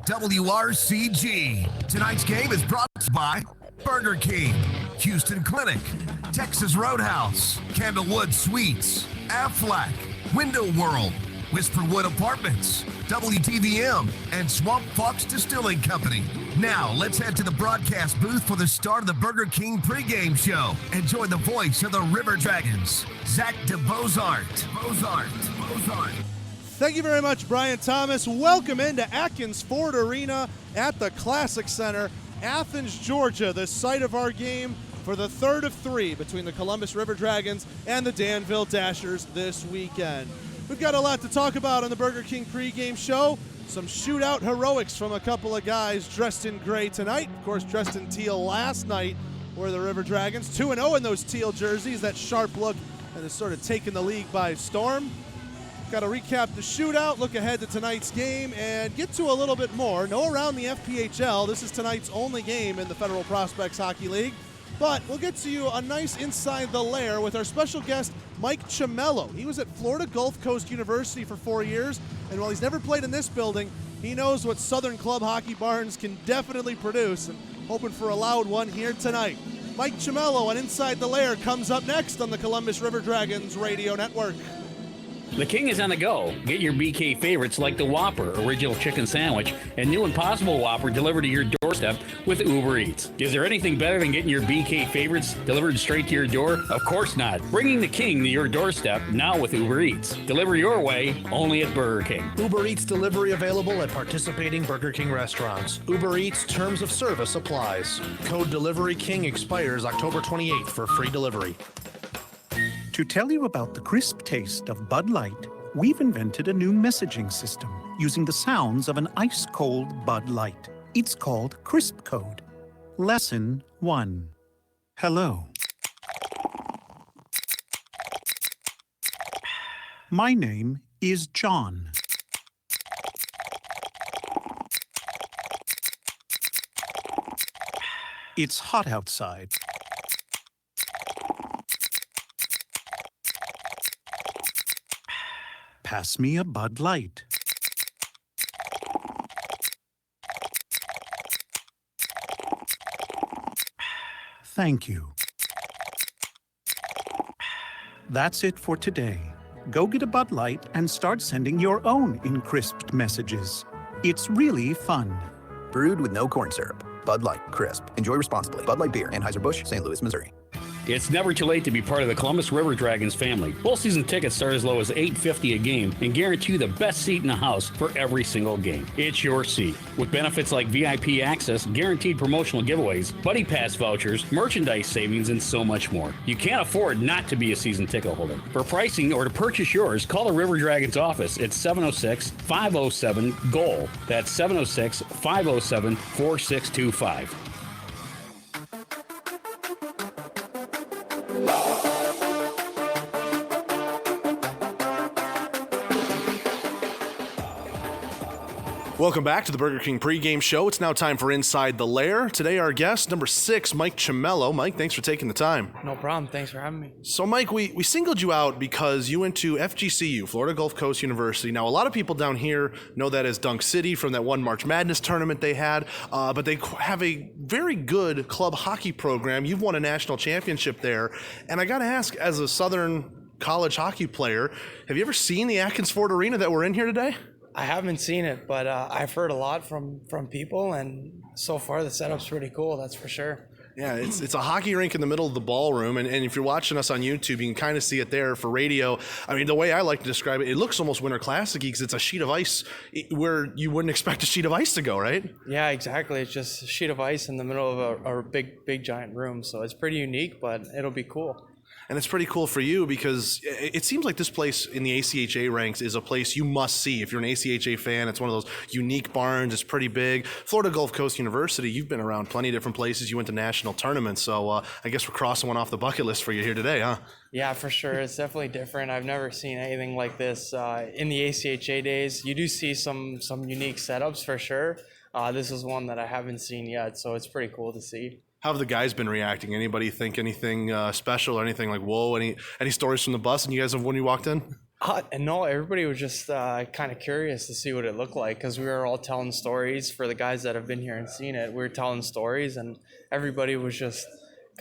WRCG. Tonight's game is brought to you by Burger King, Houston Clinic, Texas Roadhouse, Candlewood Suites, Aflac, Window World, Whisperwood Apartments, WTVM, and Swamp Fox Distilling Company. Now, let's head to the broadcast booth for the start of the Burger King pregame show. Enjoy the voice of the River Dragons, Zach DeBozart. Thank you very much, Brian Thomas. Welcome into Athens Ford Arena at the Classic Center, Athens, Georgia, the site of our game for the third of three between the Columbus River Dragons and the Danville Dashers this weekend. We've got a lot to talk about on the Burger King pregame show. Some shootout heroics from a couple of guys dressed in gray tonight. Of course, dressed in teal last night were the River Dragons. 2-0 in those teal jerseys, that sharp look, and has sort of taken the league by storm. Got to recap the shootout, look ahead to tonight's game, and get to a little bit more. No around the FPHL. This is tonight's only game in the Federal Prospects Hockey League. But we'll get to you a nice Inside the Lair with our special guest, Mike Ciamello. He was at Florida Gulf Coast University for 4 years, and while he's never played in this building, he knows what Southern Club hockey barns can definitely produce, and hoping for a loud one here tonight. Mike Ciamello on Inside the Lair comes up next on the Columbus River Dragons Radio Network. The King is on the go. Get your BK favorites like the Whopper Original Chicken Sandwich and new Impossible Whopper delivered to your doorstep with Uber Eats. Is there anything better than getting your BK favorites delivered straight to your door? Of course not. Bringing the King to your doorstep now with Uber Eats. Deliver your way only at Burger King. Uber Eats delivery available at participating Burger King restaurants. Uber Eats terms of service applies. Code Delivery King expires October 28th for free delivery. To tell you about the crisp taste of Bud Light, we've invented a new messaging system using the sounds of an ice-cold Bud Light. It's called Crisp Code. Lesson 1. Hello. My name is John. It's hot outside. Pass me a Bud Light. Thank you. That's it for today. Go get a Bud Light and start sending your own encrysped messages. It's really fun. Brewed with no corn syrup. Bud Light, crisp. Enjoy responsibly. Bud Light Beer, Anheuser-Busch, St. Louis, Missouri. It's never too late to be part of the Columbus River Dragons family. Full season tickets start as low as $8.50 a game and guarantee you the best seat in the house for every single game. It's your seat. With benefits like VIP access, guaranteed promotional giveaways, Buddy Pass vouchers, merchandise savings, and so much more. You can't afford not to be a season ticket holder. For pricing or to purchase yours, call the River Dragons office at 706-507-GOAL. That's 706-507-4625. Welcome back to the Burger King pregame show. It's now time for Inside the Lair. Today our guest, number 6, Mike Ciamello. Mike, thanks for taking the time. No problem. Thanks for having me. So, Mike, we singled you out because you went to FGCU, Florida Gulf Coast University. Now, a lot of people down here know that as Dunk City from that one March Madness tournament they had, but they have a very good club hockey program. You've won a national championship there. And I got to ask, as a Southern college hockey player, have you ever seen the Athens Ford Arena that we're in here today? I haven't seen it, but I've heard a lot from people, and so far the setup's pretty cool, that's for sure. Yeah, it's a hockey rink in the middle of the ballroom, and if you're watching us on YouTube, you can kind of see it there for radio. I mean, the way I like to describe it, it looks almost Winter Classic-y because it's a sheet of ice where you wouldn't expect a sheet of ice to go, right? Yeah, exactly. It's just a sheet of ice in the middle of a big giant room, so it's pretty unique, but it'll be cool. And it's pretty cool for you because it seems like this place in the ACHA ranks is a place you must see. If you're an ACHA fan, it's one of those unique barns. It's pretty big. Florida Gulf Coast University, you've been around plenty of different places. You went to national tournaments. So I guess we're crossing one off the bucket list for you here today, huh? Yeah, for sure. It's definitely different. I've never seen anything like this in the ACHA days. You do see some unique setups for sure. This is one that I haven't seen yet, so it's pretty cool to see. How have the guys been reacting? Anybody think anything special or anything like, whoa, any stories from the bus and you guys have when you walked in? And no, everybody was just kind of curious to see what it looked like because we were all telling stories. For the guys that have been here and seen it, we were telling stories, and everybody was just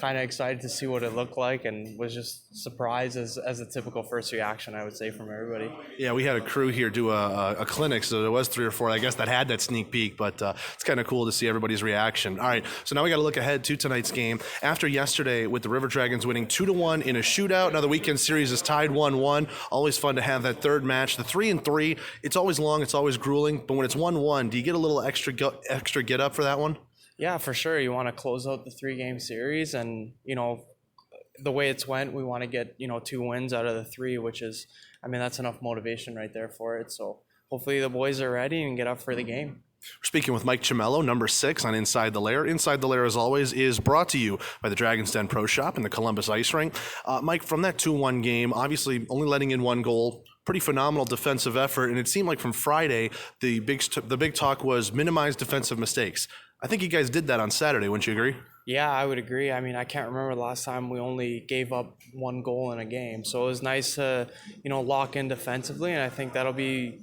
kind of excited to see what it looked like and was just surprised as a typical first reaction, I would say, from everybody. Yeah, we had a crew here do a clinic, so there was 3 or 4, I guess, that had that sneak peek, but it's kind of cool to see everybody's reaction. All right, so now we got to look ahead to tonight's game. After yesterday with the River Dragons winning 2-1 in a shootout, now the weekend series is tied 1-1. Always fun to have that third match. The 3-3, it's always long, it's always grueling, but when it's 1-1, do you get a little extra get up for that one? Yeah, for sure. You want to close out the 3-game series, and the way it's went, we want to get 2 wins out of the 3, which is, that's enough motivation right there for it. So hopefully the boys are ready and get up for the game. We're speaking with Mike Cimello, number 6 on Inside the Lair. Inside the Lair, as always, is brought to you by the Dragon's Den Pro Shop and the Columbus Ice Rink. Mike, from that 2-1 game, obviously only letting in 1 goal, pretty phenomenal defensive effort, and it seemed like from Friday, the big talk was minimize defensive mistakes. I think you guys did that on Saturday, wouldn't you agree? Yeah, I would agree. I can't remember the last time we only gave up 1 goal in a game. So it was nice to, lock in defensively, and I think that'll be,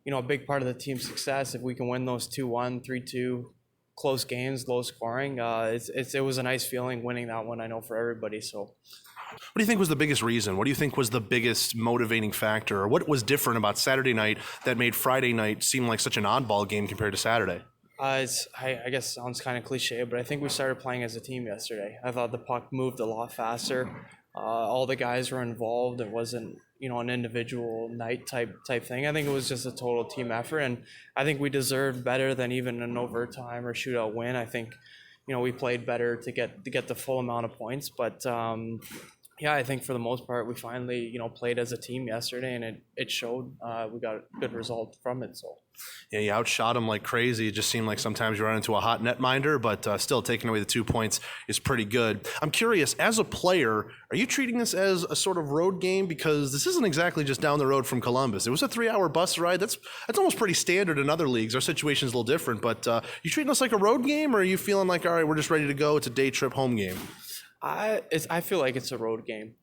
a big part of the team's success if we can win those 2-1, 3-2 close games, low scoring. It was a nice feeling winning that one, I know, for everybody. So what do you think was the biggest reason? What do you think was the biggest motivating factor? Or what was different about Saturday night that made Friday night seem like such an oddball game compared to Saturday? I guess it sounds kind of cliche, but I think we started playing as a team yesterday. I thought the puck moved a lot faster. All the guys were involved. It wasn't, an individual night type thing. I think it was just a total team effort, and I think we deserved better than even an overtime or shootout win. I think, we played better to get the full amount of points, but yeah, I think for the most part we finally, played as a team yesterday, and it showed. We got a good result from it. So. Yeah, you outshot them like crazy. It just seemed like sometimes you run into a hot netminder, but still taking away the 2 points is pretty good. I'm curious, as a player, are you treating this as a sort of road game? Because this isn't exactly just down the road from Columbus. It was a 3-hour bus ride. That's almost pretty standard in other leagues. Our situation's a little different, but you treating this like a road game, or are you feeling like, all right, we're just ready to go, it's a day trip home game? I feel like it's a road game.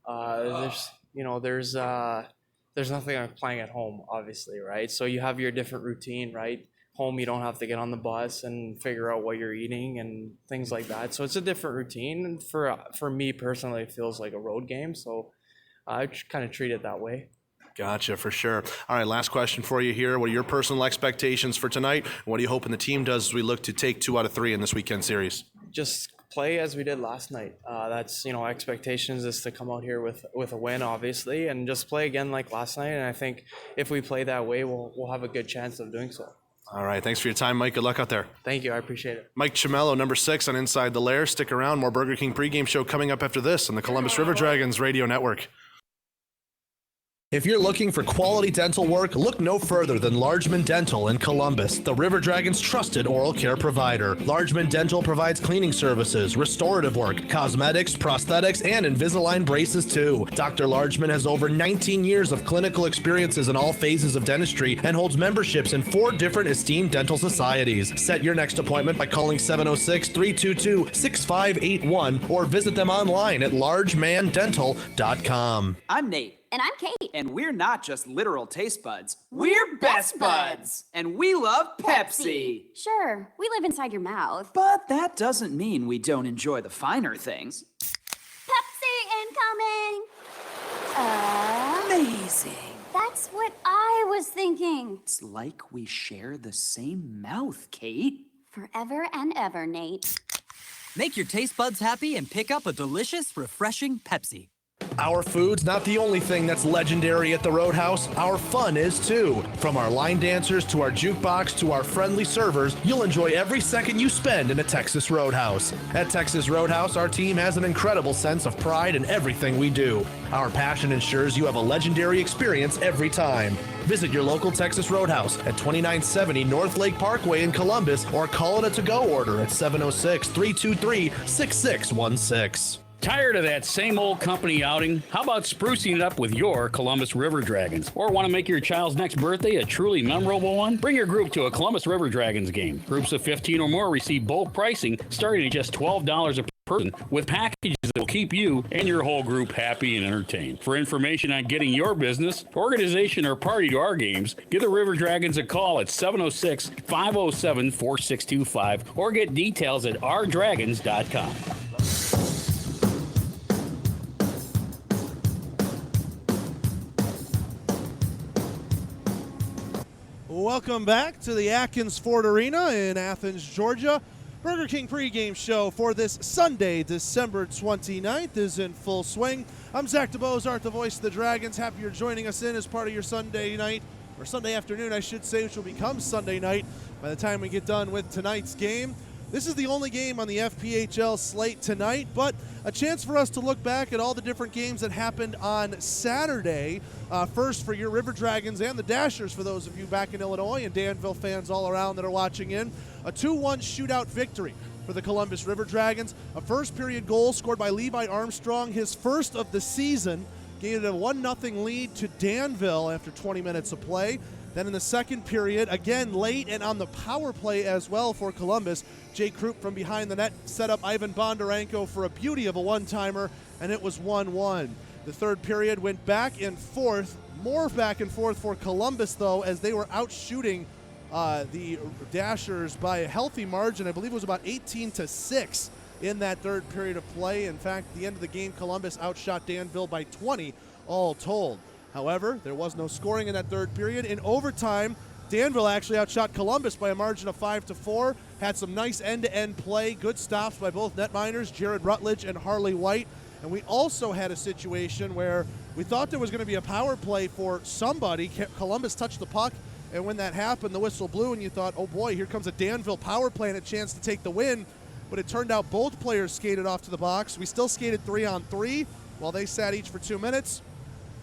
There's nothing like playing at home, obviously, right? So you have your different routine, right? Home, you don't have to get on the bus and figure out what you're eating and things like that. So it's a different routine. And for me personally, it feels like a road game. So I kind of treat it that way. Gotcha, for sure. All right, last question for you here. What are your personal expectations for tonight? What are you hoping the team does as we look to take 2 out of 3 in this weekend series? Just play as we did last night. That's, expectations is to come out here with a win, obviously, and just play again like last night. And I think if we play that way, we'll have a good chance of doing so. All right, thanks for your time, Mike. Good luck out there. Thank you, I appreciate it. Mike Cimello, number 6 on Inside the Lair. Stick around, more Burger King pregame show coming up after this on the Columbus River Dragons Radio Network. If you're looking for quality dental work, look no further than Largeman Dental in Columbus, the River Dragons' trusted oral care provider. Largeman Dental provides cleaning services, restorative work, cosmetics, prosthetics, and Invisalign braces too. Dr. Largeman has over 19 years of clinical experiences in all phases of dentistry and holds memberships in 4 different esteemed dental societies. Set your next appointment by calling 706-322-6581 or visit them online at largemandental.com. I'm Nate. And I'm Kate. And we're not just literal taste buds. We're best buds. And we love Pepsi. Sure, we live inside your mouth. But that doesn't mean we don't enjoy the finer things. Pepsi incoming! Amazing. That's what I was thinking. It's like we share the same mouth, Kate. Forever and ever, Nate. Make your taste buds happy and pick up a delicious, refreshing Pepsi. Our food's not the only thing that's legendary at the Roadhouse. Our fun is too. From our line dancers to our jukebox to our friendly servers, you'll enjoy every second you spend in a Texas Roadhouse. At Texas Roadhouse, our team has an incredible sense of pride in everything we do. Our passion ensures you have a legendary experience every time. Visit your local Texas Roadhouse at 2970 North Lake Parkway in Columbus or call it a to-go order at 706-323-6616. Tired of that same old company outing? How about sprucing it up with your Columbus River Dragons? Or want to make your child's next birthday a truly memorable one? Bring your group to a Columbus River Dragons game. Groups of 15 or more receive bulk pricing starting at just $12 a person with packages that will keep you and your whole group happy and entertained. For information on getting your business, organization, or party to our games, give the River Dragons a call at 706-507-4625 or get details at ourdragons.com. Welcome back to the Athens Ford Arena in Athens, Georgia. Burger King pregame show for this Sunday, December 29th is in full swing. I'm Zach DeBose, the voice of the Dragons. Happy you're joining us in as part of your Sunday night, or Sunday afternoon, I should say, which will become Sunday night by the time we get done with tonight's game. This is the only game on the FPHL slate tonight, but a chance for us to look back at all the different games that happened on Saturday. First for your River Dragons and the Dashers, for those of you back in Illinois and Danville fans all around that are watching in. A 2-1 shootout victory for the Columbus River Dragons. A first period goal scored by Levi Armstrong, his first of the season, gave it a 1-0 lead to Danville after 20 minutes of play. Then in the second period, again late and on the power play as well for Columbus, Jay Krupp from behind the net set up Ivan Bondarenko for a beauty of a one-timer, and it was 1-1. The third period went back and forth, more back and forth for Columbus, though, as they were out shooting the Dashers by a healthy margin. I believe it was about 18-6 in that third period of play. In fact, at the end of the game, Columbus outshot Danville by 20 all told. However, there was no scoring in that third period. In overtime, Danville actually outshot Columbus by a margin of 5-4. Had some nice end-to-end play, good stops by both netminders, Jared Rutledge and Harley White. And we also had a situation where we thought there was going to be a power play for somebody. Columbus touched the puck, and when that happened, the whistle blew, and you thought, oh boy, here comes a Danville power play and a chance to take the win. But it turned out both players skated off to the box. We still skated 3-on-3 while they sat each for 2 minutes.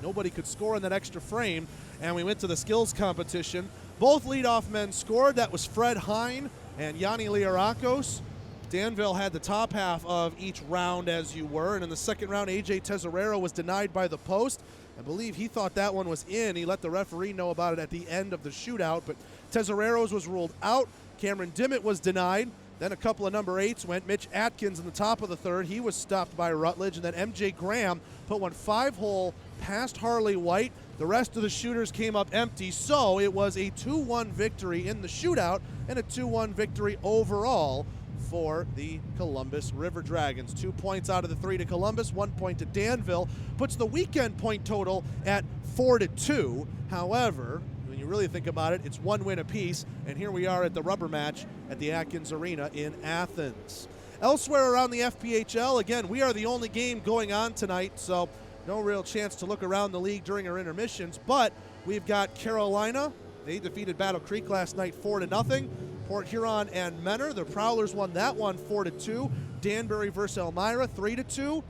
Nobody could score in that extra frame, and we went to the skills competition. Both leadoff men scored. That was Fred Hine and Yanni Liarakos. Danville had the top half of each round, as you were, and in the second round, AJ Tesorero was denied by the post. I believe he thought that one was in. He let the referee know about it at the end of the shootout, but Tesorero's was ruled out. Cameron Dimmitt was denied. Then a couple of number 8s went. Mitch Atkins in the top of the third. He was stopped by Rutledge, and then MJ Graham put one 5-hole past Harley White. The rest of the shooters came up empty, so it was a 2-1 victory in the shootout and a 2-1 victory overall for the Columbus River Dragons. 2 points out of the 3 to Columbus, 1 point to Danville, puts the weekend point total at 4-2. However, when you really think about it, it's 1 win apiece, and here we are at the rubber match at the Atkins Arena in Athens. Elsewhere around the FPHL, again, we are the only game going on tonight, so no real chance to look around the league during our intermissions, but we've got Carolina. They defeated Battle Creek last night 4-0. Port Huron and Menor, the Prowlers won that one 4-2. Danbury versus Elmira 3-2.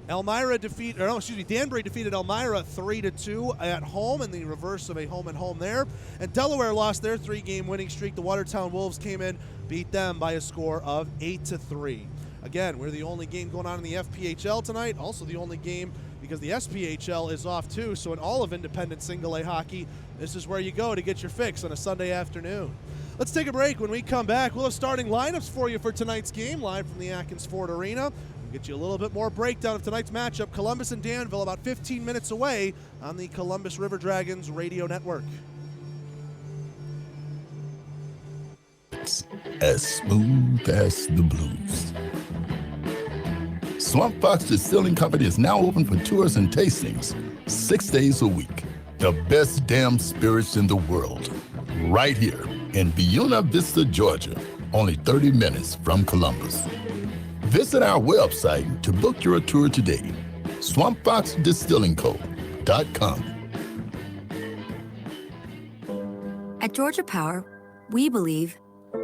Danbury defeated Elmira 3-2 at home, in the reverse of a home and home there. And Delaware lost their 3-game winning streak. The Watertown Wolves came in, beat them by a score of 8-3. Again, we're the only game going on in the FPHL tonight, also the only game because the SPHL is off too, so in all of independent single-A hockey, this is where you go to get your fix on a Sunday afternoon. Let's take a break. When we come back, we'll have starting lineups for you for tonight's game, live from the Athens Ford Arena. We'll get you a little bit more breakdown of tonight's matchup, Columbus and Danville, about 15 minutes away on the Columbus River Dragons radio network. As smooth as the blues. Swamp Fox Distilling Company is now open for tours and tastings 6 days a week. The best damn spirits in the world, right here in Buena Vista, Georgia, only 30 minutes from Columbus. Visit our website to book your tour today, swampfoxdistillingco.com. At Georgia Power, we believe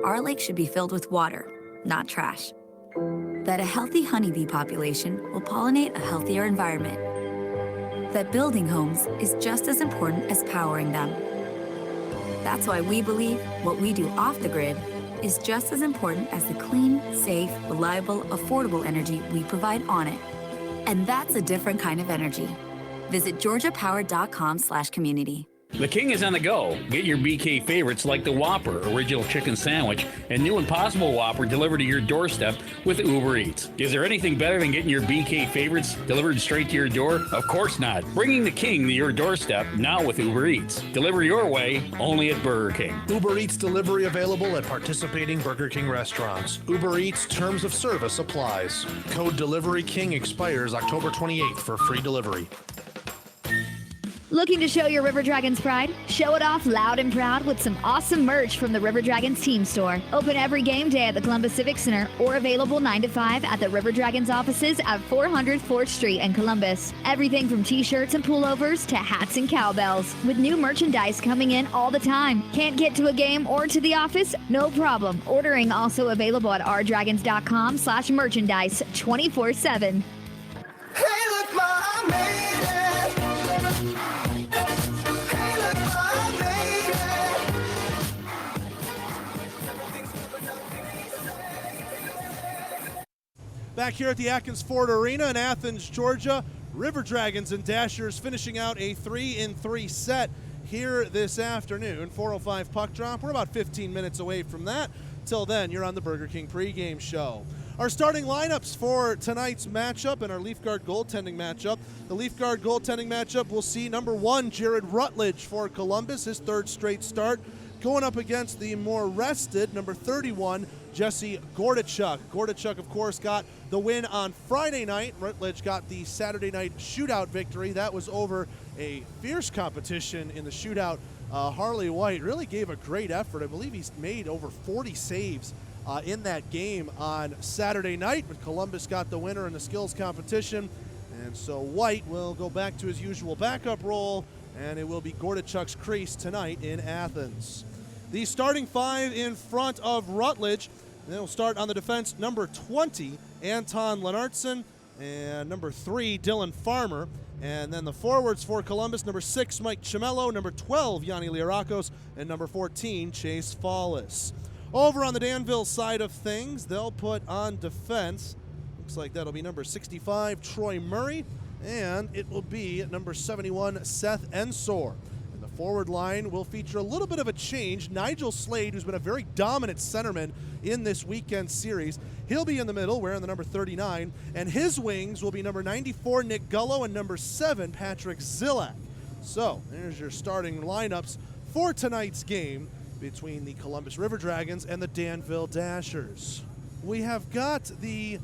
our lake should be filled with water, not trash. That a healthy honeybee population will pollinate a healthier environment. That building homes is just as important as powering them. That's why we believe what we do off the grid is just as important as the clean, safe, reliable, affordable energy we provide on it. And that's a different kind of energy. Visit georgiapower.com/community. The King is on the go. Get your BK favorites like the Whopper Original Chicken Sandwich and new Impossible Whopper delivered to your doorstep with Uber Eats. Is there anything better than getting your BK favorites delivered straight to your door? Of course not. Bringing the King to your doorstep now with Uber Eats. Deliver your way only at Burger King. Uber Eats delivery available at participating Burger King restaurants. Uber Eats terms of service applies. Code Delivery King expires October 28th for free delivery. Looking to show your River Dragons pride? Show it off loud and proud with some awesome merch from the River Dragons team store. Open every game day at the Columbus Civic Center or available 9 to 5 at the River Dragons offices at 400 4th Street in Columbus. Everything from t-shirts and pullovers to hats and cowbells, with new merchandise coming in all the time. Can't get to a game or to the office? No problem. Ordering also available at rdragons.com/merchandise 24/7. Hey, look, Ma, I made it. Hey, look, Ma, I made it. Back here at the Atkins Ford Arena in Athens, Georgia, River Dragons and Dashers finishing out a 3-3 set here this afternoon. 4:05 puck drop. We're about 15 minutes away from that. Till then, you're on the Burger King pregame show. Our starting lineups for tonight's matchup and our Leaf Guard goaltending matchup. The Leaf Guard goaltending matchup will see number 1, Jared Rutledge for Columbus, his 3rd straight start, going up against the more rested number 31, Jesse Gordichuk. Gordichuk, of course, got the win on Friday night. Rutledge got the Saturday night shootout victory. That was over a fierce competition in the shootout. Harley White really gave a great effort. I believe he's made over 40 saves in that game on Saturday night, but Columbus got the winner in the skills competition. And so White will go back to his usual backup role, and it will be Gordichuk's crease tonight in Athens. The starting 5 in front of Rutledge. They'll start on the defense, number 20, Anton Lennartson, and number 3, Dylan Farmer. And then the forwards for Columbus, number 6, Mike Chimello, number 12, Yanni Liarakos, and number 14, Chase Fallis. Over on the Danville side of things, they'll put on defense, looks like that'll be number 65, Troy Murray, and it will be number 71, Seth Ensor. And the forward line will feature a little bit of a change. Nigel Slade, who's been a very dominant centerman in this weekend series, he'll be in the middle wearing the number 39, and his wings will be number 94, Nick Gullo, and number 7, Patrick Zillak. So there's your starting lineups for tonight's game between the Columbus River Dragons and the Danville Dashers. We have got the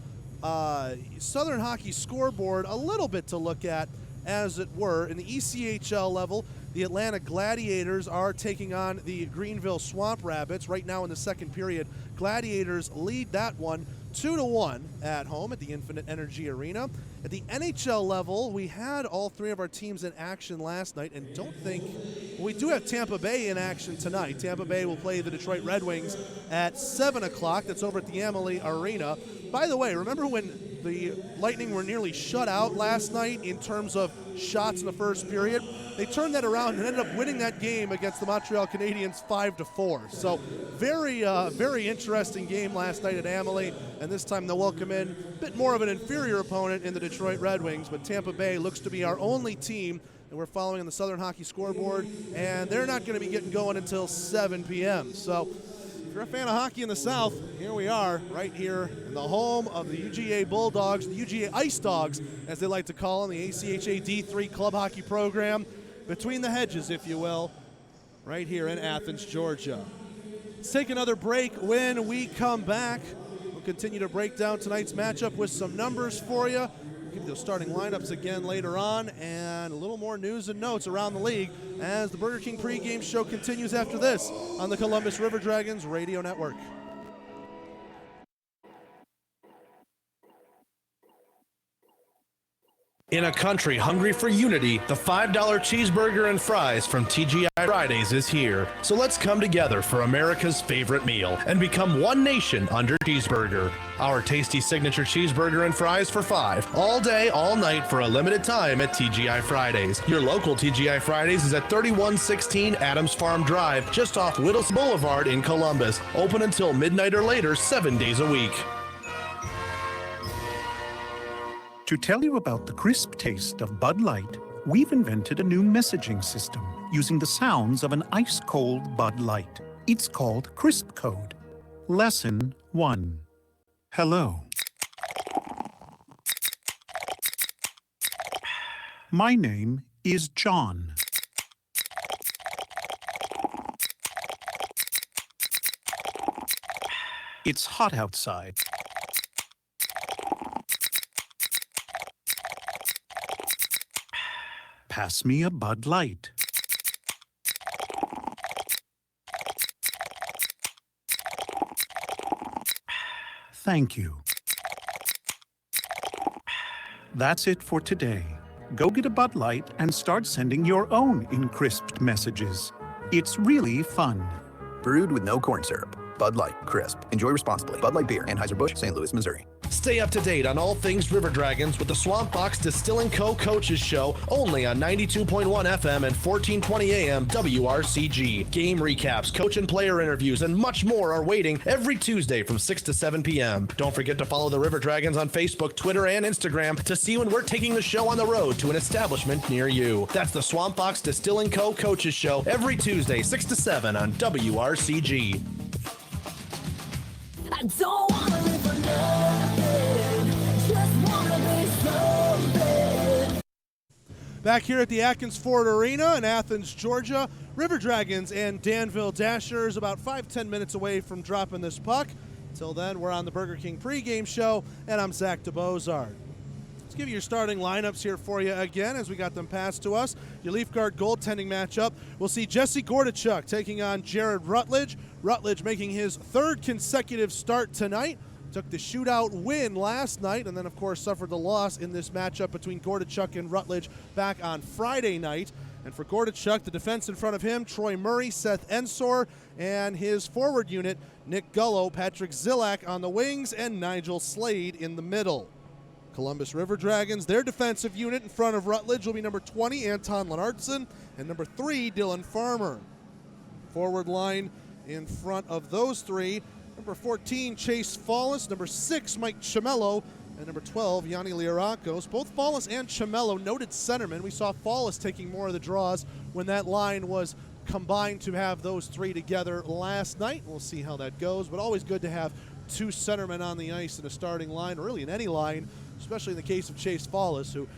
Southern Hockey scoreboard a little bit to look at, as it were. In the ECHL level, the Atlanta Gladiators are taking on the Greenville Swamp Rabbits. Right now in the second period, Gladiators lead that one 2-1 at home at the Infinite Energy Arena. At the NHL level, we had all 3 of our teams in action last night, and we do have Tampa Bay in action tonight. Tampa Bay will play the Detroit Red Wings at 7 o'clock. That's over at the Amalie Arena. By the way, remember when the Lightning were nearly shut out last night in terms of shots in the first period? They turned that around and ended up winning that game against the Montreal Canadiens 5-4. So very interesting game last night at Amalie, and this time they'll welcome in a bit more of an inferior opponent in the Detroit Red Wings, but Tampa Bay looks to be our only team that we're following on the Southern Hockey scoreboard, and they're not going to be getting going until 7 p.m. So if you're a fan of hockey in the South, here we are, right here in the home of the UGA Bulldogs, the UGA Ice Dogs, as they like to call them, the ACHA D3 club hockey program, between the hedges, if you will, right here in Athens, Georgia. Let's take another break. When we come back, we'll continue to break down tonight's matchup with some numbers for you. We'll give you those starting lineups again later on, and a little more news and notes around the league as the Burger King pregame show continues after this on the Columbus River Dragons Radio Network. In a country hungry for unity, the $5 cheeseburger and fries from TGI Fridays is here. So let's come together for America's favorite meal and become one nation under cheeseburger. Our tasty signature cheeseburger and fries for $5, all day, all night for a limited time at TGI Fridays. Your local TGI Fridays is at 3116 Adams Farm Drive, just off Whittles Boulevard in Columbus. Open until midnight or later, 7 days a week. To tell you about the crisp taste of Bud Light, we've invented a new messaging system using the sounds of an ice-cold Bud Light. It's called Crisp Code. Lesson 1. Hello. My name is John. It's hot outside. Pass me a Bud Light. Thank you. That's it for today. Go get a Bud Light and start sending your own encrysped messages. It's really fun. Brewed with no corn syrup. Bud Light, crisp. Enjoy responsibly. Bud Light Beer, Anheuser-Busch, St. Louis, Missouri. Stay up to date on all things River Dragons with the Swamp Box Distilling Co. Coaches Show, only on 92.1 FM and 1420 AM WRCG. Game recaps, coach and player interviews, and much more are waiting every Tuesday from 6 to 7 p.m. Don't forget to follow the River Dragons on Facebook, Twitter, and Instagram to see when we're taking the show on the road to an establishment near you. That's the Swamp Box Distilling Co. Coaches Show every Tuesday, 6 to 7 on WRCG. I don't wanna live for nothing, just wanna be something. Back here at the Athens Ford Arena in Athens, Georgia, River Dragons and Danville Dashers about 5-10 minutes away from dropping this puck. Until then, we're on the Burger King pregame show, and I'm Zach DeBozard. Let's give you your starting lineups here for you again as we got them passed to us. Your Leaf Guard goaltending matchup, we'll see Jesse Gordichuk taking on Jared Rutledge. Rutledge making his third consecutive start tonight. Took the shootout win last night and then, of course, suffered the loss in this matchup between Gordichuk and Rutledge back on Friday night. And for Gordichuk, the defense in front of him, Troy Murray, Seth Ensor, and his forward unit, Nick Gullo, Patrick Zillak on the wings, and Nigel Slade in the middle. Columbus River Dragons, their defensive unit in front of Rutledge will be number 20, Anton Lenartson, and number 3, Dylan Farmer. Forward line in front of those three, number 14, Chase Fallis, number 6, Mike Chimello, and number 12, Yanni Liarakos. Both Fallis and Chimello noted centermen. We saw Fallis taking more of the draws when that line was combined to have those three together last night. We'll see how that goes, but always good to have two centermen on the ice in a starting line, or really in any line, especially in the case of Chase Fallis, who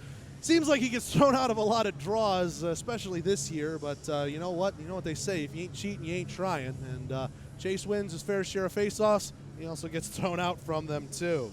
seems like he gets thrown out of a lot of draws, especially this year, but you know what? You know what they say, if you ain't cheating, you ain't trying, and Chase wins his fair share of faceoffs. He also gets thrown out from them, too.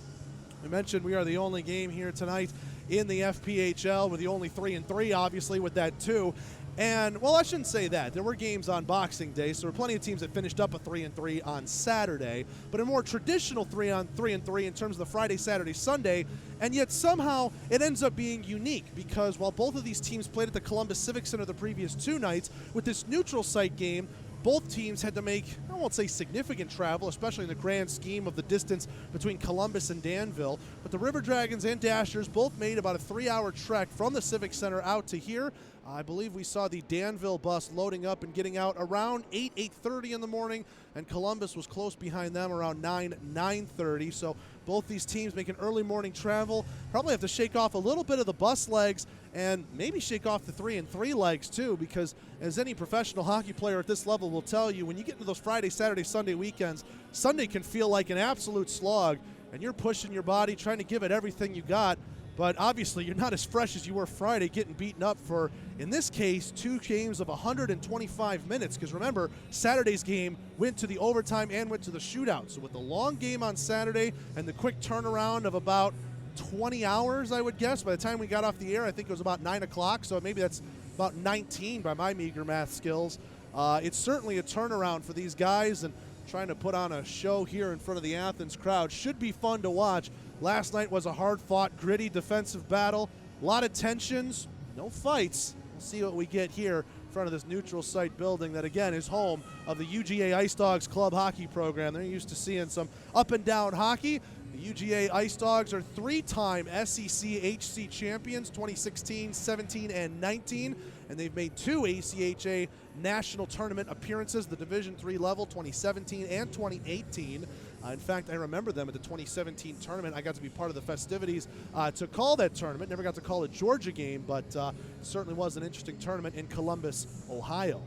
We mentioned we are the only game here tonight in the FPHL. We're the only 3-3, obviously, with that, too. And, well, I shouldn't say that. There were games on Boxing Day, so there were plenty of teams that finished up a 3-3 on Saturday. But a more traditional 3-3 in terms of the Friday, Saturday, Sunday, and yet somehow it ends up being unique because while both of these teams played at the Columbus Civic Center the previous two nights, with this neutral site game, both teams had to make, I won't say significant travel, especially in the grand scheme of the distance between Columbus and Danville, but the River Dragons and Dashers both made about a 3-hour trek from the Civic Center out to here. I believe we saw the Danville bus loading up and getting out around 8:30 in the morning, and Columbus was close behind them around 9:30. So both these teams making early morning travel. Probably have to shake off a little bit of the bus legs and maybe shake off the 3-3 legs too, because as any professional hockey player at this level will tell you, when you get into those Friday, Saturday, Sunday weekends, Sunday can feel like an absolute slog, and you're pushing your body, trying to give it everything you got. But obviously, you're not as fresh as you were Friday, getting beaten up for, in this case, 2 games of 125 minutes. Because remember, Saturday's game went to the overtime and went to the shootout. So with the long game on Saturday and the quick turnaround of about 20 hours, I would guess, by the time we got off the air, I think it was about 9 o'clock. So maybe that's about 19 by my meager math skills. It's certainly a turnaround for these guys, and trying to put on a show here in front of the Athens crowd should be fun to watch. Last night was a hard-fought, gritty defensive battle. A lot of tensions, no fights. We'll see what we get here in front of this neutral site building that, again, is home of the UGA Ice Dogs club hockey program. They're used to seeing some up-and-down hockey. The UGA Ice Dogs are 3-time SEC HC champions, 2016, 17, and 19. and they've made 2 ACHA national tournament appearances, the Division III level, 2017 and 2018. In fact, I remember them at the 2017 tournament. I got to be part of the festivities to call that tournament. Never got to call a Georgia game, but certainly was an interesting tournament in Columbus, Ohio.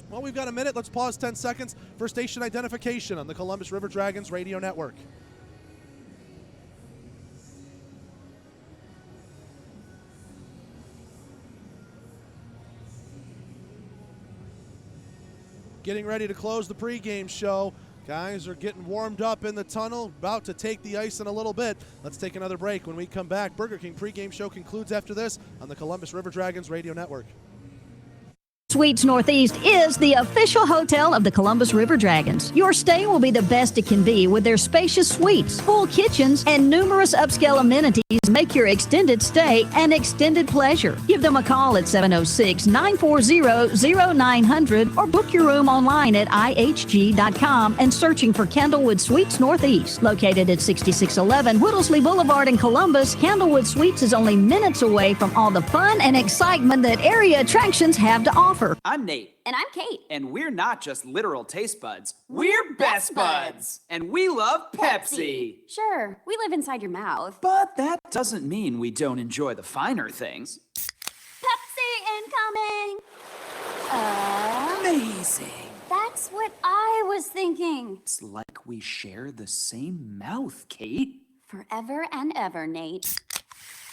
Well, we've got a minute. Let's pause 10 seconds for station identification on the Columbus River Dragons radio network. Getting ready to close the pregame show. Guys are getting warmed up in the tunnel, about to take the ice in a little bit. Let's take another break. When we come back, Burger King pregame show concludes after this on the Columbus River Dragons radio network. Suites Northeast is the official hotel of the Columbus River Dragons. Your stay will be the best it can be with their spacious suites, full kitchens, and numerous upscale amenities. Make your extended stay an extended pleasure. Give them a call at 706-940-0900 or book your room online at ihg.com and searching for Candlewood Suites Northeast. Located at 6611 Whittlesey Boulevard in Columbus, Candlewood Suites is only minutes away from all the fun and excitement that area attractions have to offer. I'm Nate. And I'm Kate. And we're not just literal taste buds. We're best buds. And we love Pepsi. Sure, we live inside your mouth. But that doesn't mean we don't enjoy the finer things. Pepsi incoming! Amazing. That's what I was thinking. It's like we share the same mouth, Kate. Forever and ever, Nate.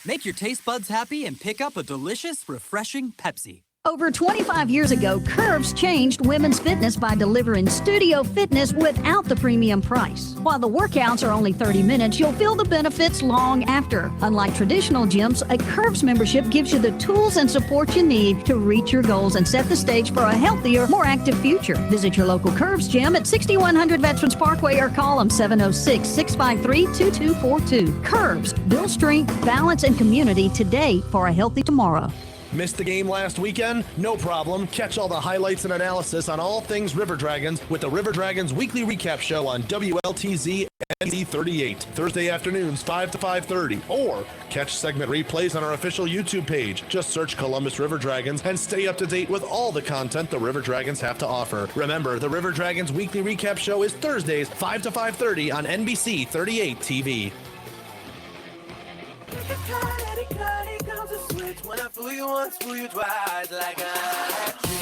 Make your taste buds happy and pick up a delicious, refreshing Pepsi. Over 25 years ago, Curves changed women's fitness by delivering studio fitness without the premium price. While the workouts are only 30 minutes, you'll feel the benefits long after. Unlike traditional gyms, a Curves membership gives you the tools and support you need to reach your goals and set the stage for a healthier, more active future. Visit your local Curves gym at 6100 Veterans Parkway or call them 706-653-2242. Curves, build strength, balance, and community today for a healthy tomorrow. Missed the game last weekend? No problem. Catch all the highlights and analysis on all things River Dragons with the River Dragons Weekly Recap Show on WLTZ NC 38, Thursday afternoons 5 to 5:30. Or catch segment replays on our official YouTube page. Just search Columbus River Dragons and stay up to date with all the content the River Dragons have to offer. Remember, the River Dragons Weekly Recap Show is Thursdays 5 to 5:30 on NBC 38 TV. When I fool you once, fool you twice, like a hat-trick.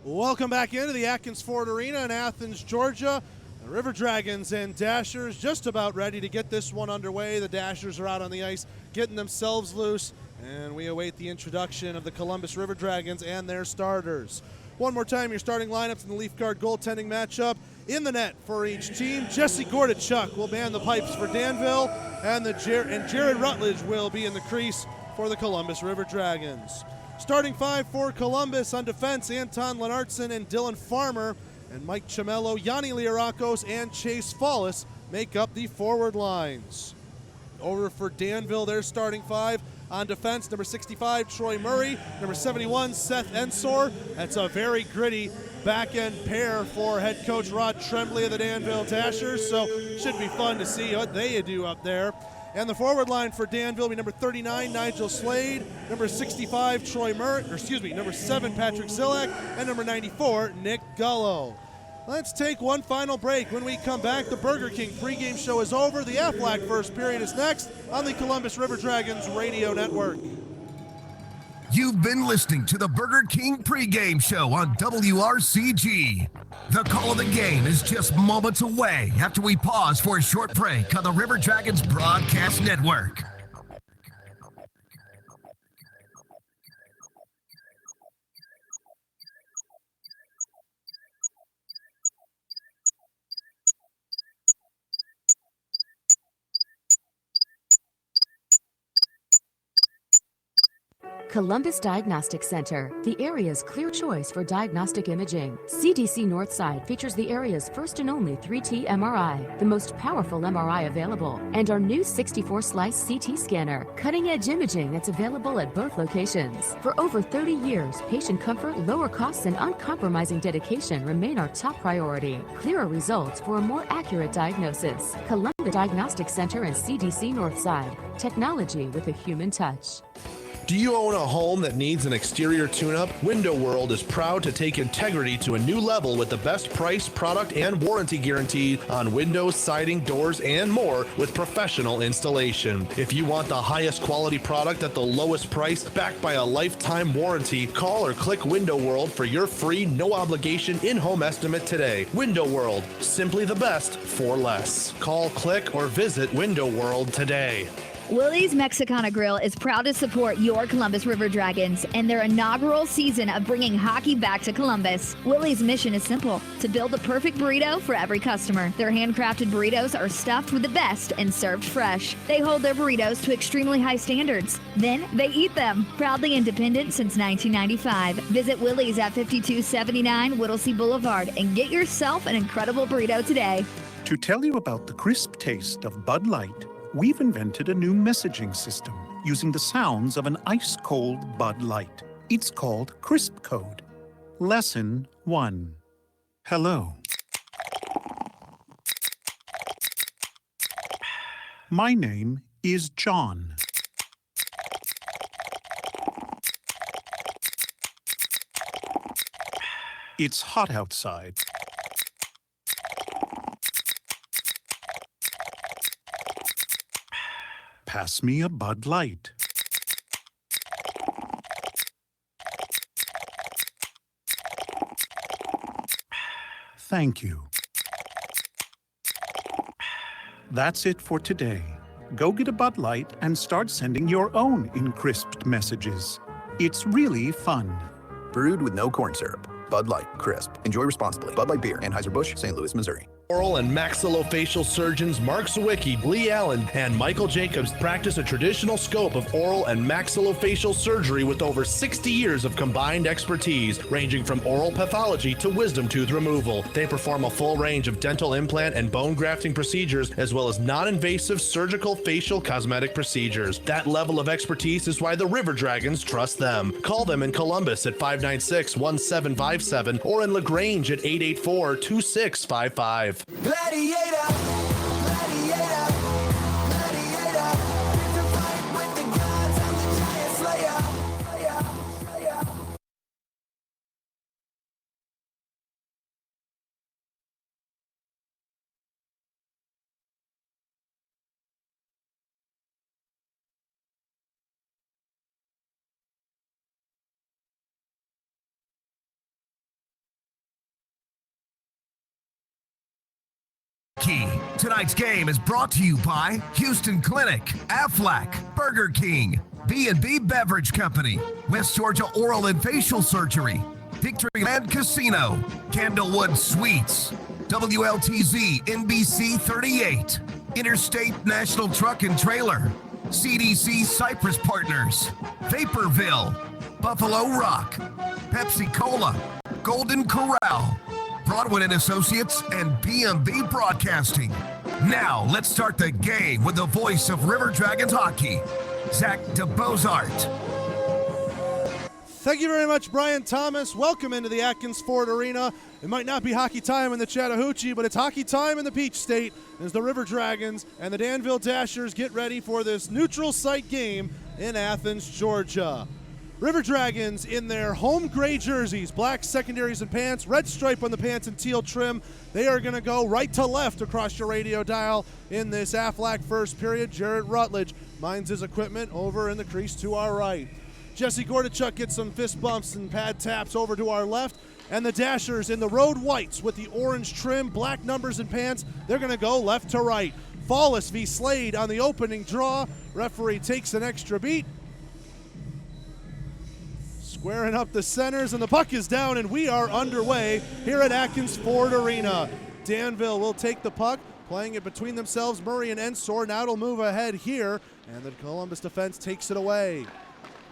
Welcome back into the Atkins Ford Arena in Athens, Georgia. The River Dragons and Dashers just about ready to get this one underway. The Dashers are out on the ice getting themselves loose, and we await the introduction of the Columbus River Dragons and their starters. One more time, your starting lineups in the Leaf Guard goaltending matchup. In the net for each team, Jesse Gordachuk will man the pipes for Danville, and Jared Rutledge will be in the crease for the Columbus River Dragons. Starting 5 for Columbus on defense, Anton Lenartson and Dylan Farmer, and Mike Chamello, Yanni Liarakos, and Chase Fallis make up the forward lines. Over for Danville, their starting 5. On defense, number 65, Troy Murray. Number 71, Seth Ensor. That's a very gritty back-end pair for head coach Rod Tremblay of the Danville Dashers, so should be fun to see what they do up there. And the forward line for Danville will be number 39, Nigel Slade. Number 65, number 7, Patrick Zilak. And number 94, Nick Gullo. Let's take one final break. When we come back, the Burger King pregame show is over. The Aflac first period is next on the Columbus River Dragons radio network. You've been listening to the Burger King pregame show on WRCG. The call of the game is just moments away after we pause for a short break on the River Dragons broadcast network. Columbus Diagnostic Center, the area's clear choice for diagnostic imaging. CDC Northside features the area's first and only 3T MRI, the most powerful MRI available, and our new 64-slice CT scanner, cutting-edge imaging that's available at both locations. For over 30 years, patient comfort, lower costs, and uncompromising dedication remain our top priority. Clearer results for a more accurate diagnosis. Columbus Diagnostic Center and CDC Northside. Technology with a human touch. Do you own a home that needs an exterior tune-up? Window World is proud to take integrity to a new level with the best price, product, and warranty guarantee on windows, siding, doors, and more with professional installation. If you want the highest quality product at the lowest price, backed by a lifetime warranty, call or click Window World for your free, no-obligation in-home estimate today. Window World, simply the best for less. Call, click, or visit Window World today. Willie's Mexicana Grill is proud to support your Columbus River Dragons and their inaugural season of bringing hockey back to Columbus. Willie's mission is simple: to build the perfect burrito for every customer. Their handcrafted burritos are stuffed with the best and served fresh. They hold their burritos to extremely high standards. Then they eat them. Proudly independent since 1995. Visit Willie's at 5279 Whittlesey Boulevard and get yourself an incredible burrito today. To tell you about the crisp taste of Bud Light, we've invented a new messaging system using the sounds of an ice-cold Bud Light. It's called Crisp Code. Lesson 1. Hello. My name is John. It's hot outside. Pass me a Bud Light. Thank you. That's it for today. Go get a Bud Light and start sending your own encrysped messages. It's really fun. Brewed with no corn syrup. Bud Light, crisp. Enjoy responsibly. Bud Light Beer, Anheuser-Busch, St. Louis, Missouri. Oral and maxillofacial surgeons Mark Sawicki, Lee Allen, and Michael Jacobs practice a traditional scope of oral and maxillofacial surgery with over 60 years of combined expertise, ranging from oral pathology to wisdom tooth removal. They perform a full range of dental implant and bone grafting procedures, as well as non-invasive surgical facial cosmetic procedures. That level of expertise is why the River Dragons trust them. Call them in Columbus at 596-1757 or in LaGrange at 884-2655. Gladiator, gladiator, gladiator. To fight with the gods, I'm the giant slayer. Tonight's game is brought to you by Houston Clinic, Aflac, Burger King, B&B Beverage Company, West Georgia Oral and Facial Surgery, Victoryland Casino, Candlewood Suites, WLTZ NBC 38, Interstate National Truck and Trailer, CDC Cypress Partners, Vaporville, Buffalo Rock, Pepsi Cola, Golden Corral, Broadwin and Associates, and B&B Broadcasting. Now, let's start the game with the voice of River Dragons hockey, Zach DeBozart. Thank you very much, Brian Thomas. Welcome into the Athens Ford Arena. It might not be hockey time in the Chattahoochee, but it's hockey time in the Peach State as the River Dragons and the Danville Dashers get ready for this neutral site game in Athens, Georgia. River Dragons in their home gray jerseys, black secondaries and pants, red stripe on the pants and teal trim. They are going to go right to left across your radio dial in this Aflac first period. Jarrett Rutledge minds his equipment over in the crease to our right. Jesse Gordachuk gets some fist bumps and pad taps over to our left. And the Dashers in the road whites with the orange trim, black numbers and pants, they're going to go left to right. Fallis v. Slade on the opening draw. Referee takes an extra beat. Squaring up the centers, and the puck is down, and we are underway here at Athens Ford Arena. Danville will take the puck, playing it between themselves, Murray and Ensor. Now it'll move ahead here, and the Columbus defense takes it away.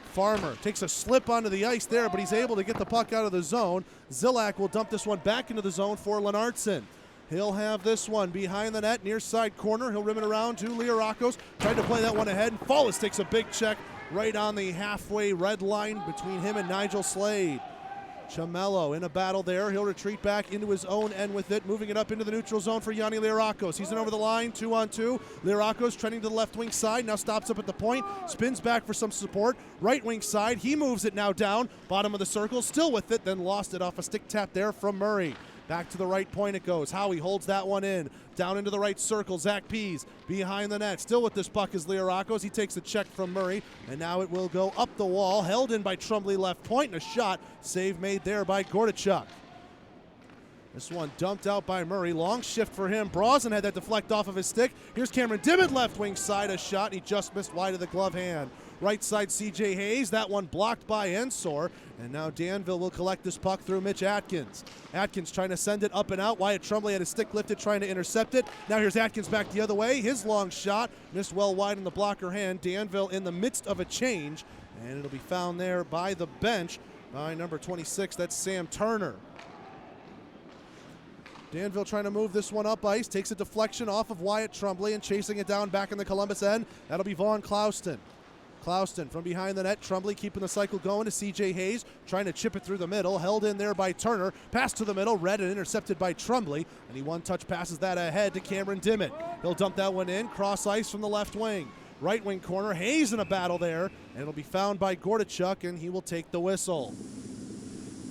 Farmer takes a slip onto the ice there, but he's able to get the puck out of the zone. Zilak will dump this one back into the zone for Lenartson. He'll have this one behind the net, near side corner. He'll rim it around to Liarakos. Tried to play that one ahead, and Fallis takes a big check right on the halfway red line between him and Nigel Slade. Chamello in a battle there. He'll retreat back into his own end with it, moving it up into the neutral zone for Yanni Liarakos. He's in over the line, 2-on-2. Liarakos trending to the left wing side, now stops up at the point, spins back for some support. Right wing side, he moves it now down, bottom of the circle, still with it, then lost it off a stick tap there from Murray. Back to the right point it goes. Howie holds that one in. Down into the right circle. Zach Pease behind the net. Still with this puck is Liarakos. He takes a check from Murray. And now it will go up the wall. Held in by Trumbley left point. And a shot. Save made there by Gordichuk. This one dumped out by Murray. Long shift for him. Brosnan had that deflect off of his stick. Here's Cameron Dimmitt left wing side. A shot. And he just missed wide of the glove hand. Right side CJ Hayes. That one blocked by Ensor. And now Danville will collect this puck through Mitch Atkins. Atkins trying to send it up and out. Wyatt Trumbley had his stick lifted trying to intercept it. Now here's Atkins back the other way. His long shot missed well wide in the blocker hand. Danville in the midst of a change. And it'll be found there by the bench by number 26. That's Sam Turner. Danville trying to move this one up ice. Takes a deflection off of Wyatt Trumbley and chasing it down back in the Columbus end. That'll be Vaughn Clouston. Clouston from behind the net. Trumbley keeping the cycle going to CJ Hayes. Trying to chip it through the middle. Held in there by Turner. Pass to the middle. Read and intercepted by Trumbley. And he one-touch passes that ahead to Cameron Dimmitt. He'll dump that one in. Cross ice from the left wing. Right wing corner. Hayes in a battle there. And it'll be found by Gordichuk, and he will take the whistle.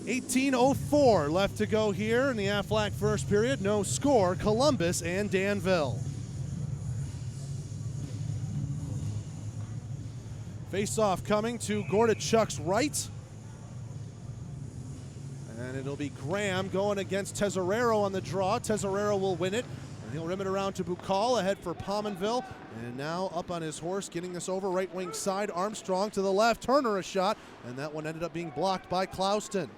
18:04 left to go here in the Aflac first period. No score. Columbus and Danville. Face-off coming to Gordichuk's right. And it'll be Graham going against Tesorero on the draw. Tesorero will win it. And he'll rim it around to Bukal, ahead for Pominville. And now up on his horse, getting this over right wing side. Armstrong to the left. Turner a shot. And that one ended up being blocked by Clouston.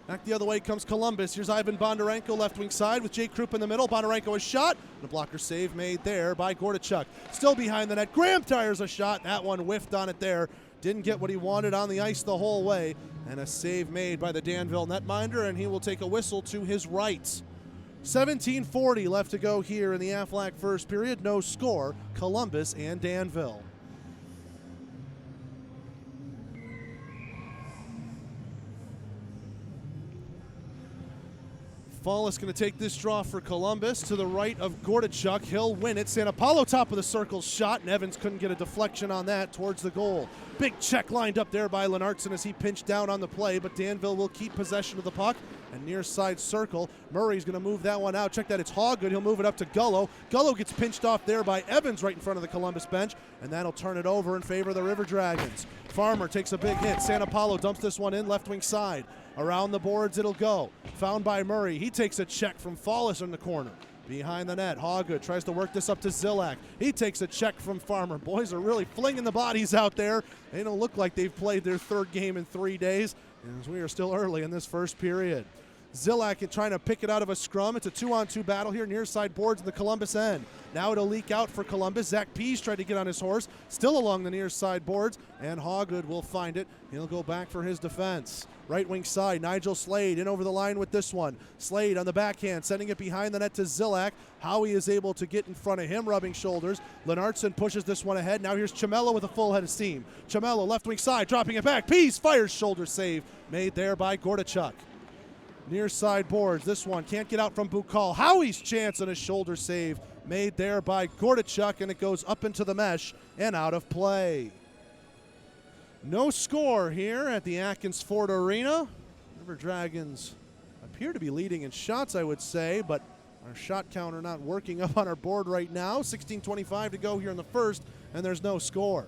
Back the other way comes Columbus. Here's Ivan Bondarenko left wing side with Jake Krupp in the middle. Bondarenko a shot. And a blocker save made there by Gordichuk. Still behind the net. Graham tires a shot. That one whiffed on it there. Didn't get what he wanted on the ice the whole way. And a save made by the Danville netminder, and he will take a whistle to his right. 17:40 left to go here in the Aflac first period. No score. Columbus and Danville. Fallis going to take this draw for Columbus to the right of Gordichuk. He'll win it. San Paulo top of the circle shot, and Evans couldn't get a deflection on that towards the goal. Big check lined up there by Lenartson as he pinched down on the play, but Danville will keep possession of the puck. And near side circle, Murray's going to move that one out. Check that, it's Hawgood. He'll move it up to Gullo. Gullo gets pinched off there by Evans right in front of the Columbus bench, and that'll turn it over in favor of the River Dragons. Farmer takes a big hit. San Paulo dumps this one in left wing side. Around the boards it'll go. Found by Murray. He takes a check from Fallis in the corner. Behind the net, Hawgood tries to work this up to Zilak. He takes a check from Farmer. Boys are really flinging the bodies out there. They don't look like they've played their third game in 3 days, as we are still early in this first period. Zilak trying to pick it out of a scrum. It's a 2-on-2 battle here near side boards in the Columbus end. Now it'll leak out for Columbus. Zach Pease tried to get on his horse, still along the near side boards, and Hawgood will find it. He'll go back for his defense. Right wing side, Nigel Slade in over the line with this one. Slade on the backhand, sending it behind the net to Zilak. Howie is able to get in front of him, rubbing shoulders. Lenartson pushes this one ahead. Now here's Chamello with a full head of steam. Chamello left wing side, dropping it back. Pease fires, shoulder save made there by Gordichuk. Near side boards, this one can't get out from Bukal. Howie's chance on a shoulder save made there by Gordichuk, and it goes up into the mesh and out of play. No score here at the Atkins Ford Arena. River Dragons appear to be leading in shots, I would say, but our shot counter not working up on our board right now. 16:25 to go here in the first, and there's no score.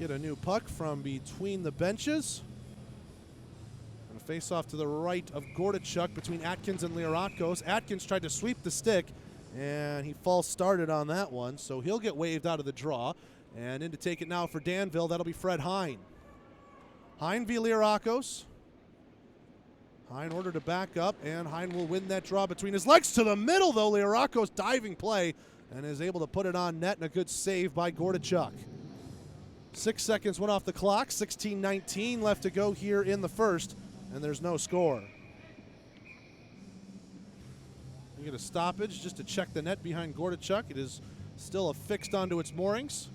Get a new puck from between the benches. And a face-off to the right of Gordichuk between Atkins and Liarakos. Atkins tried to sweep the stick, and he false started on that one, so he'll get waved out of the draw. And in to take it now for Danville, that'll be Fred Hine. Hine v. Liarakos. Hine ordered to back up, and Hine will win that draw between his legs to the middle, though. Liarakos diving play. and is able to put it on net, and a good save by Gordichuk. 6 seconds went off the clock, 16-19 left to go here in the first, and there's no score. We get a stoppage just to check the net behind Gordichuk. It is still affixed onto its moorings.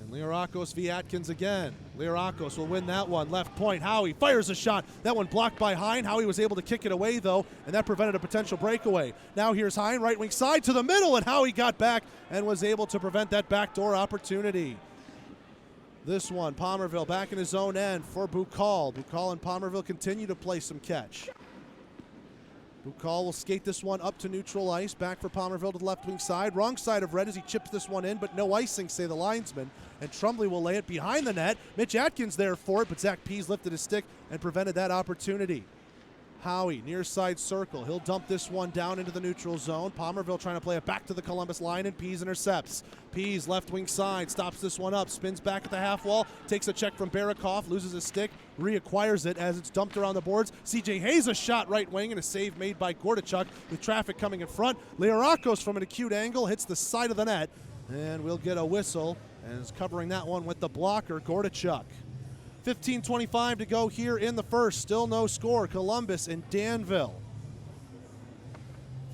And Liarakos v. Atkins again. Liarakos will win that one. Left point, Howie fires a shot. That one blocked by Hine. Howie was able to kick it away, though, and that prevented a potential breakaway. Now here's Hine, right wing side to the middle, and Howie got back and was able to prevent that backdoor opportunity. This one, Palmerville back in his own end for Bukal. Bukal and Palmerville continue to play some catch. Bukal will skate this one up to neutral ice. Back for Palmerville to the left wing side. Wrong side of red as he chips this one in, but no icing, say the linesman. And Trumley will lay it behind the net. Mitch Atkins there for it, but Zach Pease lifted his stick and prevented that opportunity. Howie, near side circle. He'll dump this one down into the neutral zone. Palmerville trying to play it back to the Columbus line, and Pease intercepts. Pease, left wing side, stops this one up, spins back at the half wall, takes a check from Barakoff, loses his stick, reacquires it as it's dumped around the boards. CJ Hayes a shot right wing, and a save made by Gordichuk with traffic coming in front. Liarakos from an acute angle hits the side of the net, and we'll get a whistle, and is covering that one with the blocker, Gordichuk. 15:25 to go here in the first. Still no score. Columbus and Danville.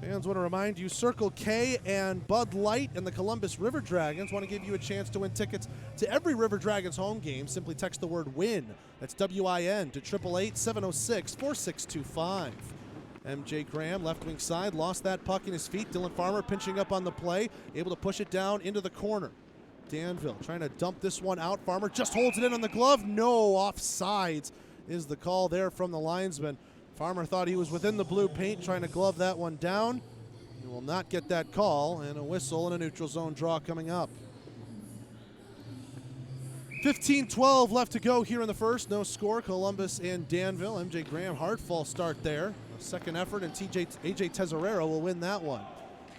Fans want to remind you, Circle K and Bud Light and the Columbus River Dragons want to give you a chance to win tickets to every River Dragons home game. Simply text the word WIN, that's W-I-N, to 888-706-4625. MJ Graham, left wing side, lost that puck in his feet. Dylan Farmer pinching up on the play, able to push it down into the corner. Danville trying to dump this one out. Farmer just holds it in on the glove. No, offsides is the call there from the linesman. Farmer thought he was within the blue paint, trying to glove that one down. He will not get that call, and a whistle and a neutral zone draw coming up. 15:12 left to go here in the first. No score. Columbus and Danville. MJ Graham, hard fall start there. A second effort, and AJ Tesorero will win that one.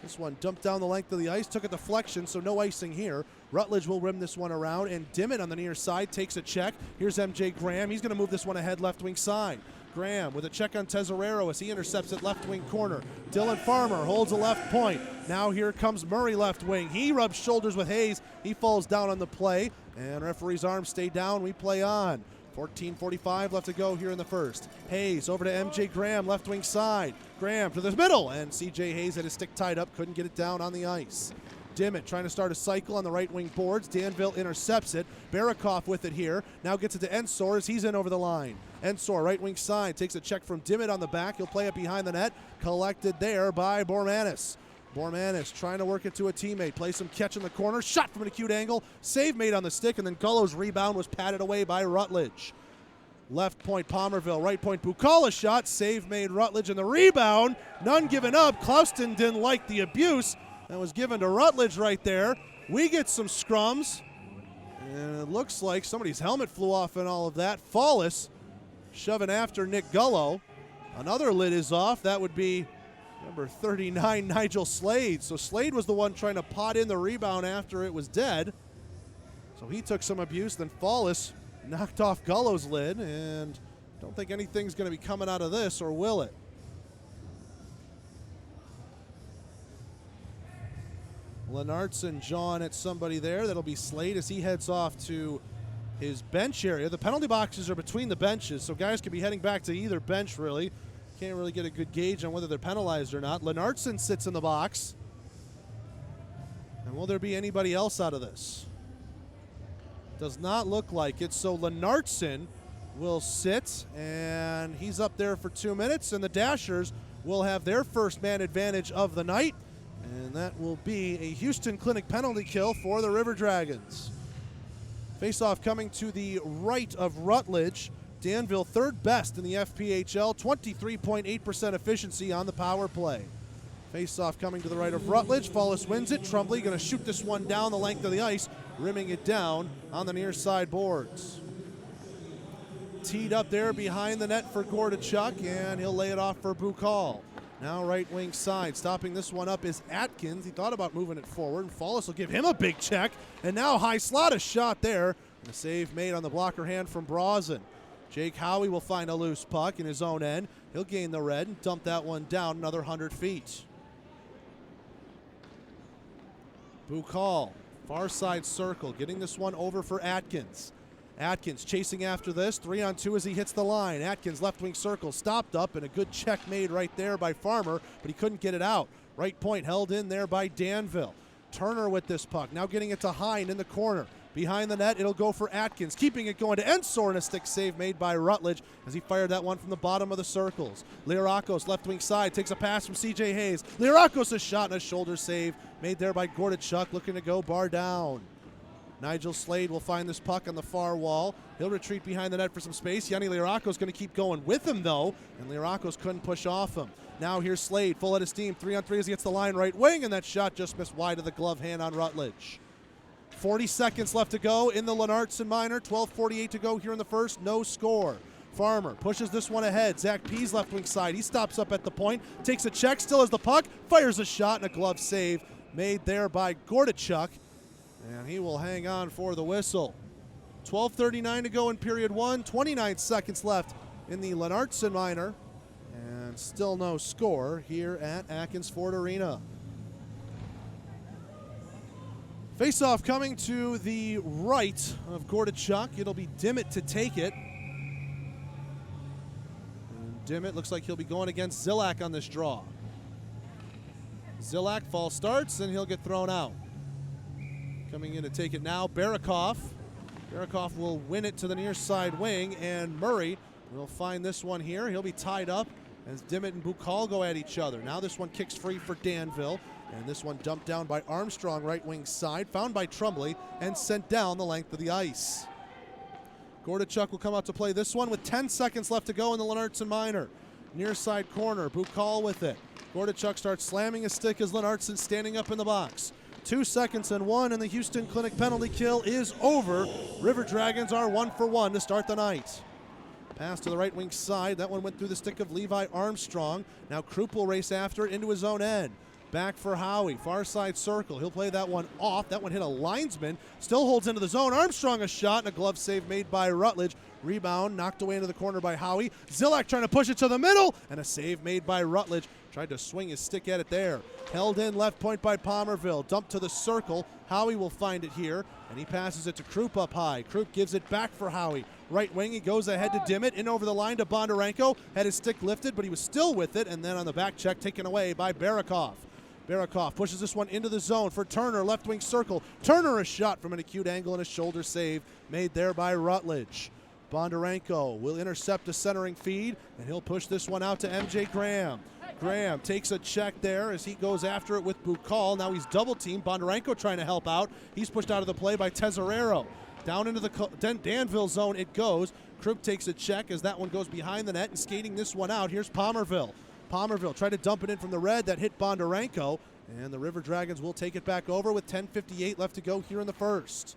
This one dumped down the length of the ice, took a deflection, so no icing here. Rutledge will rim this one around, and Dimmitt on the near side takes a check. Here's MJ Graham. He's going to move this one ahead left wing side. Graham with a check on Tesorero as he intercepts it left wing corner. Dylan Farmer holds a left point. Now here comes Murray left wing. He rubs shoulders with Hayes. He falls down on the play, and referee's arms stay down. We play on. 14:45 left to go here in the first. Hayes over to MJ Graham, left wing side. Graham to the middle, and CJ Hayes had his stick tied up, couldn't get it down on the ice. Dimmitt trying to start a cycle on the right wing boards. Danville intercepts it. Barakoff with it here. Now gets it to Ensor as he's in over the line. Ensor, right wing side, takes a check from Dimmitt on the back. He'll play it behind the net. Collected there by Bormanis. Bormanis trying to work it to a teammate. Play some catch in the corner. Shot from an acute angle. Save made on the stick, and then Gullo's rebound was patted away by Rutledge. Left point Palmerville, right point Bukala shot. Save made Rutledge, and the rebound, none given up. Clouston didn't like the abuse. That was given to Rutledge right there. We get some scrums, and it looks like somebody's helmet flew off and all of that. Fallis shoving after Nick Gullo. Another lid is off. That would be number 39, Nigel Slade. So Slade was the one trying to pot in the rebound after it was dead. So he took some abuse. Then Fallis knocked off Gullo's lid, and don't think anything's going to be coming out of this, or will it? Lenartson jawing at somebody there. That'll be Slade as he heads off to his bench area. The penalty boxes are between the benches, so guys could be heading back to either bench, really. Can't really get a good gauge on whether they're penalized or not. Lenartson sits in the box. And will there be anybody else out of this? Does not look like it. So Lenartson will sit, and he's up there for 2 minutes, and the Dashers will have their first man advantage of the night. And that will be a Houston Clinic penalty kill for the River Dragons. Faceoff coming to the right of Rutledge. Danville third best in the FPHL, 23.8% efficiency on the power play. Faceoff coming to the right of Rutledge. Fallis wins it. Trumbley going to shoot this one down the length of the ice, rimming it down on the near side boards. Teed up there behind the net for Gordichuk, and he'll lay it off for Bukal. Now right wing side. Stopping this one up is Atkins. He thought about moving it forward, and Fallis will give him a big check. And now high slot, a shot there. And a save made on the blocker hand from Brazen. Jake Howie will find a loose puck in his own end. He'll gain the red and dump that one down another 100 feet. Bukal, far side circle, getting this one over for Atkins. Atkins chasing after this, 3-on-2 as he hits the line. Atkins left wing circle, stopped up, and a good check made right there by Farmer, but he couldn't get it out. Right point held in there by Danville. Turner with this puck, now getting it to Hine in the corner. Behind the net, it'll go for Atkins, keeping it going to Ensor, and a stick save made by Rutledge as he fired that one from the bottom of the circles. Lirakos, left wing side, takes a pass from C.J. Hayes. Lirakos, a shot and a shoulder save made there by Gordichuk, looking to go bar down. Nigel Slade will find this puck on the far wall. He'll retreat behind the net for some space. Yanni Lirakos going to keep going with him, though, and Lirakos couldn't push off him. Now here's Slade, full at his steam, 3-on-3 as he hits the line right wing, and that shot just missed wide of the glove hand on Rutledge. 40 seconds left to go in the Lennartson Minor. 12:48 to go here in the first. No score. Farmer pushes this one ahead. Zach Pease left wing side. He stops up at the point, takes a check, still has the puck, fires a shot, and a glove save made there by Gordichuk. And he will hang on for the whistle. 12:39 to go in period one. 29 seconds left in the Lennartson Minor. And still no score here at Atkins Ford Arena. Face-off coming to the right of Gordichuk. It'll be Dimmitt to take it. And Dimmitt looks like he'll be going against Zilak on this draw. Zilak false starts, and he'll get thrown out. Coming in to take it now, Barakov. Barakov will win it to the near side wing, and Murray will find this one here. He'll be tied up as Dimmitt and Bukal go at each other. Now this one kicks free for Danville. And this one dumped down by Armstrong, right wing side, found by Trumbley, and sent down the length of the ice. Gordichuk will come out to play this one with 10 seconds left to go in the Lennartson Minor. Near side corner, Bukal with it. Gordichuk starts slamming his stick as Lennartson standing up in the box. 2 seconds and 1, and the Houston Clinic penalty kill is over. River Dragons are 1 for 1 to start the night. Pass to the right wing side. That one went through the stick of Levi Armstrong. Now Krupp will race after it into his own end. Back for Howie, far side circle. He'll play that one off. That one hit a linesman. Still holds into the zone. Armstrong a shot and a glove save made by Rutledge. Rebound knocked away into the corner by Howie. Zilak trying to push it to the middle, and a save made by Rutledge. Tried to swing his stick at it there. Held in left point by Palmerville. Dumped to the circle. Howie will find it here, and he passes it to Krupp up high. Krupp gives it back for Howie. Right wing, he goes ahead to Dimmitt. In over the line to Bondarenko. Had his stick lifted, but he was still with it, and then on the back check taken away by Barakov. Barakov pushes this one into the zone for Turner, left wing circle. Turner a shot from an acute angle and a shoulder save made there by Rutledge. Bondarenko will intercept a centering feed, and he'll push this one out to MJ Graham. Graham takes a check there as he goes after it with Bukal. Now he's double teamed. Bondarenko trying to help out. He's pushed out of the play by Tesorero. Down into the Danville zone it goes. Krupp takes a check as that one goes behind the net, and skating this one out, here's Palmerville. Palmerville tried to dump it in from the red. That hit Bondarenko, and the River Dragons will take it back over with 10:58 left to go here in the first.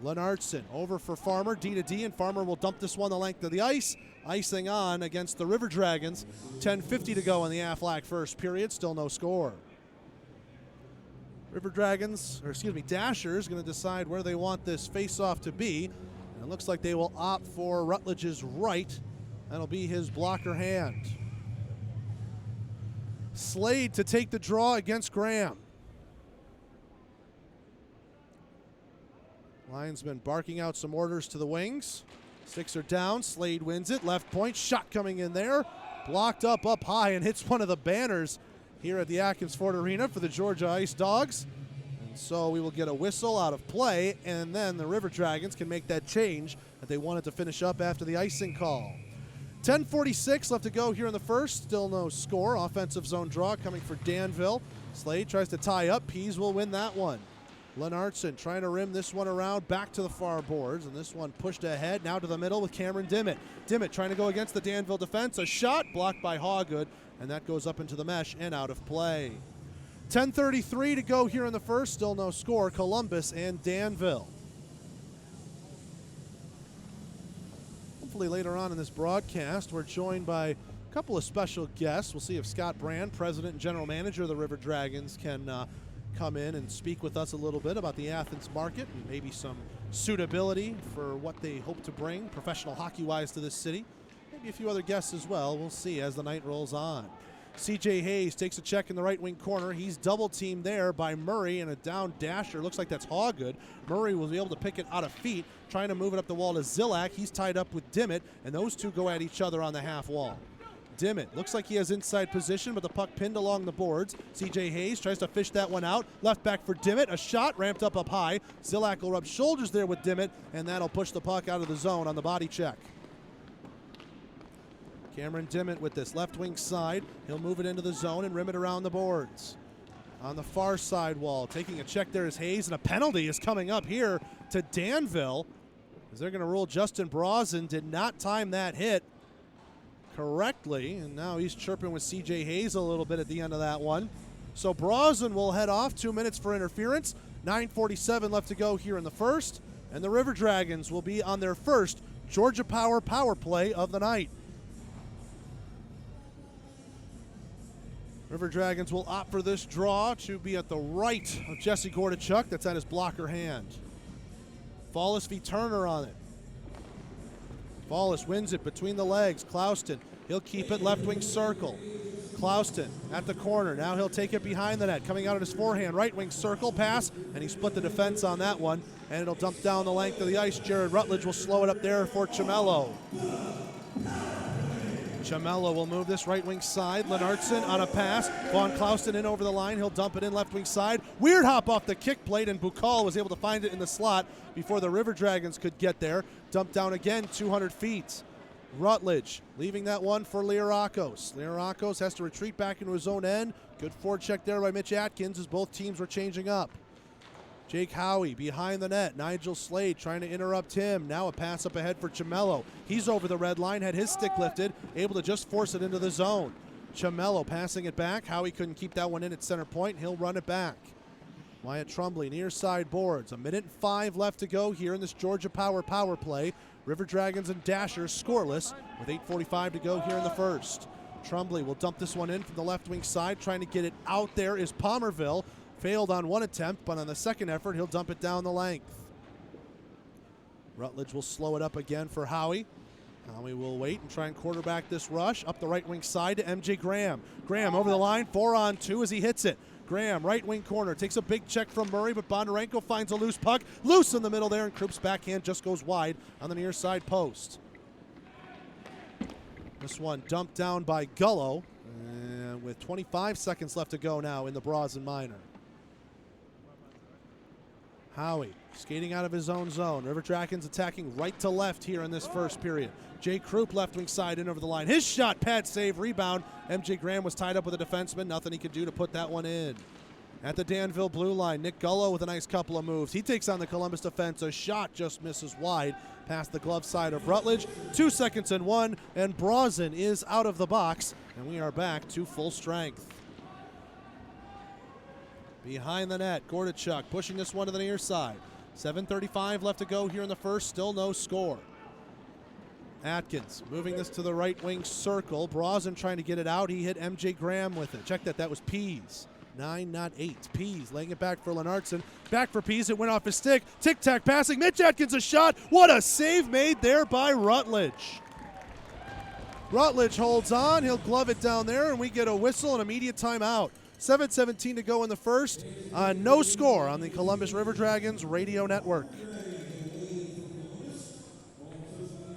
Lennartson over for Farmer, D to D, and Farmer will dump this one the length of the ice. Icing on against the River Dragons. 10:50 to go in the Aflac first period. Still no score. River Dragons, or excuse me, Dashers, going to decide where they want this face-off to be. And it looks like they will opt for Rutledge's right. That'll be his blocker hand. Slade to take the draw against Graham. Linesman barking out some orders to the wings. Sticks are down. Slade wins it. Left point. Shot coming in there. Blocked up high, and hits one of the banners here at the Atkins Ford Arena for the Georgia Ice Dogs. And so we will get a whistle out of play, and then the River Dragons can make that change that they wanted to finish up after the icing call. 10:46 left to go here in the first. Still no score. Offensive zone draw coming for Danville. Slade tries to tie up. Pease will win that one. Lennartson trying to rim this one around back to the far boards, and this one pushed ahead now to the middle with Cameron Dimmitt. Dimmitt trying to go against the Danville defense. A shot blocked by Hawgood, and that goes up into the mesh and out of play. 10:33 to go here in the first. Still no score. Columbus and Danville. Hopefully later on in this broadcast, we're joined by a couple of special guests. We'll see if Scott Brand, President and General Manager of the River Dragons, can come in and speak with us a little bit about the Athens market and maybe some suitability for what they hope to bring professional hockey-wise to this city. Maybe a few other guests as well. We'll see as the night rolls on. C.J. Hayes takes a check in the right wing corner. He's double teamed there by Murray and a down dasher. Looks like that's Hawgood. Murray will be able to pick it out of feet, trying to move it up the wall to Zillak. He's tied up with Dimmitt, and those two go at each other on the half wall. Dimmitt looks like he has inside position, but the puck pinned along the boards. C.J. Hayes tries to fish that one out. Left back for Dimmitt. A shot ramped up high. Zillak will rub shoulders there with Dimmitt, and that'll push the puck out of the zone on the body check. Cameron Dimmitt with this left wing side. He'll move it into the zone and rim it around the boards. On the far side wall, taking a check there is Hayes, and a penalty is coming up here to Danville, as they're going to rule Justin Brosnan did not time that hit correctly, and now he's chirping with C.J. Hayes a little bit at the end of that one. So Brosnan will head off, 2 minutes for interference, 9:47 left to go here in the first, and the River Dragons will be on their first Georgia Power power play of the night. River Dragons will opt for this draw to be at the right of Jesse Gordachuk. That's at his blocker hand. Fallis v. Turner on it. Fallis wins it between the legs. Clouston, he'll keep it left wing circle. Clouston at the corner. Now he'll take it behind the net. Coming out of his forehand. Right wing circle pass, and he split the defense on that one. And it'll dump down the length of the ice. Jared Rutledge will slow it up there for Chamello. Chamello will move this right wing side. Lennartson on a pass. Vaughn Clouston in over the line. He'll dump it in left wing side. Weird hop off the kick plate, and Bukal was able to find it in the slot before the River Dragons could get there. Dumped down again, 200 feet. Rutledge leaving that one for Liarakos. Liarakos has to retreat back into his own end. Good forecheck there by Mitch Atkins as both teams were changing up. Jake Howie behind the net. Nigel Slade trying to interrupt him. Now a pass up ahead for Chamello. He's over the red line, had his stick lifted, able to just force it into the zone. Chamello passing it back. Howie couldn't keep that one in at center point. He'll run it back. Wyatt Trumbley near side boards. 1:05 left to go here in this Georgia Power power play. River Dragons and Dashers scoreless with 8:45 to go here in the first. Trumbley will dump this one in from the left wing side. Trying to get it out there is Palmerville. Failed on one attempt, but on the second effort, he'll dump it down the length. Rutledge will slow it up again for Howie. Howie will wait and try and quarterback this rush. Up the right wing side to MJ Graham. Graham over the line, 4-on-2 as he hits it. Graham, right wing corner, takes a big check from Murray, but Bondarenko finds a loose puck. Loose in the middle there, and Krupp's backhand just goes wide on the near side post. This one dumped down by Gullo, and with 25 seconds left to go now in the Brosnan Minor. Howie skating out of his own zone. River Dragons attacking right to left here in this first period. Jay Krupp left wing side in over the line. His shot, pad save, rebound. MJ Graham was tied up with a defenseman. Nothing he could do to put that one in. At the Danville blue line, Nick Gullo with a nice couple of moves. He takes on the Columbus defense. A shot just misses wide past the glove side of Rutledge. 2 seconds and 1, and Brosnan is out of the box, and we are back to full strength. Behind the net, Gordachuk pushing this one to the near side. 7:35 left to go here in the first, still no score. Atkins moving this to the right wing circle. Brosnan trying to get it out. He hit MJ Graham with it. Check that, that was Pease. 9, not 8. Pease laying it back for Lennartson. Back for Pease, it went off his stick. Tic-tac passing, Mitch Atkins a shot. What a save made there by Rutledge. Rutledge holds on, he'll glove it down there, and we get a whistle and immediate timeout. 7:17 to go in the first. No score on the Columbus River Dragons radio network.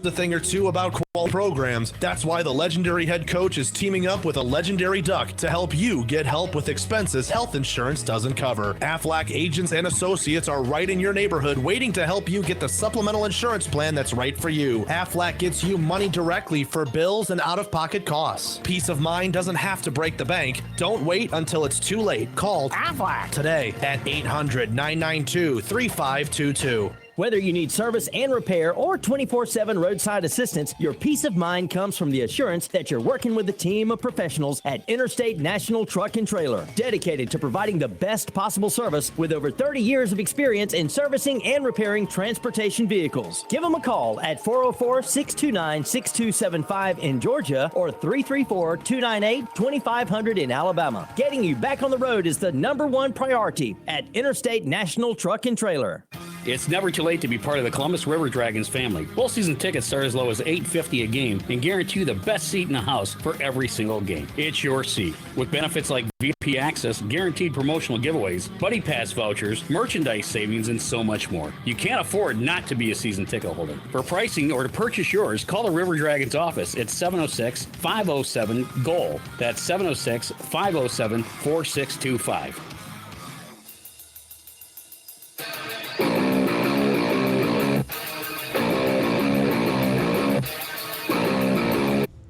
The thing or two about quality programs. That's why the legendary head coach is teaming up with a legendary duck to help you get help with expenses health insurance doesn't cover. Aflac agents and associates are right in your neighborhood waiting to help you get the supplemental insurance plan that's right for you. Aflac gets you money directly for bills and out-of-pocket costs. Peace of mind doesn't have to break the bank. Don't wait until it's too late. Call Aflac today at 800-992-3522. Whether you need service and repair or 24/7 roadside assistance, your peace of mind comes from the assurance that you're working with a team of professionals at Interstate National Truck and Trailer, dedicated to providing the best possible service with over 30 years of experience in servicing and repairing transportation vehicles. Give them a call at 404-629-6275 in Georgia or 334-298-2500 in Alabama. Getting you back on the road is the #1 priority at Interstate National Truck and Trailer. It's never too late to be part of the Columbus River Dragons family. Bowl season tickets start as low as $8.50 a game and guarantee you the best seat in the house for every single game. It's your seat. With benefits like VIP access, guaranteed promotional giveaways, Buddy Pass vouchers, merchandise savings, and so much more. You can't afford not to be a season ticket holder. For pricing or to purchase yours, call the River Dragons office at 706-507-GOAL. That's 706-507-4625.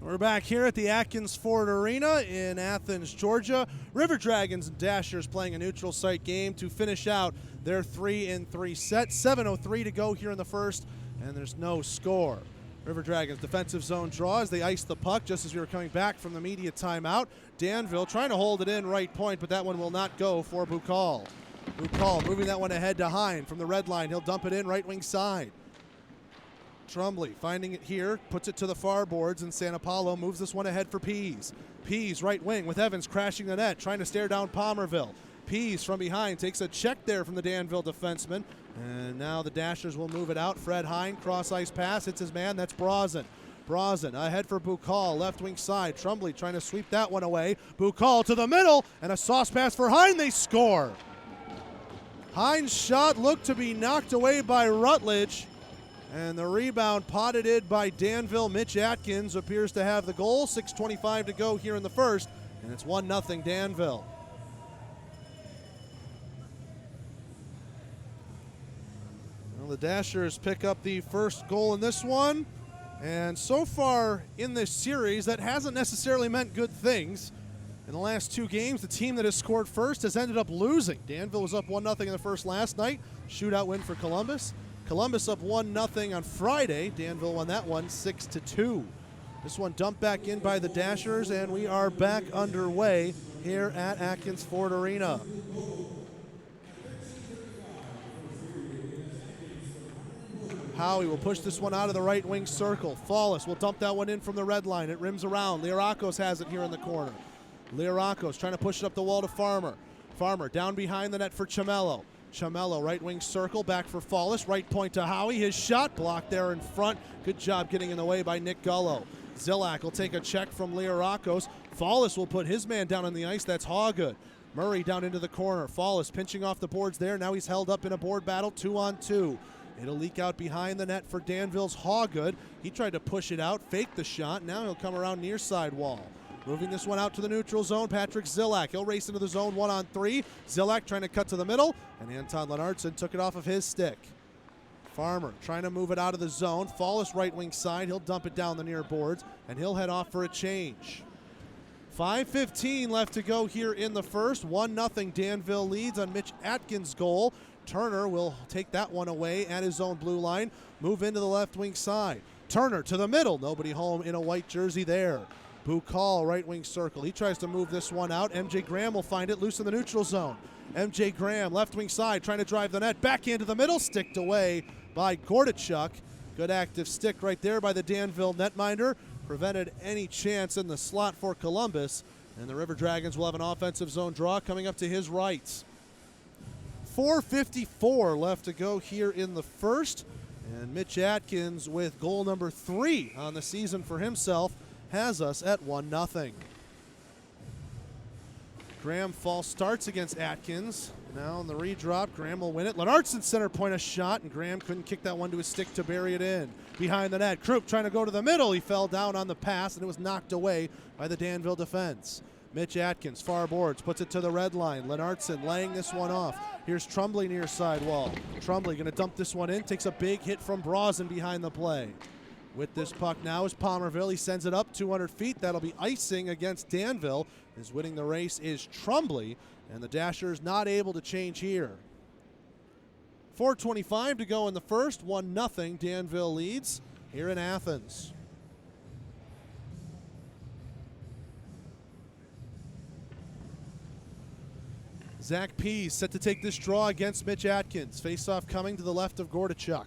We're back here at the Atkins Ford Arena in Athens, Georgia. River Dragons and Dashers playing a neutral site game to finish out their 3-3 set. 7:03 to go here in the first, and there's no score. River Dragons defensive zone draw as they ice the puck just as we were coming back from the media timeout. Danville trying to hold it in right point, but that one will not go for Bukal. Bukal moving that one ahead to Hine from the red line. He'll dump it in right wing side. Trumbley finding it here, puts it to the far boards, and Santa Paulo moves this one ahead for Pease. Pease right wing with Evans crashing the net, trying to stare down Palmerville. Pease from behind takes a check there from the Danville defenseman, and now the Dashers will move it out. Fred Hine, cross ice pass, hits his man, that's Brazen. Brazen ahead for Bukal, left wing side. Trumbley trying to sweep that one away. Bukal to the middle, and a sauce pass for Hine, they score. Hine's shot looked to be knocked away by Rutledge. And the rebound potted in by Danville. Mitch Atkins appears to have the goal. 6:25 to go here in the first, and it's 1-0 Danville. Well, the Dashers pick up the first goal in this one, and so far in this series, that hasn't necessarily meant good things. In the last two games, the team that has scored first has ended up losing. Danville was up 1-0 in the first last night. Shootout win for Columbus. Columbus up 1-0 on Friday. Danville won that one 6-2. This one dumped back in by the Dashers, and we are back underway here at Atkins Ford Arena. Howie will push this one out of the right wing circle. Fallis will dump that one in from the red line. It rims around. Liarakos has it here in the corner. Liarakos trying to push it up the wall to Farmer. Farmer down behind the net for Chamello. Chamello, right wing circle, back for Fallis, right point to Howie. His shot blocked there in front. Good job getting in the way by Nick Gullo. Zillak will take a check from Liarakos. Fallis will put his man down on the ice. That's Hawgood. Murray down into the corner. Fallis pinching off the boards there. Now he's held up in a board battle, 2-on-2. It'll leak out behind the net for Danville's Hawgood. He tried to push it out, faked the shot. Now he'll come around near side wall. Moving this one out to the neutral zone, Patrick Zillak. He'll race into the zone 1-on-3. Zillak trying to cut to the middle, and Anton Lenartson took it off of his stick. Farmer trying to move it out of the zone. Fallis right wing side. He'll dump it down the near boards, and he'll head off for a change. 5:15 left to go here in the first. 1-0 Danville leads on Mitch Atkins' goal. Turner will take that one away at his own blue line. Move into the left wing side. Turner to the middle. Nobody home in a white jersey there. Bukal, right wing circle. He tries to move this one out. MJ Graham will find it loose in the neutral zone. MJ Graham, left wing side, trying to drive the net. Back into the middle, sticked away by Gordachuk. Good active stick right there by the Danville netminder. Prevented any chance in the slot for Columbus. And the River Dragons will have an offensive zone draw coming up to his right. 4:54 left to go here in the first. And Mitch Atkins with goal number 3 on the season for himself has us at 1-0. Graham false starts against Atkins. Now on the redrop, Graham will win it. Lenartson center point a shot, and Graham couldn't kick that one to his stick to bury it in. Behind the net, Krupp trying to go to the middle. He fell down on the pass, and it was knocked away by the Danville defense. Mitch Atkins, far boards, puts it to the red line. Lenartson laying this one off. Here's Trumbley near side wall. Trumbley going to dump this one in, takes a big hit from Brazen behind the play. With this puck now is Palmerville. He sends it up 200 feet. That'll be icing against Danville. As winning the race is Trumbley, and the Dashers not able to change here. 4:25 to go in the first. 1-0 Danville leads here in Athens. Zach Pease set to take this draw against Mitch Atkins. Face-off coming to the left of Gordachuk.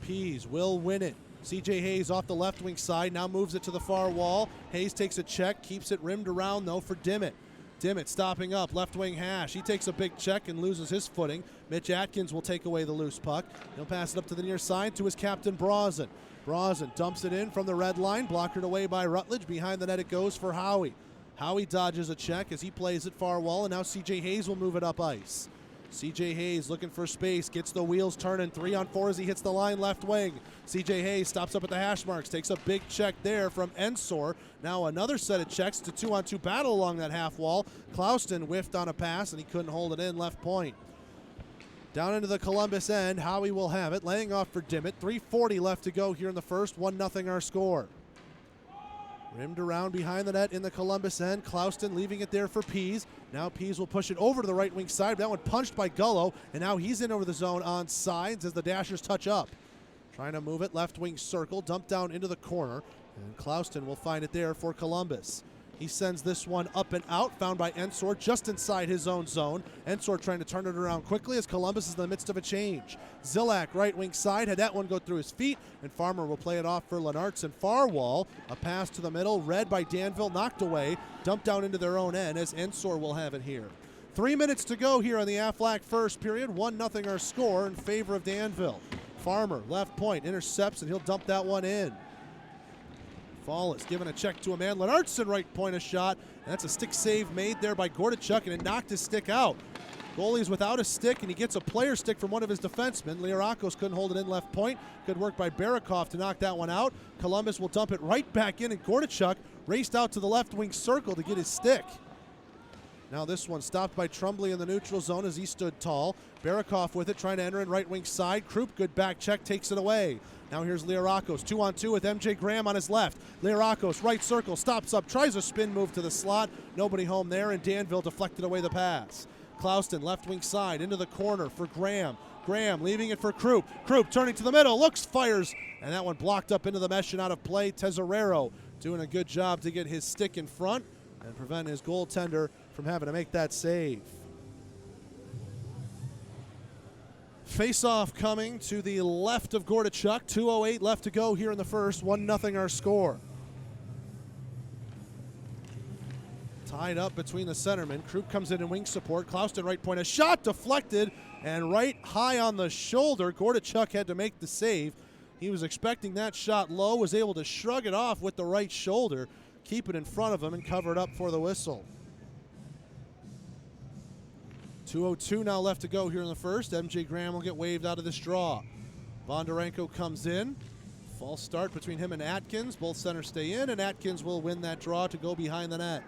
Pease will win it. CJ Hayes off the left wing side, now moves it to the far wall. Hayes takes a check, keeps it rimmed around though for Dimmitt. Dimmitt stopping up, left wing hash. He takes a big check and loses his footing. Mitch Atkins will take away the loose puck. He'll pass it up to the near side to his captain, Brazen. Brazen dumps it in from the red line, blockered away by Rutledge. Behind the net it goes for Howie. Howie dodges a check as he plays it far wall, and now C.J. Hayes will move it up ice. C.J. Hayes looking for space, gets the wheels turning, 3-on-4 as he hits the line left wing. C.J. Hayes stops up at the hash marks, takes a big check there from Ensor. Now another set of checks to 2-on-2 battle along that half wall. Clouston whiffed on a pass and he couldn't hold it in, left point. Down into the Columbus end, Howie will have it, laying off for Dimmitt. 3:40 left to go here in the first, 1-0 our score. Rimmed around behind the net in the Columbus end. Clouston leaving it there for Pease. Now Pease will push it over to the right wing side. That one punched by Gullo, and now he's in over the zone on sides as the Dashers touch up. Trying to move it, left wing circle, dump down into the corner, and Clouston will find it there for Columbus. He sends this one up and out, found by Ensor just inside his own zone. Ensor trying to turn it around quickly as Columbus is in the midst of a change. Zilak, right wing side, had that one go through his feet, and Farmer will play it off for Lenartz far wall. A pass to the middle, read by Danville, knocked away, dumped down into their own end as Ensor will have it here. 3 minutes to go here in the Aflac first period. 1-0 our score in favor of Danville. Farmer, left point, intercepts, and he'll dump that one in. Fall is given a check to a man. Lenartson right point a shot. And that's a stick save made there by Gordichuk, and it knocked his stick out. Goalie's without a stick, and he gets a player stick from one of his defensemen. Liarakos couldn't hold it in left point. Good work by Barakov to knock that one out. Columbus will dump it right back in, and Gordichuk raced out to the left wing circle to get his stick. Now this one stopped by Trumbley in the neutral zone as he stood tall. Barakov with it, trying to enter in right wing side. Krupp, good back check, takes it away. Now here's Liarakos, 2-on-2 with MJ Graham on his left. Liarakos, right circle, stops up, tries a spin move to the slot. Nobody home there, and Danville deflected away the pass. Clouston, left wing side, into the corner for Graham. Graham leaving it for Krupp. Krupp turning to the middle, looks, fires, and that one blocked up into the mesh and out of play. Tesorero doing a good job to get his stick in front and prevent his goaltender from having to make that save. Face-off coming to the left of Gordichuk. 2:08 left to go here in the first. 1-0 our score. Tied up between the centermen. Krupp comes in wing support. Clouston right point. A shot deflected and right high on the shoulder. Gordichuk had to make the save. He was expecting that shot low, was able to shrug it off with the right shoulder, keep it in front of him, and cover it up for the whistle. 2:02 now left to go here in the first. MJ Graham will get waved out of this draw. Bondarenko comes in. False start between him and Atkins. Both centers stay in, and Atkins will win that draw to go behind the net.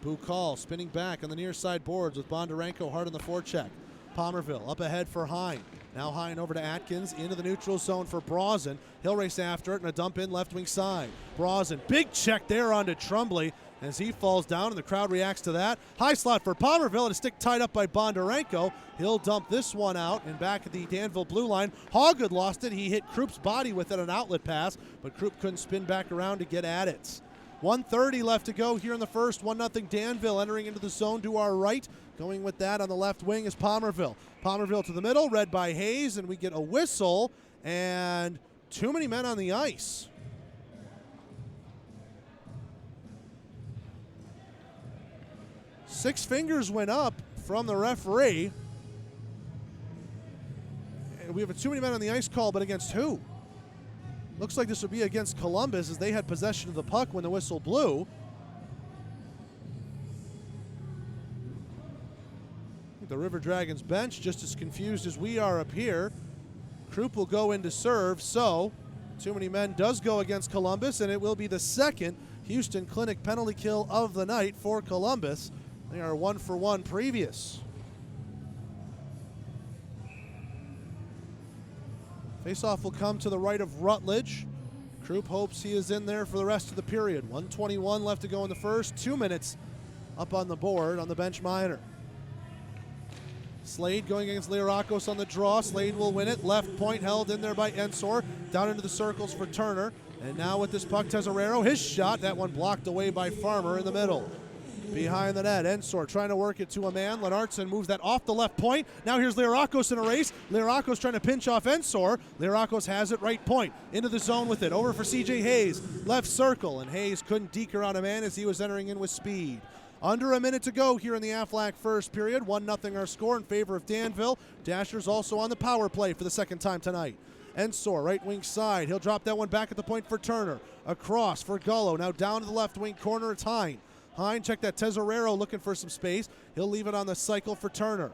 Bukal spinning back on the near side boards with Bondarenko hard on the forecheck. Palmerville up ahead for Hine. Now Hine over to Atkins into the neutral zone for Brazen. He'll race after it and a dump in left wing side. Brazen, big check there onto Trumbley as he falls down, and the crowd reacts to that. High slot for Palmerville, and a stick tied up by Bondarenko. He'll dump this one out and back at the Danville blue line. Hoggood lost it. He hit Krupp's body with it, an outlet pass, but Krupp couldn't spin back around to get at it. 1:30 left to go here in the first. 1-0 Danville entering into the zone to our right. Going with that on the left wing is Palmerville. Palmerville to the middle, read by Hayes, and we get a whistle, and too many men on the ice. Six fingers went up from the referee. And we have a too many men on the ice call, but against who? Looks like this would be against Columbus as they had possession of the puck when the whistle blew. The River Dragons bench just as confused as we are up here. Krupp will go in to serve, so too many men does go against Columbus, and it will be the second Houston Clinic penalty kill of the night for Columbus. They are 1-for-1 previous. Faceoff will come to the right of Rutledge. Krupp hopes he is in there for the rest of the period. 1:21 left to go in the first. 2 minutes up on the board on the bench minor. Slade going against Liarakos on the draw. Slade will win it. Left point held in there by Ensor. Down into the circles for Turner. And now with this puck, Tesorero, his shot. That one blocked away by Farmer in the middle. Behind the net, Ensor trying to work it to a man. Lenartson moves that off the left point. Now here's Liarakos in a race. Liarakos trying to pinch off Ensor. Liarakos has it right point. Into the zone with it. Over for C.J. Hayes. Left circle, and Hayes couldn't deke around a man as he was entering in with speed. Under a minute to go here in the Aflac first period. 1-0 our score in favor of Danville. Dashers also on the power play for the second time tonight. Ensor, right wing side. He'll drop that one back at the point for Turner. Across for Gullo. Now down to the left wing corner. It's Hine. Hine, check that. Tesorero looking for some space. He'll leave it on the cycle for Turner.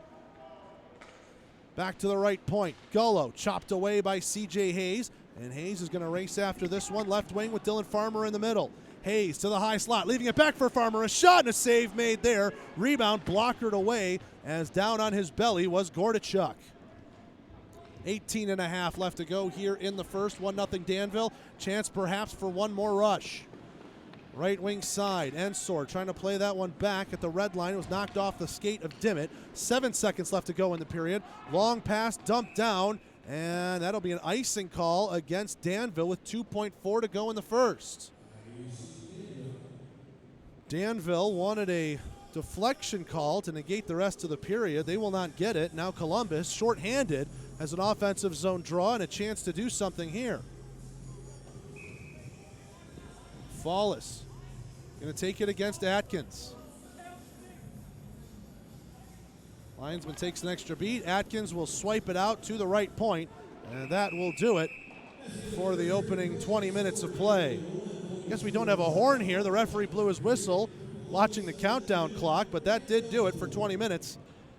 Back to the right point. Gullo chopped away by C.J. Hayes. And Hayes is going to race after this one. Left wing with Dylan Farmer in the middle. Hayes to the high slot, leaving it back for Farmer. A shot and a save made there. Rebound blockered away as down on his belly was Gordachuk. 18.5 left to go here in the first. 1-0 Danville. Chance perhaps for one more rush. Right wing side. Ensor trying to play that one back at the red line. It was knocked off the skate of Dimmitt. 7 seconds left to go in the period. Long pass dumped down. And that'll be an icing call against Danville with 2.4 to go in the first. Danville wanted a deflection call to negate the rest of the period. They will not get it. Now Columbus, shorthanded, has an offensive zone draw and a chance to do something here. Fallis going to take it against Atkins. Linesman takes an extra beat. Atkins will swipe it out to the right point, and that will do it for the opening 20 minutes of play. I guess we don't have a horn here. The referee blew his whistle watching the countdown clock, but that did do it for 20 minutes.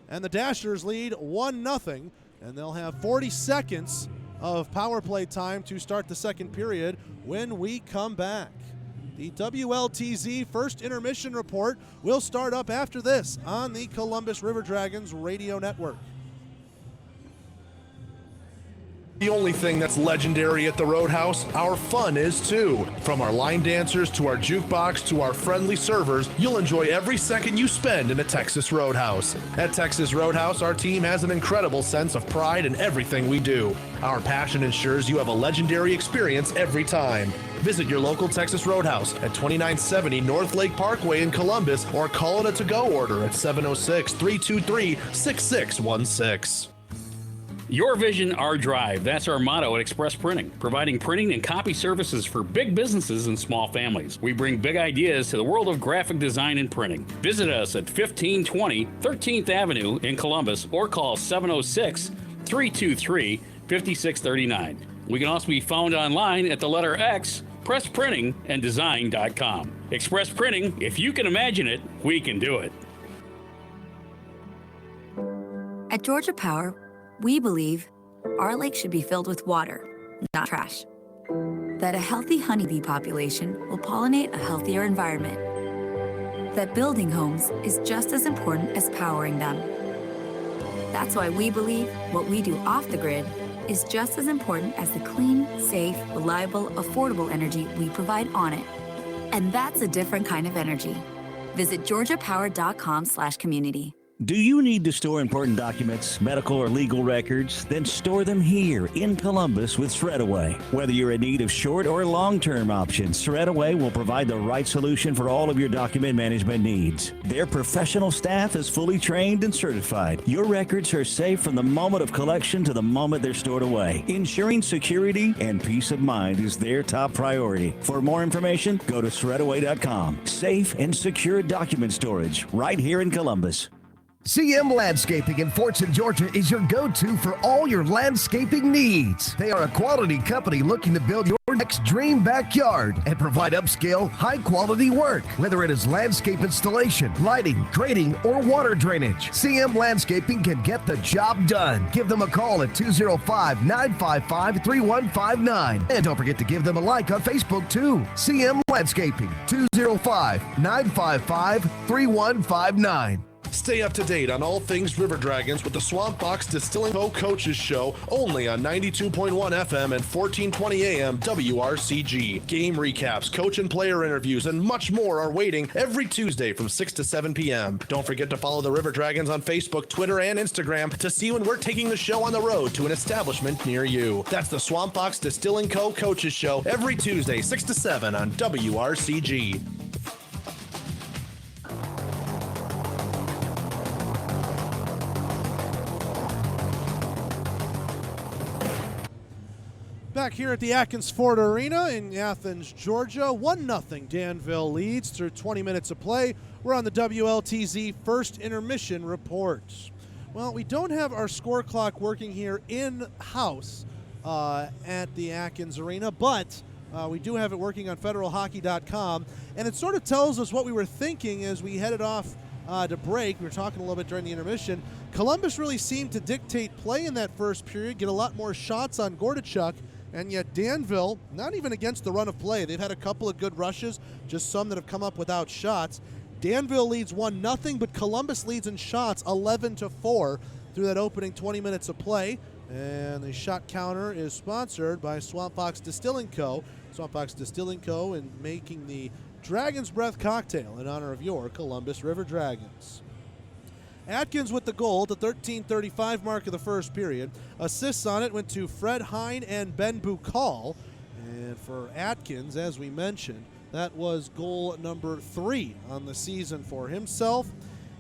And the Dashers lead 1-0, and they'll have 40 seconds of power play time to start the second period when we come back. The WLTZ first intermission report will start up after this on the Columbus River Dragons radio network. The only thing that's legendary at the Roadhouse, our fun is too. From our line dancers to our jukebox to our friendly servers, you'll enjoy every second you spend in a Texas Roadhouse. At Texas Roadhouse, our team has an incredible sense of pride in everything we do. Our passion ensures you have a legendary experience every time. Visit your local Texas Roadhouse at 2970 North Lake Parkway in Columbus or call it a to-go order at 706-323-6616. Your vision, our drive. That's our motto at Express Printing, providing printing and copy services for big businesses and small families. We bring big ideas to the world of graphic design and printing. Visit us at 1520 13th Avenue in Columbus or call 706-323-5639. We can also be found online at the letter X, pressprintinganddesign.com. Express Printing, if you can imagine it, we can do it. At Georgia Power, we believe our lake should be filled with water, not trash. That a healthy honeybee population will pollinate a healthier environment. That building homes is just as important as powering them. That's why we believe what we do off the grid is just as important as the clean, safe, reliable, affordable energy we provide on it. And that's a different kind of energy. Visit georgiapower.com/community. Do you need to store important documents, medical or legal records? Then store them here in Columbus with Shredaway. Whether you're in need of short or long-term options, Shredaway will provide the right solution for all of your document management needs. Their professional staff is fully trained and certified. Your records are safe from the moment of collection to the moment they're stored away. Ensuring security and peace of mind is their top priority. For more information, go to shredaway.com. Safe and secure document storage right here in Columbus. CM Landscaping in Fortson, Georgia is your go-to for all your landscaping needs. They are a quality company looking to build your next dream backyard and provide upscale, high-quality work. Whether it is landscape installation, lighting, grading, or water drainage, CM Landscaping can get the job done. Give them a call at 205-955-3159. And don't forget to give them a like on Facebook, too. CM Landscaping, 205-955-3159. Stay up to date on all things River Dragons with the Swamp Box Distilling Co. Coaches Show, only on 92.1 FM and 1420 AM WRCG. Game recaps, coach and player interviews, and much more are waiting every Tuesday from 6 to 7 p.m. Don't forget to follow the River Dragons on Facebook, Twitter, and Instagram to see when we're taking the show on the road to an establishment near you. That's the Swamp Box Distilling Co. Coaches Show every Tuesday, 6 to 7 on WRCG. Back here at the Athens Ford Arena in Athens, Georgia, 1-0 Danville leads through 20 minutes of play. We're on the WLTZ first intermission report. Well, we don't have our score clock working here in-house at the Athens Arena, but we do have it working on federalhockey.com, and it sort of tells us what we were thinking as we headed off to break. We were talking a little bit during the intermission. Columbus really seemed to dictate play in that first period, get a lot more shots on Gordichuk, and yet Danville, not even against the run of play. They've had a couple of good rushes, just some that have come up without shots. Danville leads 1-0, but Columbus leads in shots 11-4 through that opening 20 minutes of play. And the shot counter is sponsored by Swamp Fox Distilling Co. Swamp Fox Distilling Co. in making the Dragon's Breath cocktail in honor of your Columbus River Dragons. Atkins with the goal at the 13:35 mark of the first period. Assists on it went to Fred Hine and Ben Bukal. And for Atkins, as we mentioned, that was goal number 3 on the season for himself.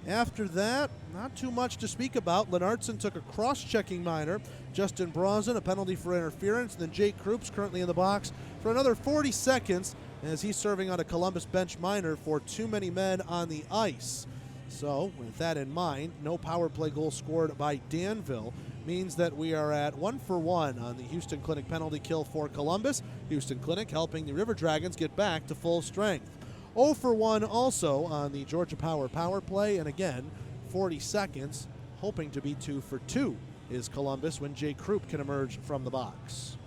After that, not too much to speak about. Lennartson took a cross-checking minor. Justin Bronson, a penalty for interference. And then Jake Krupps currently in the box for another 40 seconds as he's serving on a Columbus bench minor for too many men on the ice. So, with that in mind, no power play goal scored by Danville means that we are at 1-for-1 on the Houston Clinic penalty kill for Columbus. Houston Clinic helping the River Dragons get back to full strength. 0-for-1 also on the Georgia Power power play, and again, 40 seconds, hoping to be 2-for-2 is Columbus when Jay Krupp can emerge from the box.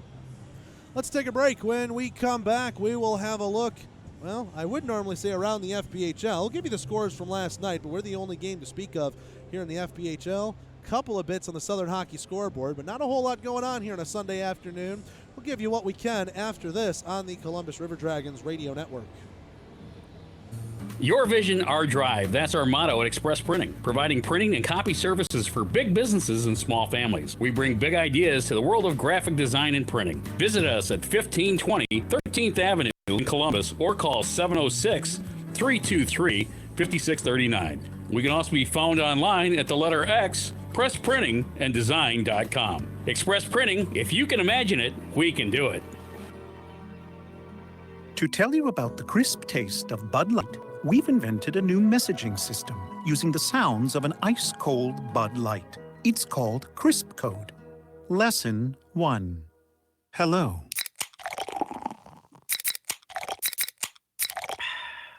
Let's take a break. When we come back, we will have a look. Well, I would normally say around the FPHL. I'll give you the scores from last night, but we're the only game to speak of here in the FPHL. Couple of bits on the Southern Hockey scoreboard, but not a whole lot going on here on a Sunday afternoon. We'll give you what we can after this on the Columbus River Dragons radio network. Your vision, our drive. That's our motto at Express Printing, providing printing and copy services for big businesses and small families. We bring big ideas to the world of graphic design and printing. Visit us at 1520 13th Avenue in Columbus or call 706-323-5639. We can also be found online at the letter X, PressPrintingandDesign.com. Express Printing, if you can imagine it, we can do it. To tell you about the crisp taste of Bud Light, we've invented a new messaging system using the sounds of an ice-cold Bud Light. It's called Crisp Code. Lesson 1. Hello.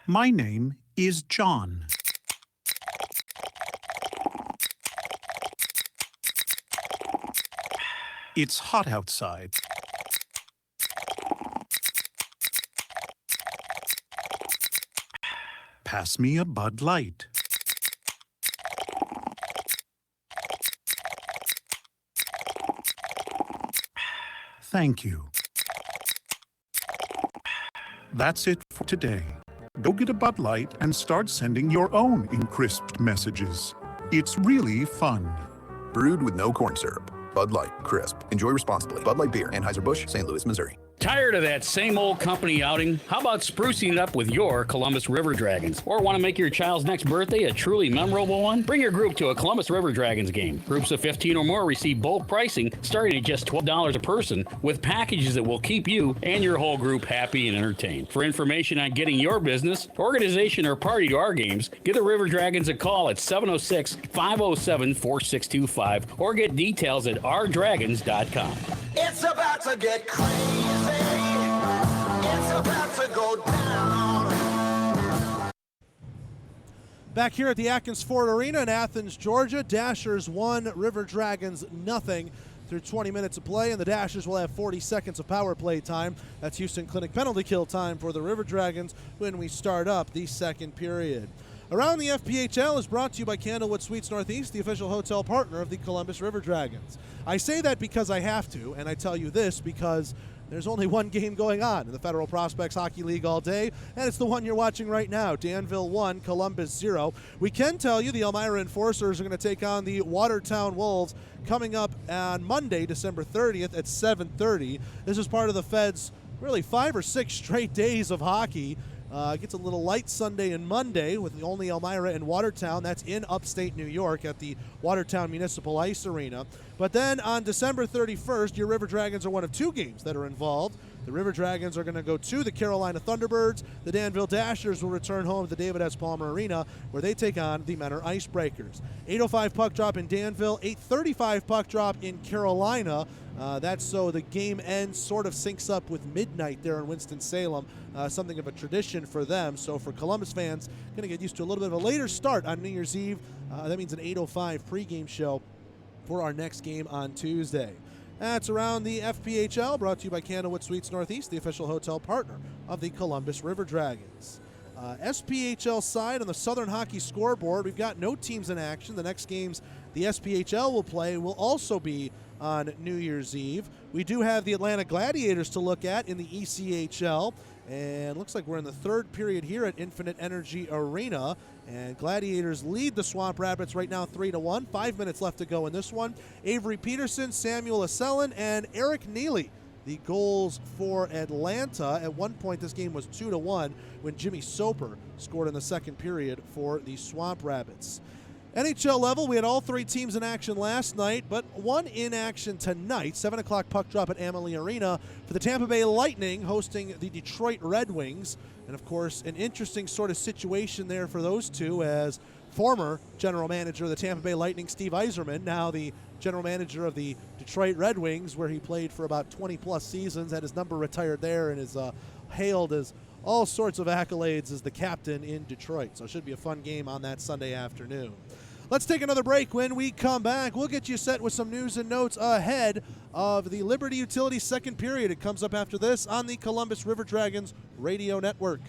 My name is John. It's hot outside. Pass me a Bud Light. Thank you. That's it for today. Go get a Bud Light and start sending your own encrysped messages. It's really fun. Brewed with no corn syrup. Bud Light, crisp. Enjoy responsibly. Bud Light Beer, Anheuser-Busch, St. Louis, Missouri. Tired of that same old company outing? How about sprucing it up with your Columbus River Dragons? Or want to make your child's next birthday a truly memorable one? Bring your group to a Columbus River Dragons game. Groups of 15 or more receive bulk pricing starting at just $12 a person with packages that will keep you and your whole group happy and entertained. For information on getting your business, organization, or party to our games, give the River Dragons a call at 706-507-4625 or get details at ourdragons.com. It's about to get crazy. It's about to go down. Back here at the Atkins Ford Arena in Athens, Georgia, Dashers 1, River Dragons nothing through 20 minutes of play, and the Dashers will have 40 seconds of power play time. That's Houston Clinic penalty kill time for the River Dragons when we start up the second period. Around the FPHL is brought to you by Candlewood Suites Northeast, the official hotel partner of the Columbus River Dragons. I say that because I have to, and I tell you this because there's only one game going on in the Federal Prospects Hockey League all day, and it's the one you're watching right now. Danville 1, Columbus 0. We can tell you the Elmira Enforcers are going to take on the Watertown Wolves coming up on Monday, December 30th at 7:30. This is part of the Fed's really 5 or 6 straight days of hockey. Gets a little light Sunday and Monday with only Elmira and Watertown. That's in upstate New York at the Watertown Municipal Ice Arena. But then on December 31st, your River Dragons are one of 2 games that are involved. The River Dragons are going to go to the Carolina Thunderbirds. The Danville Dashers will return home to the David S. Palmer Arena, where they take on the Menor Icebreakers. 8:05 puck drop in Danville, 8:35 puck drop in Carolina. That's so the game end sort of syncs up with midnight there in Winston-Salem, something of a tradition for them. So for Columbus fans, going to get used to a little bit of a later start on New Year's Eve. That means an 8:05 pregame show for our next game on Tuesday. That's around the FPHL, brought to you by Candlewood Suites Northeast, the official hotel partner of the Columbus River Dragons. SPHL side on the Southern Hockey scoreboard, we've got no teams in action. The next games the SPHL will play will also be on New Year's Eve. We do have the Atlanta Gladiators to look at in the ECHL, and looks like we're in the 3rd period here at Infinite Energy Arena, and Gladiators lead the Swamp Rabbits right now 3-1. 5 minutes left to go in this one. Avery Peterson, Samuel Asselin, and Eric Neely, the goals for Atlanta. At one point, this game was 2-1 when Jimmy Soper scored in the 2nd period for the Swamp Rabbits. NHL level, we had all 3 teams in action last night, but one in action tonight. 7 o'clock puck drop at Amalie Arena for the Tampa Bay Lightning hosting the Detroit Red Wings. And of course, an interesting sort of situation there for those two, as former general manager of the Tampa Bay Lightning, Steve Yzerman, now the general manager of the Detroit Red Wings, where he played for about 20-plus seasons, had his number retired there, and is hailed as all sorts of accolades as the captain in Detroit. So it should be a fun game on that Sunday afternoon. Let's take another break. When we come back, we'll get you set with some news and notes ahead of the Liberty Utilities 2nd period. It comes up after this on the Columbus River Dragons Radio Network.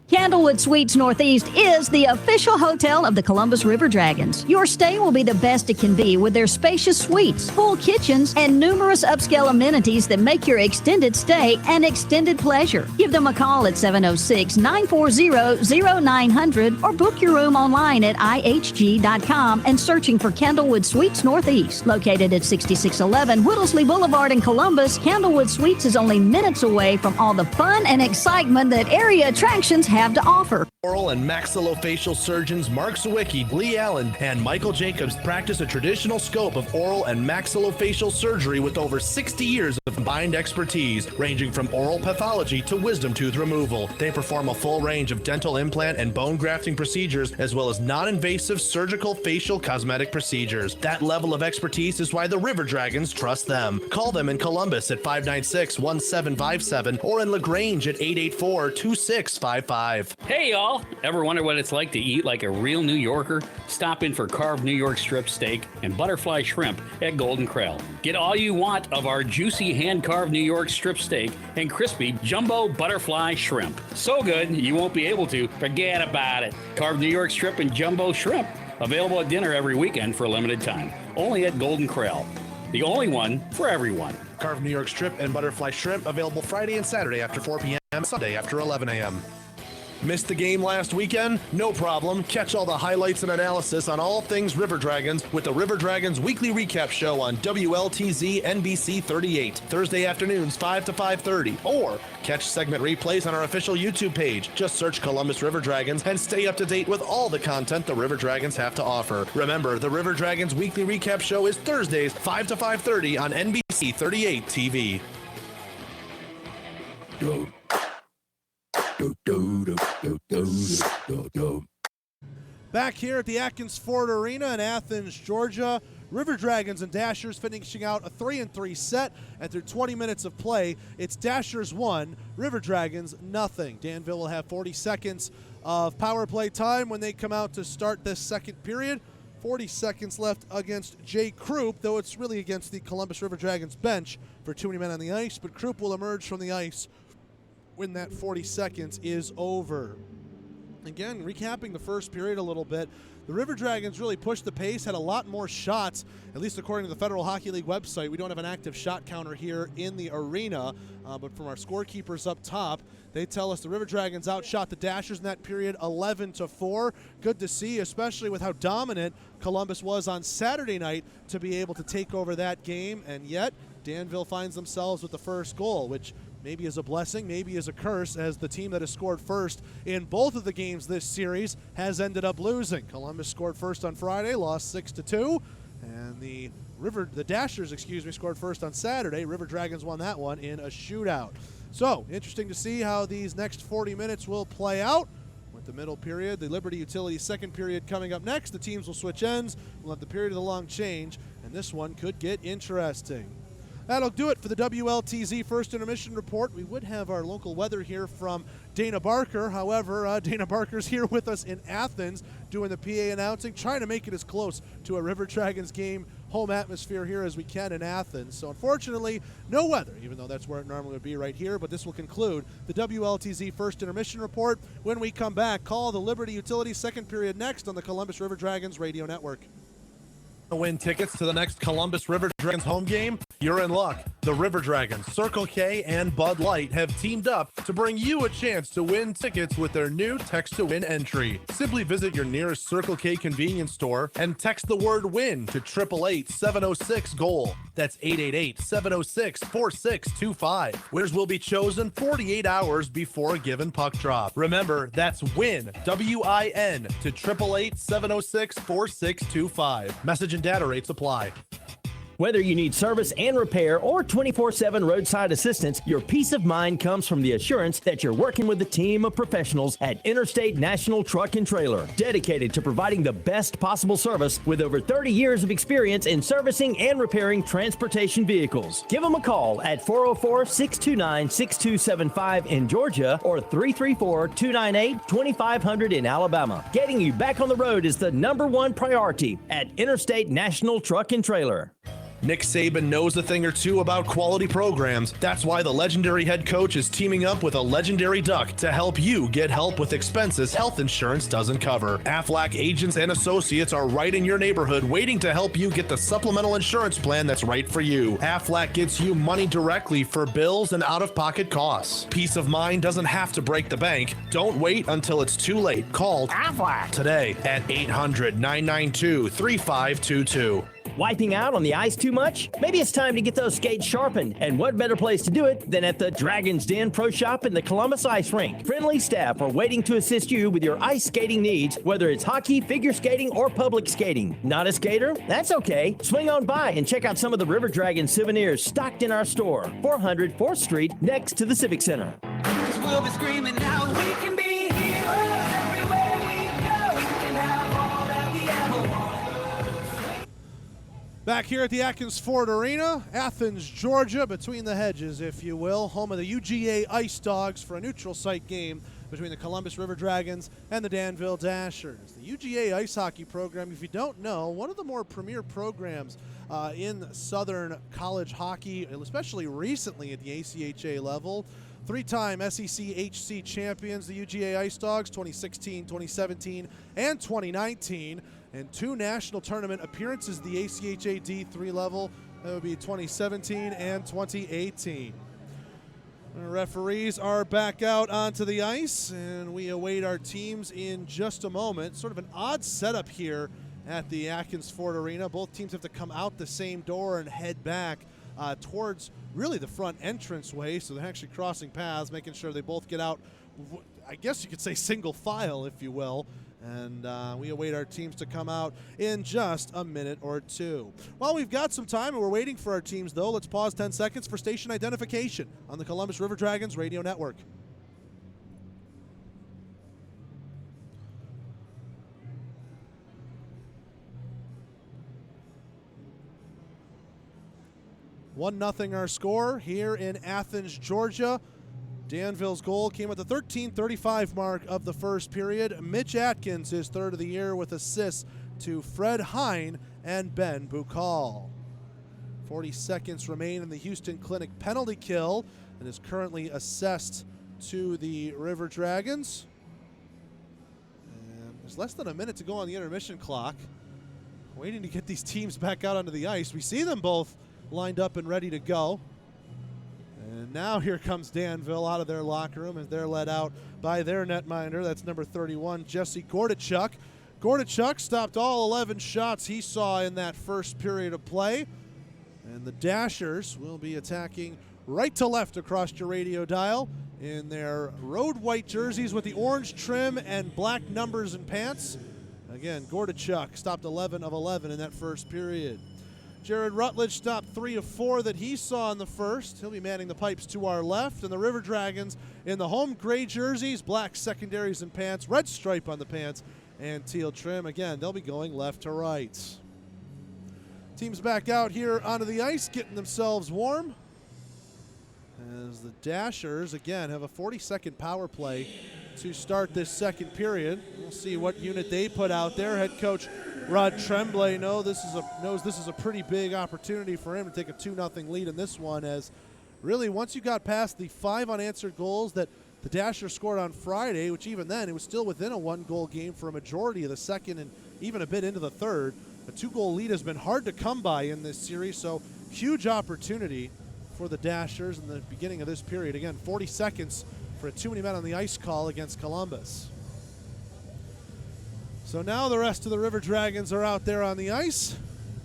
Candlewood Suites Northeast is the official hotel of the Columbus River Dragons. Your stay will be the best it can be with their spacious suites, full kitchens, and numerous upscale amenities that make your extended stay an extended pleasure. Give them a call at 706-940-0900 or book your room online at ihg.com and searching for Candlewood Suites Northeast. Located at 6611 Whittlesey Boulevard in Columbus, Candlewood Suites is only minutes away from all the fun and excitement that area attractions have to offer. Oral and maxillofacial surgeons Mark Sawicki, Lee Allen, and Michael Jacobs practice a traditional scope of oral and maxillofacial surgery with over 60 years of combined expertise, ranging from oral pathology to wisdom tooth removal. They perform a full range of dental implant and bone grafting procedures, as well as non-invasive surgical facial cosmetic procedures. That level of expertise is why the River Dragons trust them. Call them in Columbus at 596-1757 or in LaGrange at 884-2655. Hey y'all! Ever wonder what it's like to eat like a real New Yorker? Stop in for carved New York strip steak and butterfly shrimp at Golden Corral. Get all you want of our juicy hand-carved New York strip steak and crispy jumbo butterfly shrimp. So good, you won't be able to forget about it. Carved New York strip and jumbo shrimp, available at dinner every weekend for a limited time. Only at Golden Corral. The only one for everyone. Carved New York strip and butterfly shrimp available Friday and Saturday after 4 p.m., Sunday after 11 a.m. Missed the game last weekend? No problem. Catch all the highlights and analysis on all things River Dragons with the River Dragons Weekly Recap Show on WLTZ NBC 38, Thursday afternoons 5 to 5:30. Or catch segment replays on our official YouTube page. Just search Columbus River Dragons and stay up to date with all the content the River Dragons have to offer. Remember, the River Dragons Weekly Recap Show is Thursdays 5 to 5:30 on NBC 38 TV. Go. Back here at the Atkins Ford Arena in Athens, Georgia, River Dragons and Dashers finishing out a 3-3 set. After 20 minutes of play, it's Dashers 1, River Dragons nothing. Danville will have 40 seconds of power play time when they come out to start this 2nd period. 40 seconds left against Jay Krupp, though it's really against the Columbus River Dragons bench for too many men on the ice, but Krupp will emerge from the ice when that 40 seconds is over. Again, recapping the first period a little bit, the River Dragons really pushed the pace, had a lot more shots, at least according to the Federal Hockey League website. We don't have an active shot counter here in the arena, but from our scorekeepers up top, they tell us the River Dragons outshot the Dashers in that period 11-4. Good to see, especially with how dominant Columbus was on Saturday night to be able to take over that game, and yet Danville finds themselves with the first goal, which maybe as a blessing, maybe as a curse, as the team that has scored first in both of the games this series has ended up losing. Columbus scored first on Friday, lost 6-2, and the Dashers, scored first on Saturday. River Dragons won that one in a shootout. So, interesting to see how these next 40 minutes will play out. With the middle period, the Liberty Utilities second period coming up next. The teams will switch ends. We'll have the period of the long change, and this one could get interesting. That'll do it for the WLTZ First Intermission Report. We would have our local weather here from Dana Barker. However, Dana Barker's here with us in Athens doing the PA announcing, trying to make it as close to a River Dragons game home atmosphere here as we can in Athens. So unfortunately, no weather, even though that's where it normally would be right here. But this will conclude the WLTZ First Intermission Report. When we come back, call the Liberty Utilities second period next on the Columbus River Dragons radio network. Win tickets to the next Columbus River Dragons home game? You're in luck. The River Dragons, Circle K, and Bud Light have teamed up to bring you a chance to win tickets with their new Text to Win entry. Simply visit your nearest Circle K convenience store and text the word WIN to 888-706-GOAL. That's 888-706-4625. Winners will be chosen 48 hours before a given puck drop. Remember, that's WIN, W-I-N, to 888-706-4625. Message and data rates apply. Whether you need service and repair or 24/7 roadside assistance, your peace of mind comes from the assurance that you're working with a team of professionals at Interstate National Truck and Trailer, dedicated to providing the best possible service with over 30 years of experience in servicing and repairing transportation vehicles. Give them a call at 404-629-6275 in Georgia or 334-298-2500 in Alabama. Getting you back on the road is the #1 priority at Interstate National Truck and Trailer. Nick Saban knows a thing or two about quality programs. That's why the legendary head coach is teaming up with a legendary duck to help you get help with expenses health insurance doesn't cover. Aflac agents and associates are right in your neighborhood waiting to help you get the supplemental insurance plan that's right for you. Aflac gets you money directly for bills and out-of-pocket costs. Peace of mind doesn't have to break the bank. Don't wait until it's too late. Call Aflac today at 800-992-3522. Wiping out on the ice too much? Maybe it's time to get those skates sharpened. And what better place to do it than at the Dragon's Den Pro Shop in the Columbus Ice Rink? Friendly staff are waiting to assist you with your ice skating needs, whether it's hockey, figure skating, or public skating. Not a skater? That's okay. Swing on by and check out some of the River Dragon souvenirs stocked in our store, 400 4th Street, next to the Civic Center. We'll be screaming out, we can be heroes everywhere we go. We can have all that we ever want. Back here at the Atkins Ford Arena, Athens, Georgia, between the hedges, if you will, home of the UGA Ice Dogs for a neutral site game between the Columbus River Dragons and the Danville Dashers. The UGA Ice Hockey program, if you don't know, one of the more premier programs in Southern college hockey, especially recently at the ACHA level. Three-time SEC HC champions, the UGA Ice Dogs, 2016, 2017, and 2019. And 2 national tournament appearances, the ACHA D3 level. That would be 2017 and 2018. Our referees are back out onto the ice, and we await our teams in just a moment. Sort of an odd setup here at the Atkins Ford Arena. Both teams have to come out the same door and head back towards really the front entranceway, so they're actually crossing paths, making sure they both get out, I guess you could say single file, if you will. And we await our teams to come out in just a minute or two. While we've got some time and we're waiting for our teams, though, let's pause 10 seconds for station identification on the Columbus River Dragons radio network. One 0 our score here in Athens, Georgia. Danville's goal came at the 13:35 mark of the first period. Mitch Atkins, his third of the year, with assists to Fred Hine and Ben Bukal. 40 seconds remain in the Houston Clinic penalty kill and is currently assessed to the River Dragons. And there's less than a minute to go on the intermission clock. Waiting to get these teams back out onto the ice. We see them both lined up and ready to go. And now here comes Danville out of their locker room as they're led out by their netminder. That's number 31, Jesse Gordachuk. Gordachuk stopped all 11 shots he saw in that first period of play. And the Dashers will be attacking right to left across your radio dial in their road white jerseys with the orange trim and black numbers and pants. Again, Gordachuk stopped 11 of 11 in that first period. Jared Rutledge stopped 3 of 4 that he saw in the first. He'll be manning the pipes to our left. And the River Dragons in the home gray jerseys, black secondaries and pants, red stripe on the pants, and teal trim. Again, they'll be going left to right. Teams back out here onto the ice, getting themselves warm. As the Dashers, again, have a 40-second power play to start this second period. We'll see what unit they put out there. Head coach Rod Tremblay knows this is a pretty big opportunity for him to take a 2-0 lead in this one, as really once you got past the 5 unanswered goals that the Dashers scored on Friday, which even then it was still within a 1-goal game for a majority of the second and even a bit into the third. A 2-goal lead has been hard to come by in this series, so huge opportunity for the Dashers in the beginning of this period. Again, 40 seconds for a too many men on the ice call against Columbus. So now the rest of the River Dragons are out there on the ice.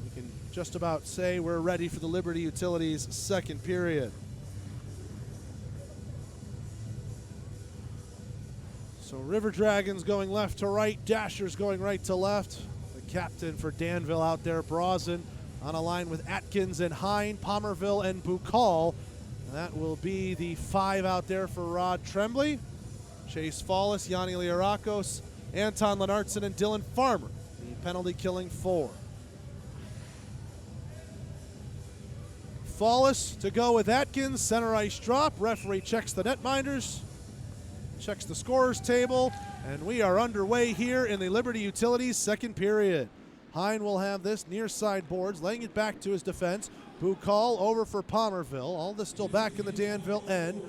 We can just about say we're ready for the Liberty Utilities second period. So River Dragons going left to right, Dashers going right to left. The captain for Danville out there, Brazen, on a line with Atkins and Hine, Palmerville and Bukal. That will be the 5 out there for Rod Tremblay. Chase Fallis, Yanni Liarakos, Anton Lenartson, and Dylan Farmer, the penalty killing 4. Fallis to go with Atkins, center ice drop. Referee checks the netminders, checks the scorers table, and we are underway here in the Liberty Utilities second period. Hine will have this near side boards, laying it back to his defense. Bukal over for Palmerville. All this still back in the Danville end.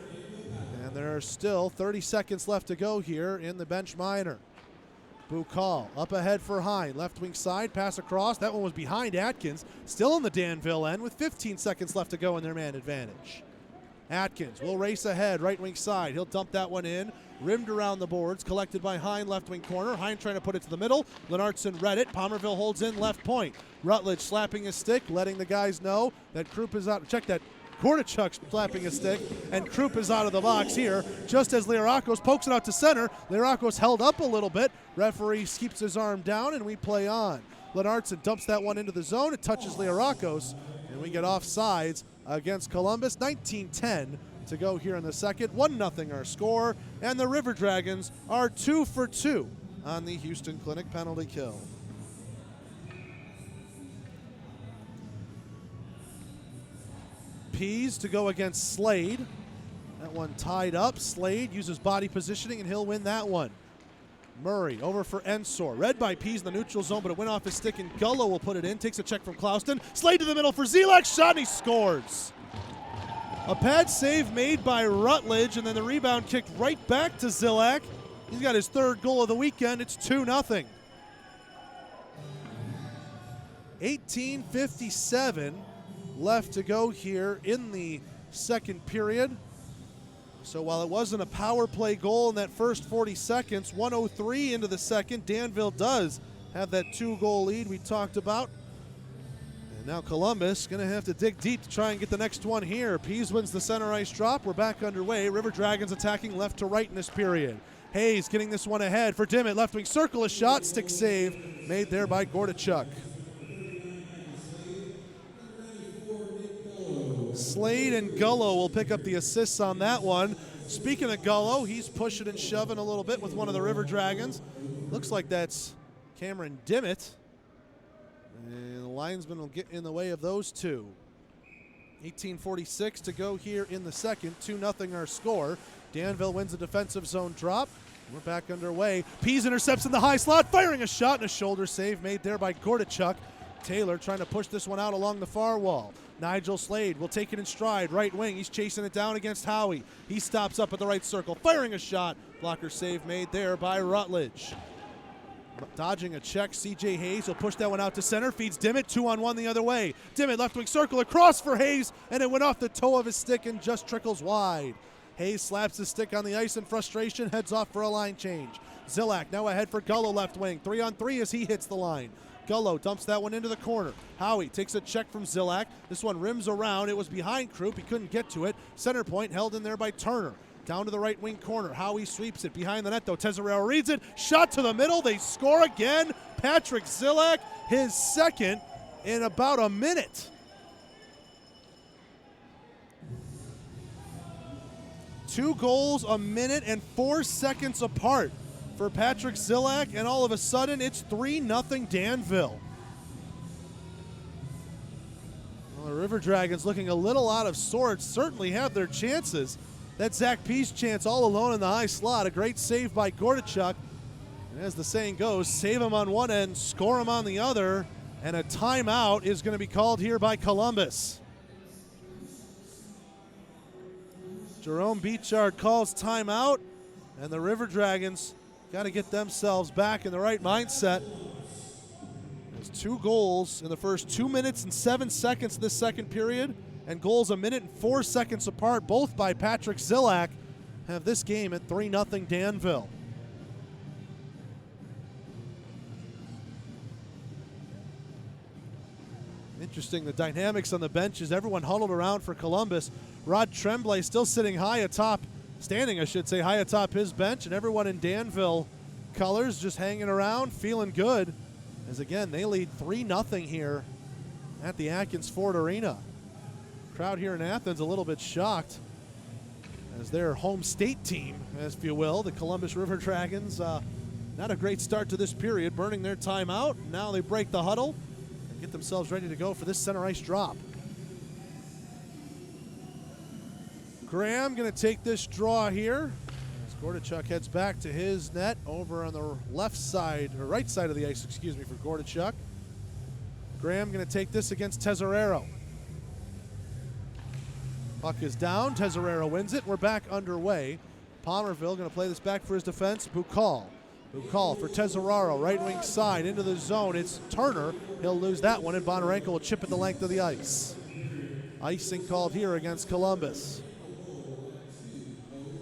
And there are still 30 seconds left to go here in the bench minor. Bukal up ahead for Hine. Left wing side, pass across. That one was behind Atkins. Still in the Danville end with 15 seconds left to go in their man advantage. Atkins will race ahead, right wing side. He'll dump that one in. Rimmed around the boards, collected by Hine, left wing corner. Hine trying to put it to the middle. Lenartson read it. Palmerville holds in left point. Rutledge slapping his stick, letting the guys know that Krupp is out. Check that. Gordachuk slapping his stick, and Krupp is out of the box here. Just as Liarakos pokes it out to center, Liarakos held up a little bit. Referee keeps his arm down, and we play on. Lenartson dumps that one into the zone. It touches Liarakos, and we get offsides against Columbus. 19-10 to go here in the second. 1-0 our score, and the River Dragons are 2 for 2 on the Houston Clinic penalty kill. Pease to go against Slade. That one tied up. Slade uses body positioning, and he'll win that one. Murray over for Ensor. Read by Pease in the neutral zone, but it went off his stick, and Gullo will put it in. Takes a check from Clouston. Slade to the middle for Zelak. Shot, and he scores. A pad save made by Rutledge, and then the rebound kicked right back to Zilak. He's got his 3rd goal of the weekend. It's 2-0. 18:57 left to go here in the second period. So while it wasn't a power play goal in that first 40 seconds, 1:03 into the second, Danville does have that 2-goal lead we talked about. And now Columbus going to have to dig deep to try and get the next one here. Pease wins the center ice drop. We're back underway. River Dragons attacking left to right in this period. Hayes getting this one ahead for Dimmitt. Left wing circle, a shot, stick save made there by Gordachuk. Slade and Gullo will pick up the assists on that one. Speaking of Gullo, he's pushing and shoving a little bit with one of the River Dragons. Looks like that's Cameron Dimmitt. And the linesman will get in the way of those two. 18:46 to go here in the second. 2-0 our score. Danville wins a defensive zone drop. We're back underway. Pease intercepts in the high slot, firing a shot, and a shoulder save made there by Gordachuk. Taylor trying to push this one out along the far wall. Nigel Slade will take it in stride, right wing. He's chasing it down against Howie. He stops up at the right circle, firing a shot. Blocker save made there by Rutledge. Dodging a check, C.J. Hayes will push that one out to center, feeds Dimmitt, 2-on-1 the other way. Dimmitt left wing circle across for Hayes, and it went off the toe of his stick and just trickles wide. Hayes slaps his stick on the ice in frustration, heads off for a line change. Zilak now ahead for Gullo left wing. 3-on-3 as he hits the line. Gullo dumps that one into the corner. Howie takes a check from Zilak. This one rims around. It was behind Krupp. He couldn't get to it. Center point held in there by Turner. Down to the right wing corner. Howie sweeps it behind the net, though. Tesorero reads it. Shot to the middle. They score again. Patrick Zilak, his second in about a minute. 2 goals a minute and 4 seconds apart for Patrick Zilak, and all of a sudden it's 3-0 Danville. Well, the River Dragons looking a little out of sorts, certainly have their chances. That Zach Pease chance all alone in the high slot, a great save by Gordichuk. And as the saying goes, save him on one end, score him on the other, and a timeout is going to be called here by Columbus. Jerome Beachard calls timeout, and the River Dragons got to get themselves back in the right mindset. There's 2 goals in the first 2 minutes and 7 seconds of this second period, and goals a minute and 4 seconds apart, both by Patrick Zilak, have this game at 3-0 Danville. Interesting, the dynamics on the bench is everyone huddled around for Columbus. Rod Tremblay still sitting high atop, standing I should say, high atop his bench, and everyone in Danville colors just hanging around, feeling good, as again, they lead 3-0 here at the Atkins Ford Arena. Crowd here in Athens a little bit shocked as their home state team, if you will, the Columbus River Dragons, not a great start to this period, burning their timeout. Now they break the huddle and get themselves ready to go for this center ice drop. Graham going to take this draw here as Gordichuk heads back to his net over on the left side, or right side of the ice, excuse me, for Gordichuk. Graham going to take this against Tesorero. Puck is down. Tesorero wins it. We're back underway. Palmerville going to play this back for his defense. Bukal for Tesoraro, right wing side into the zone. It's Turner. He'll lose that one, and Bonarenko will chip it the length of the ice. Icing called here against Columbus.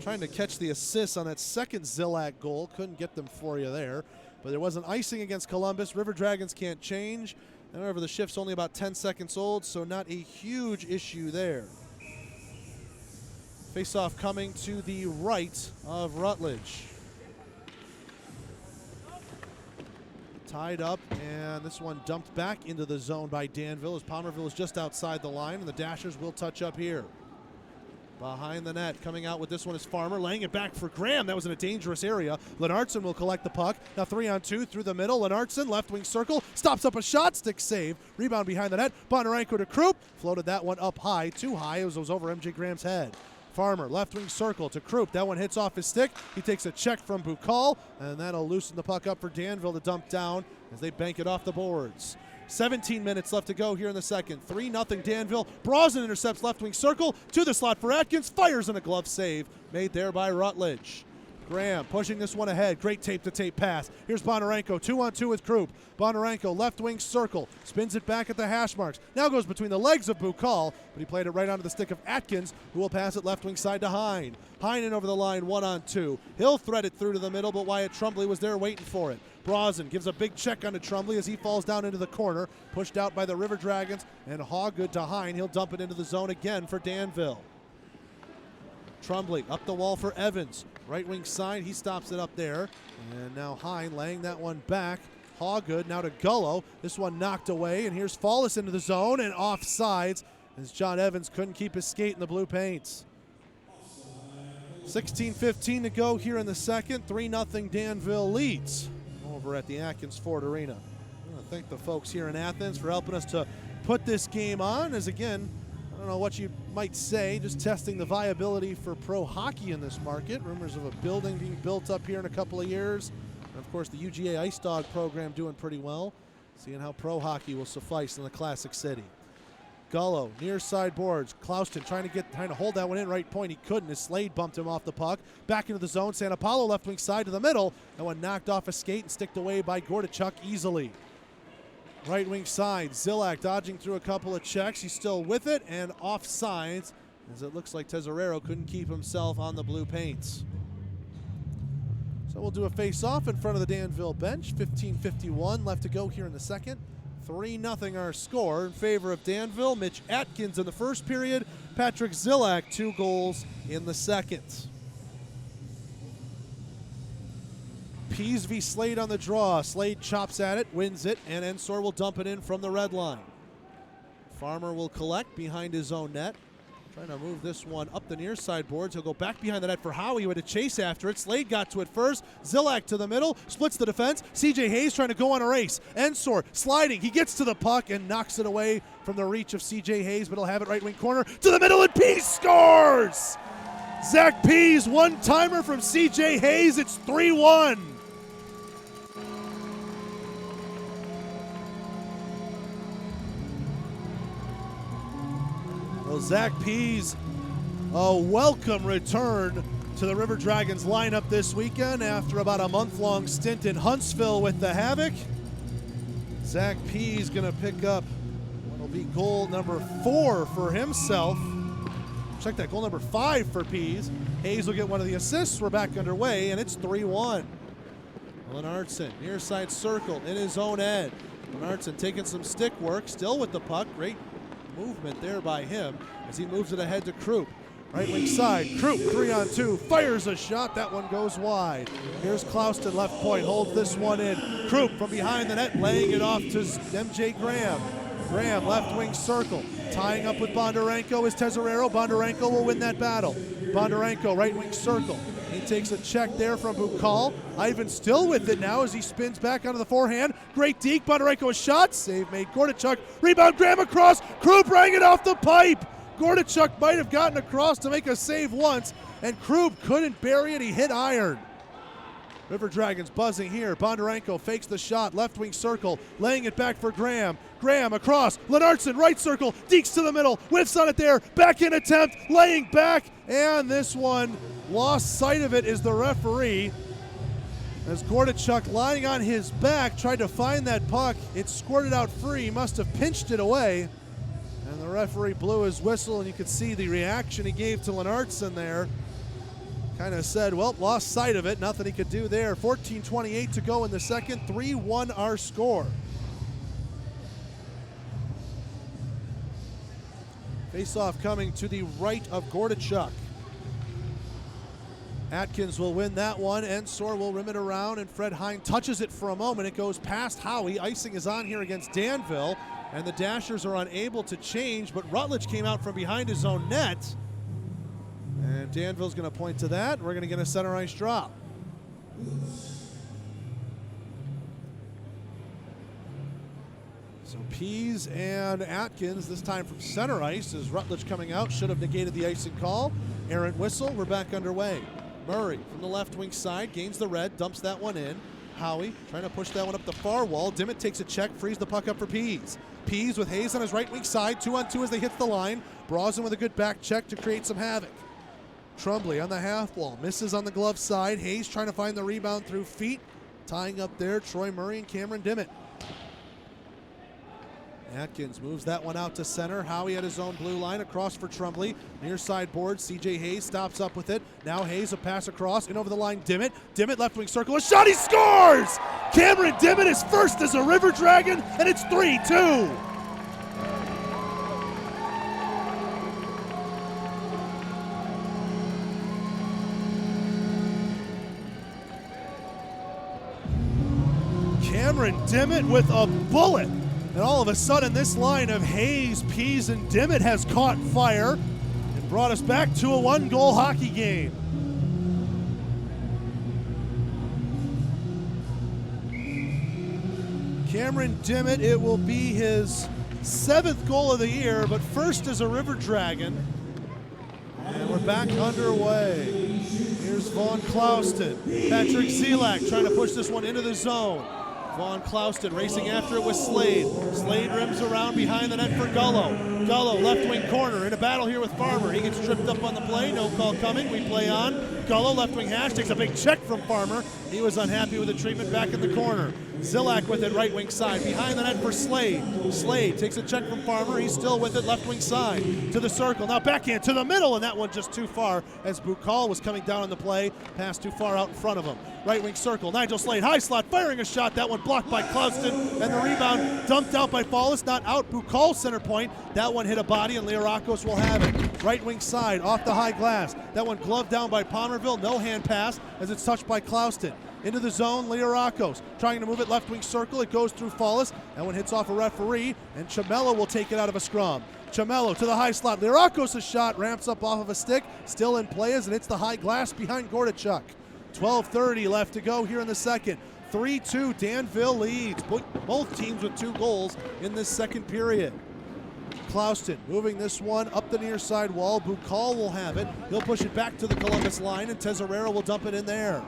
Trying to catch the assist on that second Zilak goal. Couldn't get them for you there. But there was an icing against Columbus. River Dragons can't change. However, the shift's only about 10 seconds old, so not a huge issue there. Face-off coming to the right of Rutledge. Tied up, and this one dumped back into the zone by Danville as Palmerville is just outside the line, and the Dashers will touch up here. Behind the net, coming out with this one is Farmer, laying it back for Graham. That was in a dangerous area. Lennartson will collect the puck. Now 3-on-2 through the middle. Lennartson, left wing circle, stops up a shot, stick save. Rebound behind the net. Bonarenko to Krupp. Floated that one up high, too high. It was over MJ Graham's head. Farmer, left wing circle to Krupp. That one hits off his stick. He takes a check from Bukal, and that'll loosen the puck up for Danville to dump down as they bank it off the boards. 17 minutes left to go here in the second. 3-0 Danville. Brosnan intercepts left wing circle to the slot for Atkins. Fires in a glove save made there by Rutledge. Graham pushing this one ahead. Great tape-to-tape pass. Here's Bonarenko, 2-on-2 with Krupp. Bonarenko, left wing circle, spins it back at the hash marks. Now goes between the legs of Bukal, but he played it right onto the stick of Atkins, who will pass it left wing side to Hine. Heinen over the line, 1-on-2. He'll thread it through to the middle, but Wyatt Trumbley was there waiting for it. Brosnan gives a big check onto Trumbley as he falls down into the corner, pushed out by the River Dragons, and Hawgood to Hine. He'll dump it into the zone again for Danville. Trumbley up the wall for Evans. Right wing side, he stops it up there. And now Hine laying that one back. Hawgood now to Gullo. This one knocked away, and here's Fallis into the zone and off sides as John Evans couldn't keep his skate in the blue paints. 16:15 to go here in the second. 3-0 Danville leads over at the Atkins Ford Arena. I want to thank the folks here in Athens for helping us to put this game on, as again, I don't know what you might say, just testing the viability for pro hockey in this market. Rumors of a building being built up here in a couple of years. And of course, the UGA Ice Dog program doing pretty well. Seeing how pro hockey will suffice in the Classic City. Gullo, near side boards. Klauston trying to hold that one in right point. He couldn't as Slade bumped him off the puck. Back into the zone. San Paulo left wing side to the middle. That one knocked off a skate and sticked away by Gordichuk easily. Right wing side. Zilak dodging through a couple of checks. He's still with it and off sides as it looks like Tesorero couldn't keep himself on the blue paints. So we'll do a face-off in front of the Danville bench. 15:51 left to go here in the second. 3-0 our score in favor of Danville. Mitch Atkins in the first period. Patrick Zillak, 2 goals in the second. Pease v. Slade on the draw. Slade chops at it, wins it, and Ensor will dump it in from the red line. Farmer will collect behind his own net. Trying to move this one up the near side boards. He'll go back behind the net for Howie, who had to chase after it. Slade got to it first. Zillak to the middle, splits the defense. CJ Hayes trying to go on a race. Ensor sliding. He gets to the puck and knocks it away from the reach of CJ Hayes, but he'll have it right wing corner to the middle, and Pease scores! Zach Pease, one-timer from CJ Hayes. It's 3-1. Well, Zach Pease, a welcome return to the River Dragons lineup this weekend after about a month-long stint in Huntsville with the Havoc. Zach Pease gonna pick up what'll be goal number 4 for himself. Check that, goal number 5 for Pease. Hayes will get one of the assists. We're back underway, and it's 3-1. Lennartson, near side circle in his own end. Lennartson taking some stick work, still with the puck. Great movement there by him as he moves it ahead to Krupp. Right wing side, Krupp 3-on-2, fires a shot, that one goes wide. Here's Clouston, left point, holds this one in. Krupp from behind the net, laying it off to MJ Graham. Graham, left wing circle, tying up with Bondarenko is Tesorero. Bondarenko will win that battle. Bondarenko, right wing circle. He takes a check there from Bukal. Ivan still with it now as he spins back onto the forehand. Great deke, Bondarenko a shot, save made. Gordichuk, rebound, Graham across, Krupp rang it off the pipe. Gordichuk might have gotten across to make a save once, and Krupp couldn't bury it, he hit iron. River Dragons buzzing here. Bondarenko fakes the shot, left wing circle, laying it back for Graham. Graham across, Lennartson, right circle, dekes to the middle, whiffs on it there, back in attempt, laying back, and this one, lost sight of it is the referee. As Gordichuk, lying on his back, tried to find that puck. It squirted out free, must have pinched it away. And the referee blew his whistle, and you could see the reaction he gave to Lennartson there. Kind of said, well, lost sight of it, nothing he could do there. 14:28 to go in the second, 3-1 our score. Face-off coming to the right of Gordichuk. Atkins will win that one. Ensor will rim it around, and Fred Hine touches it for a moment. It goes past Howie. Icing is on here against Danville, and the Dashers are unable to change, but Rutledge came out from behind his own net. And Danville's going to point to that. We're going to get a center ice drop. So Pease and Atkins, this time from center ice, as Rutledge coming out. Should have negated the icing call. Errant whistle. We're back underway. Murray from the left wing side gains the red, dumps that one in. Howie trying to push that one up the far wall. Dimmitt takes a check, frees the puck up for Pease. Pease with Hayes on his right wing side, 2-on-2 as they hit the line. Brosnan with a good back check to create some havoc. Trumbley on the half wall, misses on the glove side. Hayes trying to find the rebound through feet. Tying up there, Troy Murray and Cameron Dimmitt. Atkins moves that one out to center. Howie at his own blue line, across for Trumbley. Near side board, CJ Hayes stops up with it. Now Hayes, a pass across, in over the line, Dimmitt. Dimmitt left wing circle, a shot, he scores! Cameron Dimmitt is first as a River Dragon, and it's 3-2. Cameron Dimmitt with a bullet. And all of a sudden, this line of Hayes, Pease, and Dimmitt has caught fire and brought us back to a 1-goal hockey game. Cameron Dimmitt, it will be his 7th goal of the year, but first as a River Dragon. And we're back underway. Here's Vaughn Clouston. Patrick Zillak trying to push this one into the zone. Vaughn Clouston racing after it with Slade. Slade rims around behind the net for Gullo. Gullo, left wing corner, in a battle here with Farmer. He gets tripped up on the play, no call coming. We play on. Gullo, left wing hash, takes a big check from Farmer. He was unhappy with the treatment back in the corner. Zilak with it, right wing side. Behind the net for Slade. Slade takes a check from Farmer. He's still with it, left wing side. To the circle. Now backhand to the middle, and that one just too far as Bukal was coming down on the play. Pass too far out in front of him. Right wing circle. Nigel Slade, high slot, firing a shot. That one blocked by Clouston, and the rebound dumped out by Fallis. Not out. Bukal center point. That one hit a body, and Learakos will have it. Right wing side, off the high glass. That one gloved down by Palmerville. No hand pass as it's touched by Clouston. Into the zone, Learakos trying to move it left wing circle. It goes through Fallis. That one hits off a referee, and Chamella will take it out of a scrum. Chamella to the high slot. Learakos' shot ramps up off of a stick. Still in play as it hits the high glass behind Gordichuk. 12:30 left to go here in the second. 3-2, Danville leads. Both teams with 2 goals in this second period. Clouston moving this one up the near side wall. Bukal will have it. He'll push it back to the Columbus line, and Tesorero will dump it in there.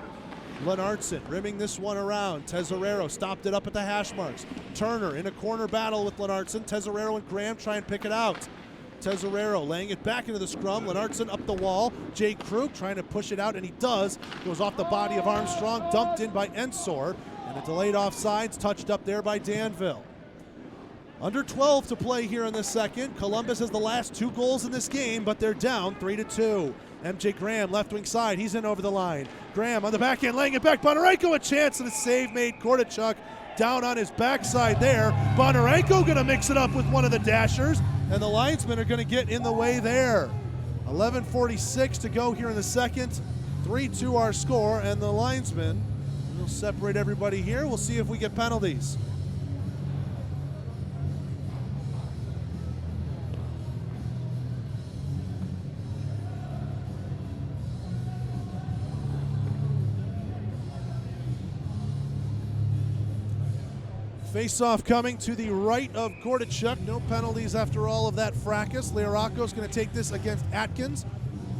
Lennartson rimming this one around. Tesorero stopped it up at the hash marks. Turner in a corner battle with Lennartson. Tesorero and Graham try and pick it out. Tesorero laying it back into the scrum. Lennartson up the wall. Jay Krug trying to push it out, and he does. Goes off the body of Armstrong, dumped in by Ensor, and a delayed offsides touched up there by Danville. Under 12 to play here in the second. Columbus has the last 2 goals in this game, but they're down 3-2. MJ Graham, left wing side, he's in over the line. Graham on the backhand, laying it back. Bonarenko a chance, and a save made. Gordichuk down on his backside there. Bonarenko gonna mix it up with one of the dashers, and the linesmen are gonna get in the way there. 11:46 to go here in the second. 3-2 our score, and the linesmen will separate everybody here. We'll see if we get penalties. Face-off coming to the right of Gordichuk. No penalties after all of that fracas. Learakos going to take this against Atkins.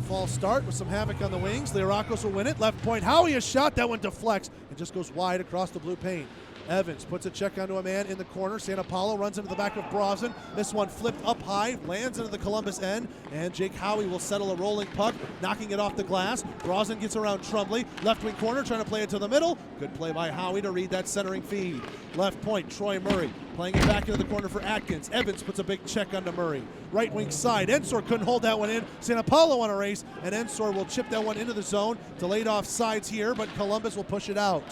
False start with some havoc on the wings. Learakos will win it. Left point. Howie a shot. That one deflects and just goes wide across the blue paint. Evans puts a check onto a man in the corner. San Paulo runs into the back of Brosnan. This one flipped up high, lands into the Columbus end, and Jake Howie will settle a rolling puck, knocking it off the glass. Brosnan gets around Trumbley. Left wing corner, trying to play it to the middle. Good play by Howie to read that centering feed. Left point, Troy Murray playing it back into the corner for Atkins. Evans puts a big check onto Murray. Right wing side, Ensor couldn't hold that one in. San Paulo on a race, and Ensor will chip that one into the zone. Delayed off sides here, but Columbus will push it out.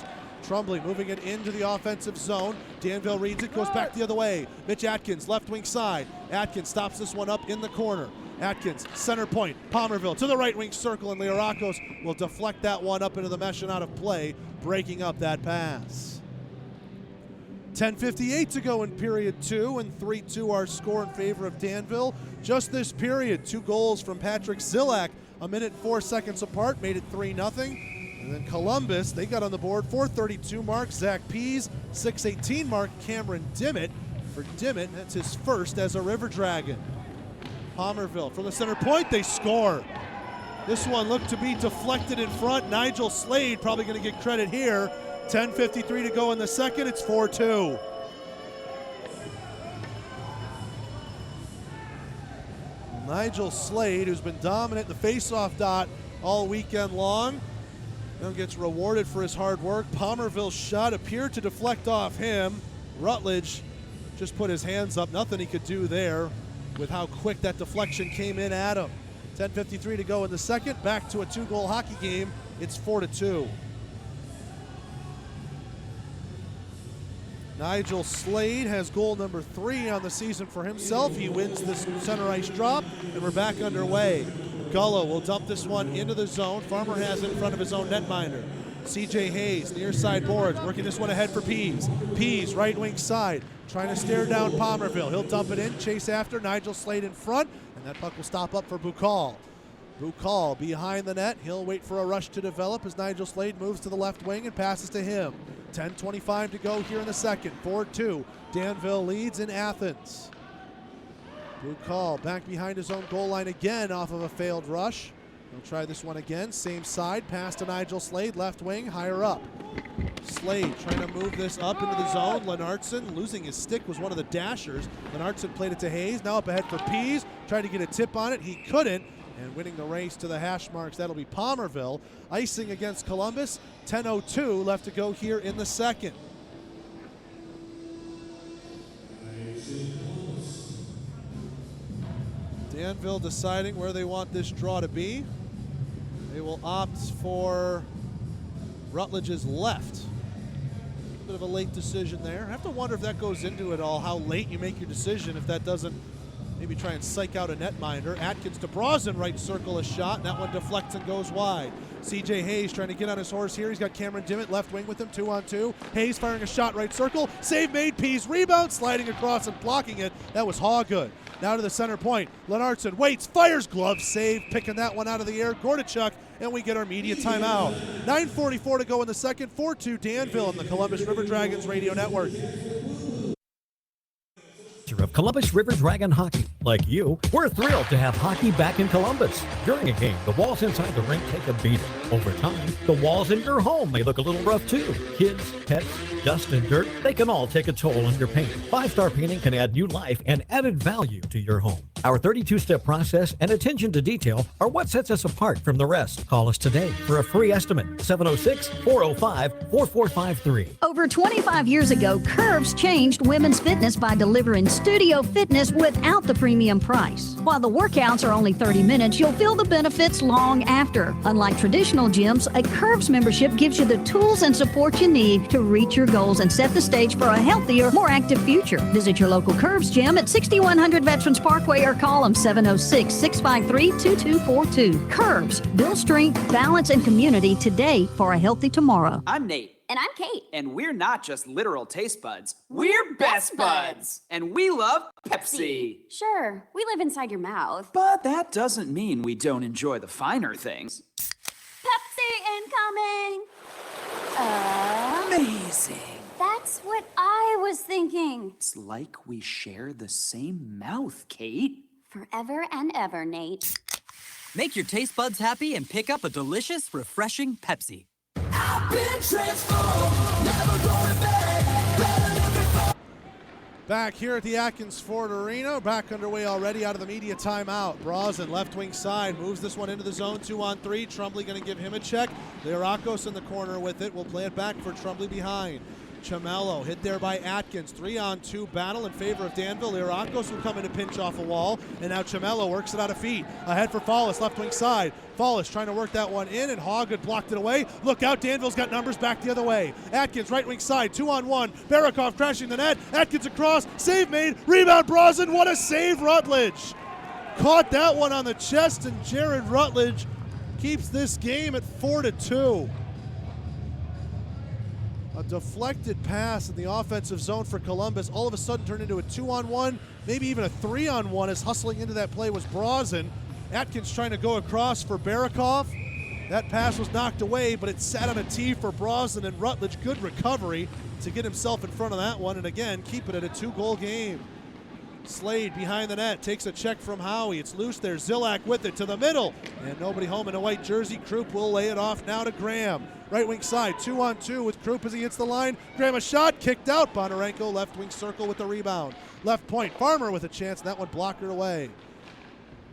Trumbley moving it into the offensive zone. Danville reads it, goes back the other way. Mitch Atkins, left wing side. Atkins stops this one up in the corner. Atkins, center point. Palmerville to the right wing circle, and Learakos will deflect that one up into the mesh and out of play, breaking up that pass. 10:58 to go in period 2, and 3-2 our score in favor of Danville. Just this period, 2 goals from Patrick Zilak, a minute 4 seconds apart, made it 3-0. And then Columbus, they got on the board, 4:32 mark, Zach Pease, 6:18 mark, Cameron Dimmitt. For Dimmitt, that's his first as a River Dragon. Palmerville from the center point, they score. This one looked to be deflected in front. Nigel Slade probably going to get credit here. 10:53 to go in the second, it's 4-2. Nigel Slade, who's been dominant in the faceoff dot all weekend long, now gets rewarded for his hard work. Palmerville's shot appeared to deflect off him. Rutledge just put his hands up. Nothing he could do there with how quick that deflection came in at him. 10:53 to go in the second. Back to a 2-goal hockey game. It's 4-2. Nigel Slade has goal number 3 on the season for himself. He wins this center ice drop, and we're back underway. Gullo will dump this one into the zone. Farmer has it in front of his own netminder. CJ Hayes, near side boards, working this one ahead for Pease. Pease, right wing side, trying to stare down Palmerville. He'll dump it in, chase after, Nigel Slade in front, and that puck will stop up for Bukal. Bukal behind the net. He'll wait for a rush to develop as Nigel Slade moves to the left wing and passes to him. 10:25 to go here in the second. 4-2. Danville leads in Athens. Bukal back behind his own goal line again off of a failed rush. He'll try this one again. Same side. Pass to Nigel Slade. Left wing. Higher up. Slade trying to move this up into the zone. Lennartson losing his stick was one of the dashers. Lennartson played it to Hayes. Now up ahead for Pease. Tried to get a tip on it. He couldn't. And winning the race to the hash marks, that'll be Palmerville. Icing against Columbus. 10:02 left to go here in the second. Danville deciding where they want this draw to be. They will opt for Rutledge's left. A bit of a late decision there. I have to wonder if that goes into it all, how late you make your decision, if that doesn't maybe try and psych out a netminder. Atkins to Brosnan, right circle a shot, and that one deflects and goes wide. CJ Hayes trying to get on his horse here. He's got Cameron Dimmitt left wing with him, 2-on-2. Hayes firing a shot right circle. Save made, Pease rebound, sliding across and blocking it. That was Hawgood. Now to the center point. Lennartson waits, fires, glove save, picking that one out of the air. Gordichuk, and we get our media timeout. 9:44 to go in the second. 4-2 Danville on the Columbus River Dragons Radio Network. Of Columbus River Dragon Hockey. Like you, we're thrilled to have hockey back in Columbus. During a game, the walls inside the rink take a beating. Over time, the walls in your home may look a little rough too. Kids, pets, dust and dirt, they can all take a toll on your paint. 5-star painting can add new life and added value to your home. Our 32-step process and attention to detail are what sets us apart from the rest. Call us today for a free estimate. 706-405-4453. Over 25 years ago, Curves changed women's fitness by delivering studio fitness without the premium price. While the workouts are only 30 minutes, you'll feel the benefits long after. Unlike traditional gyms, a Curves membership gives you the tools and support you need to reach your goals and set the stage for a healthier, more active future. Visit your local Curves gym at 6100 Veterans Parkway or call them 706-653-2242. Curves, build strength, balance, and community today for a healthy tomorrow. I'm Nate. And I'm Kate. And we're not just literal taste buds. We're best buds. And we love Pepsi. Sure, we live inside your mouth. But that doesn't mean we don't enjoy the finer things. Pepsi incoming! Amazing. That's what I was thinking. It's like we share the same mouth, Kate. Forever and ever, Nate. Make your taste buds happy and pick up a delicious, refreshing Pepsi. Back here at the Atkins Ford Arena, back underway already out of the media timeout. Brosnan, left wing side, moves this one into the zone, 2-on-3. Trumbley going to give him a check. Learakos in the corner with it. We'll play it back for Trumbley behind. Chamello hit there by Atkins. 3-on-2 battle in favor of Danville. Learakos will come in to pinch off a wall, and now Chamello works it out of feet. Ahead for Fallis, left wing side. Fallis trying to work that one in, and Hawgood blocked it away. Look out, Danville's got numbers back the other way. Atkins, right wing side, 2-on-1. Barakov crashing the net. Atkins across, save made, rebound Brosnan. What a save, Rutledge. Caught that one on the chest, and Jared Rutledge keeps this game at 4-2. A deflected pass in the offensive zone for Columbus all of a sudden turned into a 2-on-1, maybe even a 3-on-1 as hustling into that play was Brosnan. Atkins trying to go across for Barakov. That pass was knocked away, but it sat on a tee for Brosnan, and Rutledge, good recovery to get himself in front of that one, and again, keep it at a 2-goal game. Slade behind the net, takes a check from Howie. It's loose there, Zilak with it to the middle, and nobody home in a white jersey. Krupp will lay it off now to Graham. Right wing side, 2-on-2 with Krupp as he hits the line. Graham a shot, kicked out. Bonarenko left wing circle with the rebound. Left point, Farmer with a chance, and that one blockered away.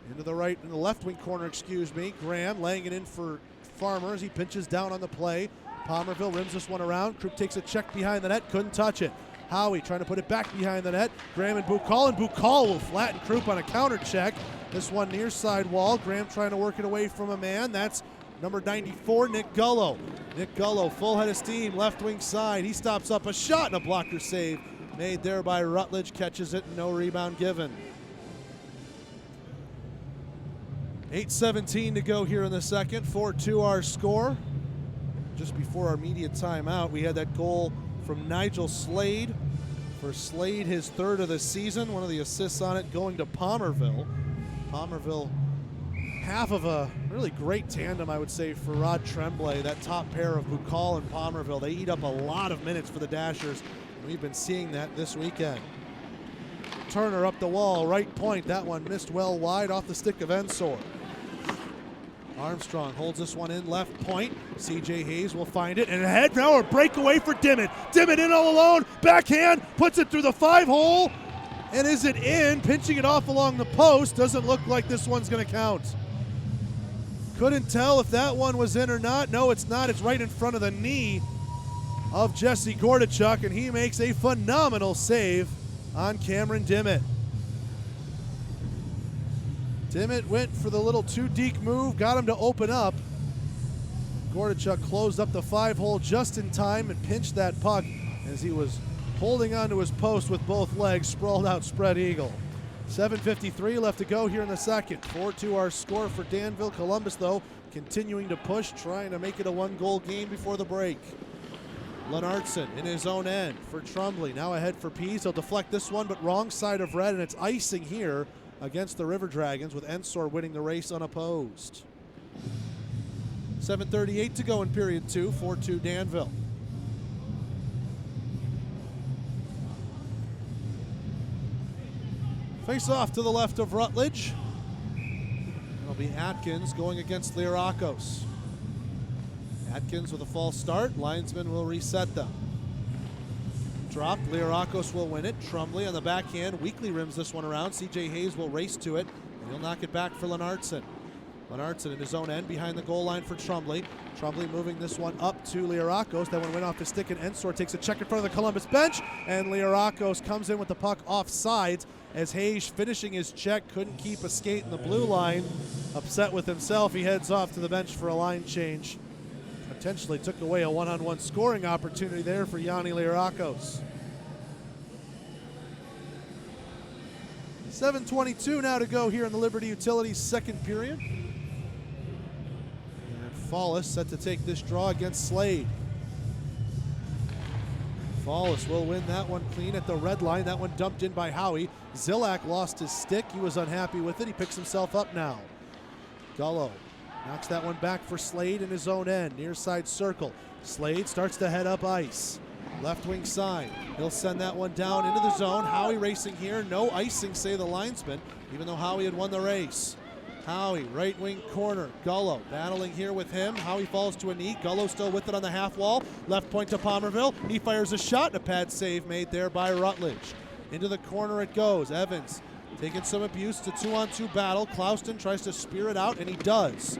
Into the right, in the left wing corner, excuse me. Graham laying it in for Farmer as he pinches down on the play. Palmerville rims this one around. Krupp takes a check behind the net, couldn't touch it. Howie trying to put it back behind the net. Graham and Bukal will flatten Krupp on a counter check. This one near side wall. Graham trying to work it away from a man. That's number 94, Nick Gullo. Nick Gullo, full head of steam, left wing side. He stops up a shot and a blocker save made there by Rutledge. Catches it and no rebound given. 8:17 to go here in the second. 4-2 our score. Just before our media timeout, we had that goal from Nigel Slade. For Slade, his third of the season. One of the assists on it going to Palmerville. Palmerville, half of a really great tandem, I would say, for Rod Tremblay. That top pair of Bukal and Palmerville. They eat up a lot of minutes for the Dashers. And we've been seeing that this weekend. Turner up the wall, right point. That one missed well wide off the stick of Ensor. Armstrong holds this one in left point. CJ Hayes will find it, and ahead now a breakaway for Dimmitt. Dimmitt in all alone, backhand, puts it through the 5-hole, and is it in? Pinching it off along the post. Doesn't look like this one's going to count. Couldn't tell if that one was in or not. No, it's not. It's right in front of the knee of Jesse Gordichuk, and he makes a phenomenal save on Cameron Dimmitt. Dimmitt went for the little two-deke move, got him to open up. Gordichuk closed up the 5-hole just in time and pinched that puck as he was holding onto his post with both legs, sprawled out spread eagle. 7:53 left to go here in the second. 4-2 our score for Danville. Columbus, though, continuing to push, trying to make it a one-goal game before the break. Lennartson in his own end for Trumbley. Now ahead for Pease. He'll deflect this one, but wrong side of red, and it's icing here against the River Dragons, with Ensor winning the race unopposed. 7:38 to go in period 2, 4-2 Danville. Face off to the left of Rutledge. It'll be Atkins going against Lirakos. Atkins with a false start. Linesman will reset them. Drop. Lirakos will win it. Trumbley on the backhand. Weakly rims this one around. CJ Hayes will race to it, and he'll knock it back for Lennartson. Lennartson in his own end behind the goal line for Trumbley. Trumbley moving this one up to Lirakos. That one went off his stick, and Ensor takes a check in front of the Columbus bench, and Lirakos comes in with the puck off sides as Hayes, finishing his check, couldn't keep a skate in the blue line. Upset with himself, he heads off to the bench for a line change. Potentially took away a one-on-one scoring opportunity there for Yanni Lirakos. 7:22 now to go here in the Liberty Utilities second period. And Fallis set to take this draw against Slade. Fallis will win that one clean at the red line. That one dumped in by Howie. Zilak lost his stick. He was unhappy with it. He picks himself up now. Gullo knocks that one back for Slade in his own end. Near side circle. Slade starts to head up ice. Left wing side. He'll send that one down into the zone. Howie racing here. No icing, say the linesman, even though Howie had won the race. Howie, right wing corner. Gullo battling here with him. Howie falls to a knee. Gullo still with it on the half wall. Left point to Palmerville. He fires a shot, and a pad save made there by Rutledge. Into the corner it goes. Evans taking some abuse. It's a 2-on-2 battle. Clouston tries to spear it out, and he does.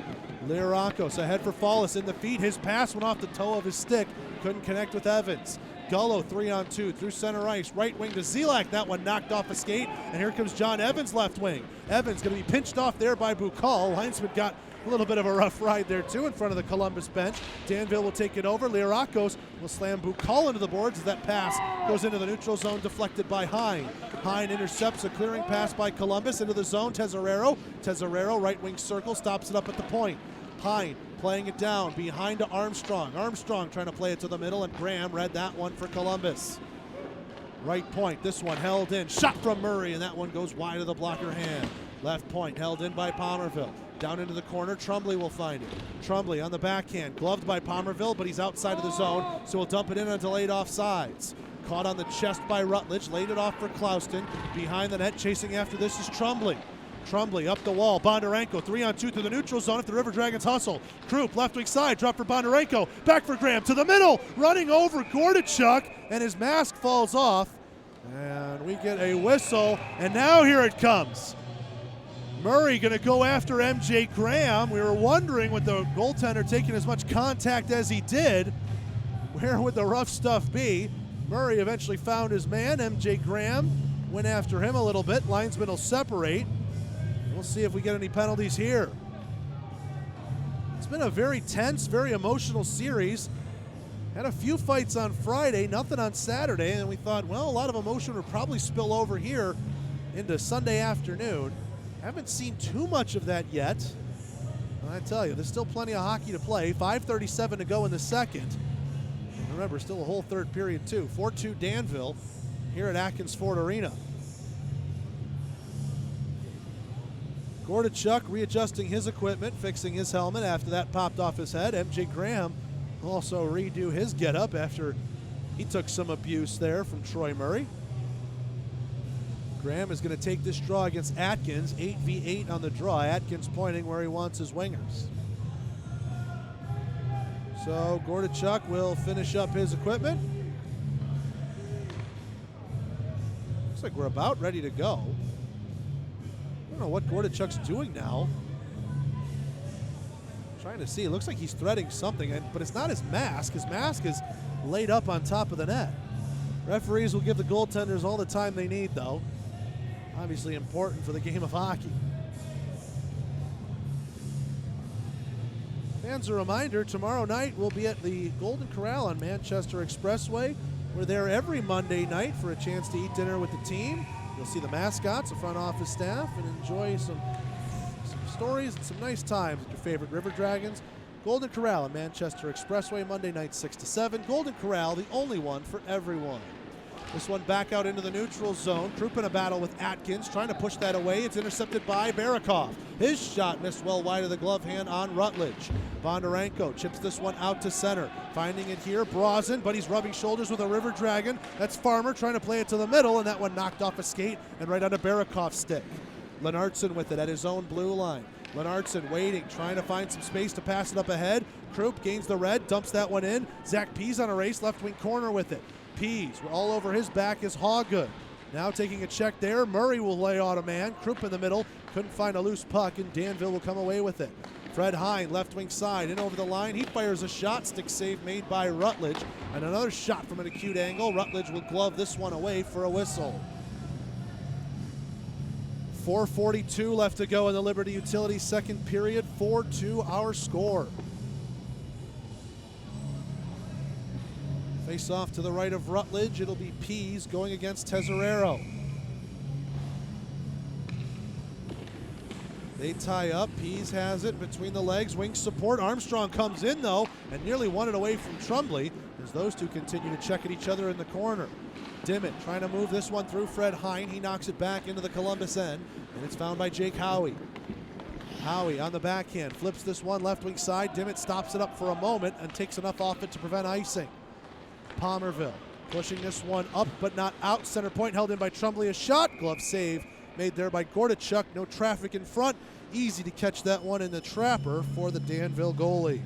Lirakos ahead for Fallis in the feet. His pass went off the toe of his stick. Couldn't connect with Evans. Gullo 3-on-2 through center ice. Right wing to Zelak. That one knocked off a skate. And here comes John Evans left wing. Evans going to be pinched off there by Bukal. Linesman got a little bit of a rough ride there too in front of the Columbus bench. Danville will take it over. Lirakos will slam Bukal into the boards as that pass goes into the neutral zone, deflected by Hine. Hine intercepts a clearing pass by Columbus into the zone. Tesorero. Tesorero, right wing circle, stops it up at the point. Hine playing it down behind to Armstrong. Armstrong trying to play it to the middle, and Graham read that one for Columbus. Right point, this one held in. Shot from Murray, and that one goes wide of the blocker hand. Left point held in by Palmerville. Down into the corner, Trumbley will find it. Trumbley on the backhand, gloved by Palmerville, but he's outside of the zone, so he'll dump it in on delayed offsides. Caught on the chest by Rutledge, laid it off for Clouston. Behind the net, chasing after this is Trumbley. Trumbley up the wall. Bondarenko 3-on-2 through the neutral zone if the River Dragons hustle. Krupp left wing side, drop for Bondarenko. Back for Graham to the middle, running over Gordichuk, and his mask falls off. And we get a whistle, and now here it comes. Murray going to go after MJ Graham. We were wondering, with the goaltender taking as much contact as he did, where would the rough stuff be? Murray eventually found his man. MJ Graham went after him a little bit. Linesman will separate. We'll see if we get any penalties here. It's been a very tense, very emotional series. Had a few fights on Friday, nothing on Saturday, and we thought, well, a lot of emotion would probably spill over here into Sunday afternoon. Haven't seen too much of that yet. And I tell you, there's still plenty of hockey to play. 5:37 to go in the second. And remember, still a whole third period too. 4-2 Danville here at Athens Ford Arena. Gordichuk readjusting his equipment, fixing his helmet after that popped off his head. MJ Graham will also redo his getup after he took some abuse there from Troy Murray. Graham is going to take this draw against Atkins, 8v8 on the draw. Atkins pointing where he wants his wingers. So Gordichuk will finish up his equipment. Looks like we're about ready to go. I don't know what Gordichuk's doing now. Trying to see. It looks like he's threading something, but it's not his mask. His mask is laid up on top of the net. Referees will give the goaltenders all the time they need, though. Obviously important for the game of hockey. Fans, a reminder, tomorrow night we'll be at the Golden Corral on Manchester Expressway. We're there every Monday night for a chance to eat dinner with the team. You'll see the mascots, the front office staff, and enjoy some stories and some nice times with your favorite River Dragons. Golden Corral on Manchester Expressway, Monday night 6 to 7. Golden Corral, the only one for everyone. This one back out into the neutral zone. Krupp in a battle with Atkins, trying to push that away. It's intercepted by Barakov. His shot missed well wide of the glove hand on Rutledge. Bondarenko chips this one out to center. Finding it here, Brozin, but he's rubbing shoulders with a River Dragon. That's Farmer trying to play it to the middle, and that one knocked off a skate and right onto Barakov's stick. Lennartson with it at his own blue line. Lennartson waiting, trying to find some space to pass it up ahead. Krupp gains the red, dumps that one in. Zach Pease on a race, left wing corner with it. Pease, all over his back is Hawgood. Now taking a check there, Murray will lay on a man. Krupp in the middle, couldn't find a loose puck, and Danville will come away with it. Fred Hine, left wing side, in over the line. He fires a shot, stick save made by Rutledge, and another shot from an acute angle. Rutledge will glove this one away for a whistle. 4:42 left to go in the Liberty Utilities second period. 4-2 our score. Face off to the right of Rutledge. It'll be Pease going against Tesorero. They tie up. Pease has it between the legs. Wing support. Armstrong comes in, though, and nearly won it away from Trumbley as those two continue to check at each other in the corner. Dimmitt trying to move this one through Fred Hine. He knocks it back into the Columbus end, and it's found by Jake Howie. Howie on the backhand. Flips this one left wing side. Dimmitt stops it up for a moment and takes enough off it to prevent icing. Palmerville pushing this one up but not out. Center point held in by Trumbley. A shot. Glove save made there by Gordichuk. No traffic in front. Easy to catch that one in the trapper for the Danville goalie.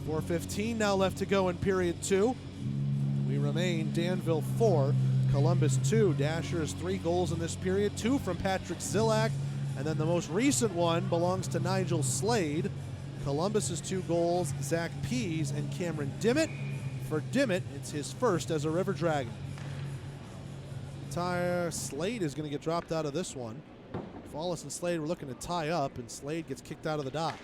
4:15 now left to go in period 2. We remain Danville 4, Columbus 2. Dashers 3 goals in this period, 2 from Patrick Zillak, and then the most recent one belongs to Nigel Slade. Columbus's 2 goals, Zach Pease and Cameron Dimmitt. For Dimmitt, it's his first as a River Dragon. Slade is going to get dropped out of this one. Fallis and Slade were looking to tie up, and Slade gets kicked out of the dot.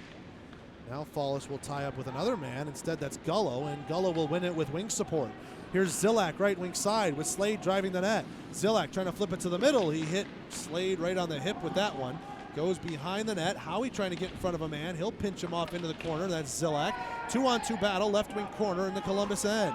Now Fallis will tie up with another man. Instead, that's Gullo, and Gullo will win it with wing support. Here's Zillak, right wing side, with Slade driving the net. Zillak trying to flip it to the middle. He hit Slade right on the hip with that one. Goes behind the net. Howie trying to get in front of a man. He'll pinch him off into the corner. That's Zillak. 2-on-2 battle, left wing corner in the Columbus end.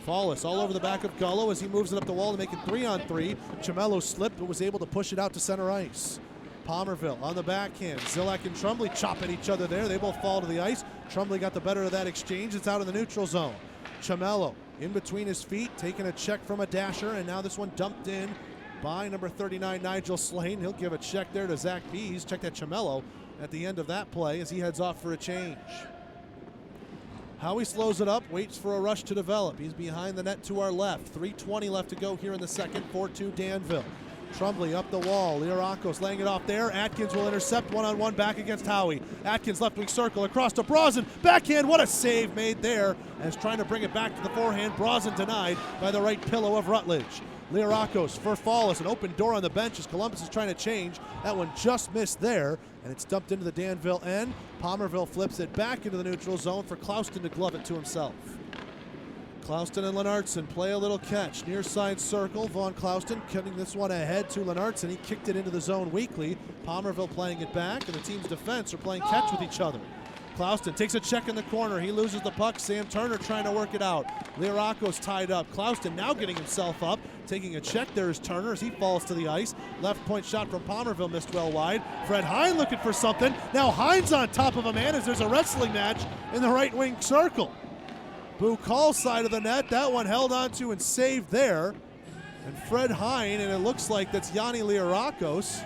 Fallis all over the back of Gullo as he moves it up the wall to make it 3-on-3. Chamello slipped but was able to push it out to center ice. Palmerville on the backhand. Zillak and Trumbley chop at each other there. They both fall to the ice. Trumbley got the better of that exchange. It's out in the neutral zone. Chamello in between his feet, taking a check from a dasher, and now this one dumped in by number 39, Nigel Slade. He'll give a check there to Zach Pease. Check that Chamello at the end of that play as he heads off for a change. Howie slows it up, waits for a rush to develop. He's behind the net to our left. 3:20 left to go here in the second. 4-2 Danville. Trumbley up the wall. Liarakos laying it off there. Atkins will intercept one-on-one back against Howie. Atkins left wing circle across to Brozin. Backhand, what a save made there as trying to bring it back to the forehand. Brozin denied by the right pillow of Rutledge. Liarakos for Fallis, an open door on the bench as Columbus is trying to change. That one just missed there, and it's dumped into the Danville end. Palmerville flips it back into the neutral zone for Clouston to glove it to himself. Clouston and Lennartson play a little catch. Near side circle, Vaughn Clouston cutting this one ahead to Lennartson. He kicked it into the zone weakly. Palmerville playing it back, and the team's defense are playing catch with each other. Clouston takes a check in the corner. He loses the puck. Sam Turner trying to work it out. Liarakos tied up. Clouston now getting himself up. Taking a check. There is Turner as he falls to the ice. Left point shot from Palmerville missed well wide. Fred Hine looking for something. Now Hine's on top of a man as there's a wrestling match in the right wing circle. Bukal side of the net. That one held onto and saved there. And Fred Hine, and it looks like that's Yanni Liarakos.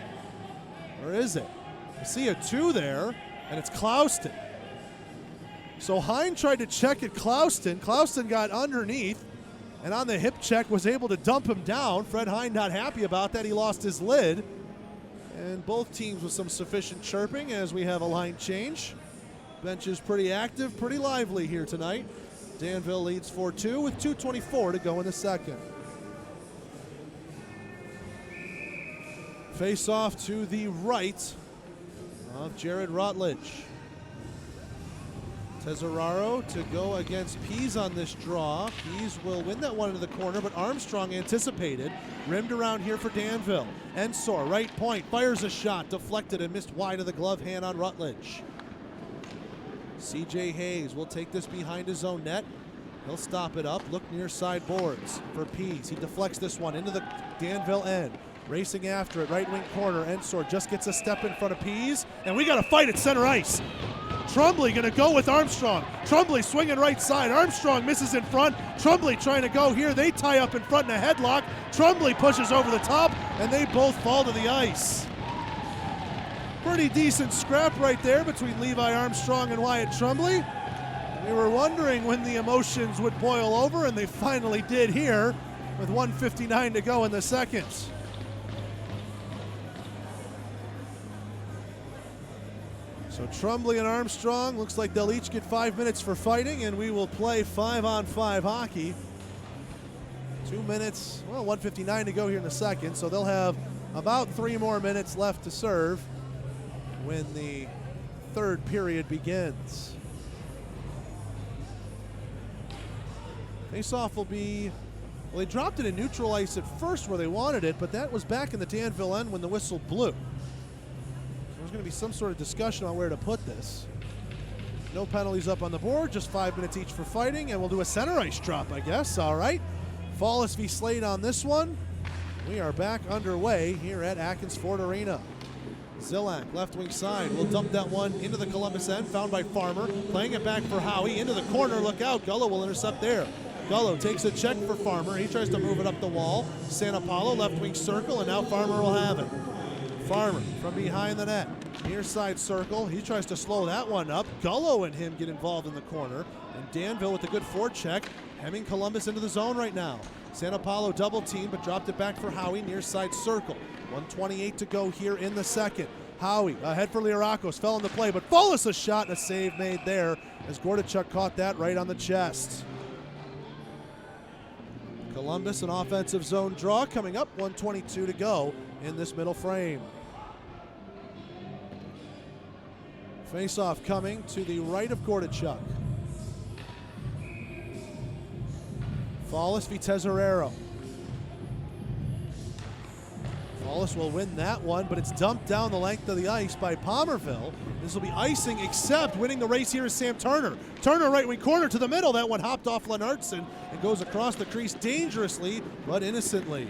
Or is it? I see a 2 there, and it's Clouston. So Hine tried to check at Clouston. Clouston got underneath, and on the hip check was able to dump him down. Fred Hine not happy about that. He lost his lid. And both teams with some sufficient chirping as we have a line change. Bench is pretty active, pretty lively here tonight. Danville leads 4-2 with 2:24 to go in the second. Face off to the right of Jared Rutledge. Tesoraro to go against Pease on this draw. Pease will win that one into the corner, but Armstrong anticipated. Rimmed around here for Danville. Ensor, right point, fires a shot, deflected and missed wide of the glove hand on Rutledge. CJ Hayes will take this behind his own net. He'll stop it up, look near side boards for Pease. He deflects this one into the Danville end. Racing after it, right wing corner. Ensor just gets a step in front of Pease, and we got a fight at center ice. Trumbley gonna go with Armstrong. Trumbley swinging right side. Armstrong misses in front. Trumbley trying to go here. They tie up in front in a headlock. Trumbley pushes over the top, and they both fall to the ice. Pretty decent scrap right there between Levi Armstrong and Wyatt Trumbley. We were wondering when the emotions would boil over, and they finally did here with 1:59 to go in the second. So Trumbley and Armstrong, looks like they'll each get 5 minutes for fighting, and we will play 5-on-5 hockey. 2 minutes, well, 1:59 to go here in the second, so they'll have about 3 more minutes left to serve when the third period begins. Face-off will be, well, they dropped it in neutral ice at first where they wanted it, but that was back in the Danville end when the whistle blew. There's going to be some sort of discussion on where to put this. No penalties up on the board, just 5 minutes each for fighting, and we'll do a center ice drop, I guess. All right. Fallis v. Slade on this one. We are back underway here at Athens Ford Arena. Zilak, left wing side, will dump that one into the Columbus end, found by Farmer. Playing it back for Howie, into the corner, look out. Gullo will intercept there. Gullo takes a check for Farmer. He tries to move it up the wall. Santa Paulo, left wing circle, and now Farmer will have it. Farmer from behind the net, near side circle. He tries to slow that one up. Gullo and him get involved in the corner. And Danville with a good forecheck, hemming Columbus into the zone right now. Santa Paulo double team, but dropped it back for Howie, near side circle. 1:28 to go here in the second. Howie ahead for Liarakos, fell in the play, but Fallis a shot and a save made there as Gordachuk caught that right on the chest. Columbus, an offensive zone draw coming up, 1:22 to go in this middle frame. Face-off coming to the right of Gordachuk. Fallis v. Tesoraro. Fallis will win that one, but it's dumped down the length of the ice by Palmerville. This will be icing, except winning the race here is Sam Turner. Turner right wing corner to the middle. That one hopped off Lennartson and goes across the crease dangerously, but innocently.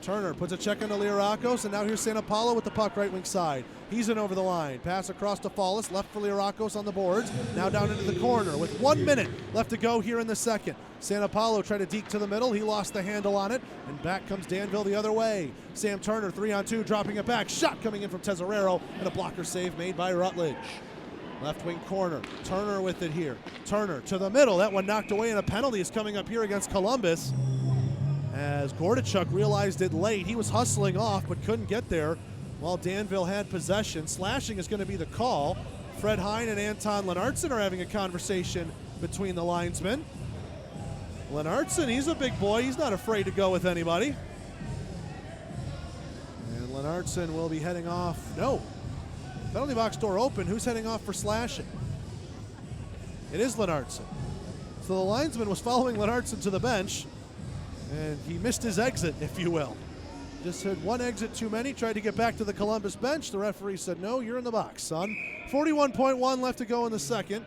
Turner puts a check on Liarakos, and now here's Santa Paulo with the puck right wing side. He's in over the line. Pass across to Fallis, left for Liarakos on the boards. Now down into the corner with 1 minute left to go here in the second. Santa Paulo tried to deke to the middle. He lost the handle on it, and back comes Danville the other way. Sam Turner 3-on-2, dropping it back. Shot coming in from Tesoraro, and a blocker save made by Rutledge. Left wing corner. Turner with it here. Turner to the middle. That one knocked away, and a penalty is coming up here against Columbus. As Gordachuk realized it late, he was hustling off but couldn't get there while Danville had possession. Slashing is going to be the call. Fred Hine and Anton Lennartson are having a conversation between the linesmen. Lennartson, he's a big boy. He's not afraid to go with anybody. And Lennartson will be heading off. No. Penalty box door open. Who's heading off for slashing? It is Lennartson. So the linesman was following Lennartson to the bench, and he missed his exit, if you will. Just had one exit too many, tried to get back to the Columbus bench. The referee said, no, you're in the box, son. 41.1 left to go in the second.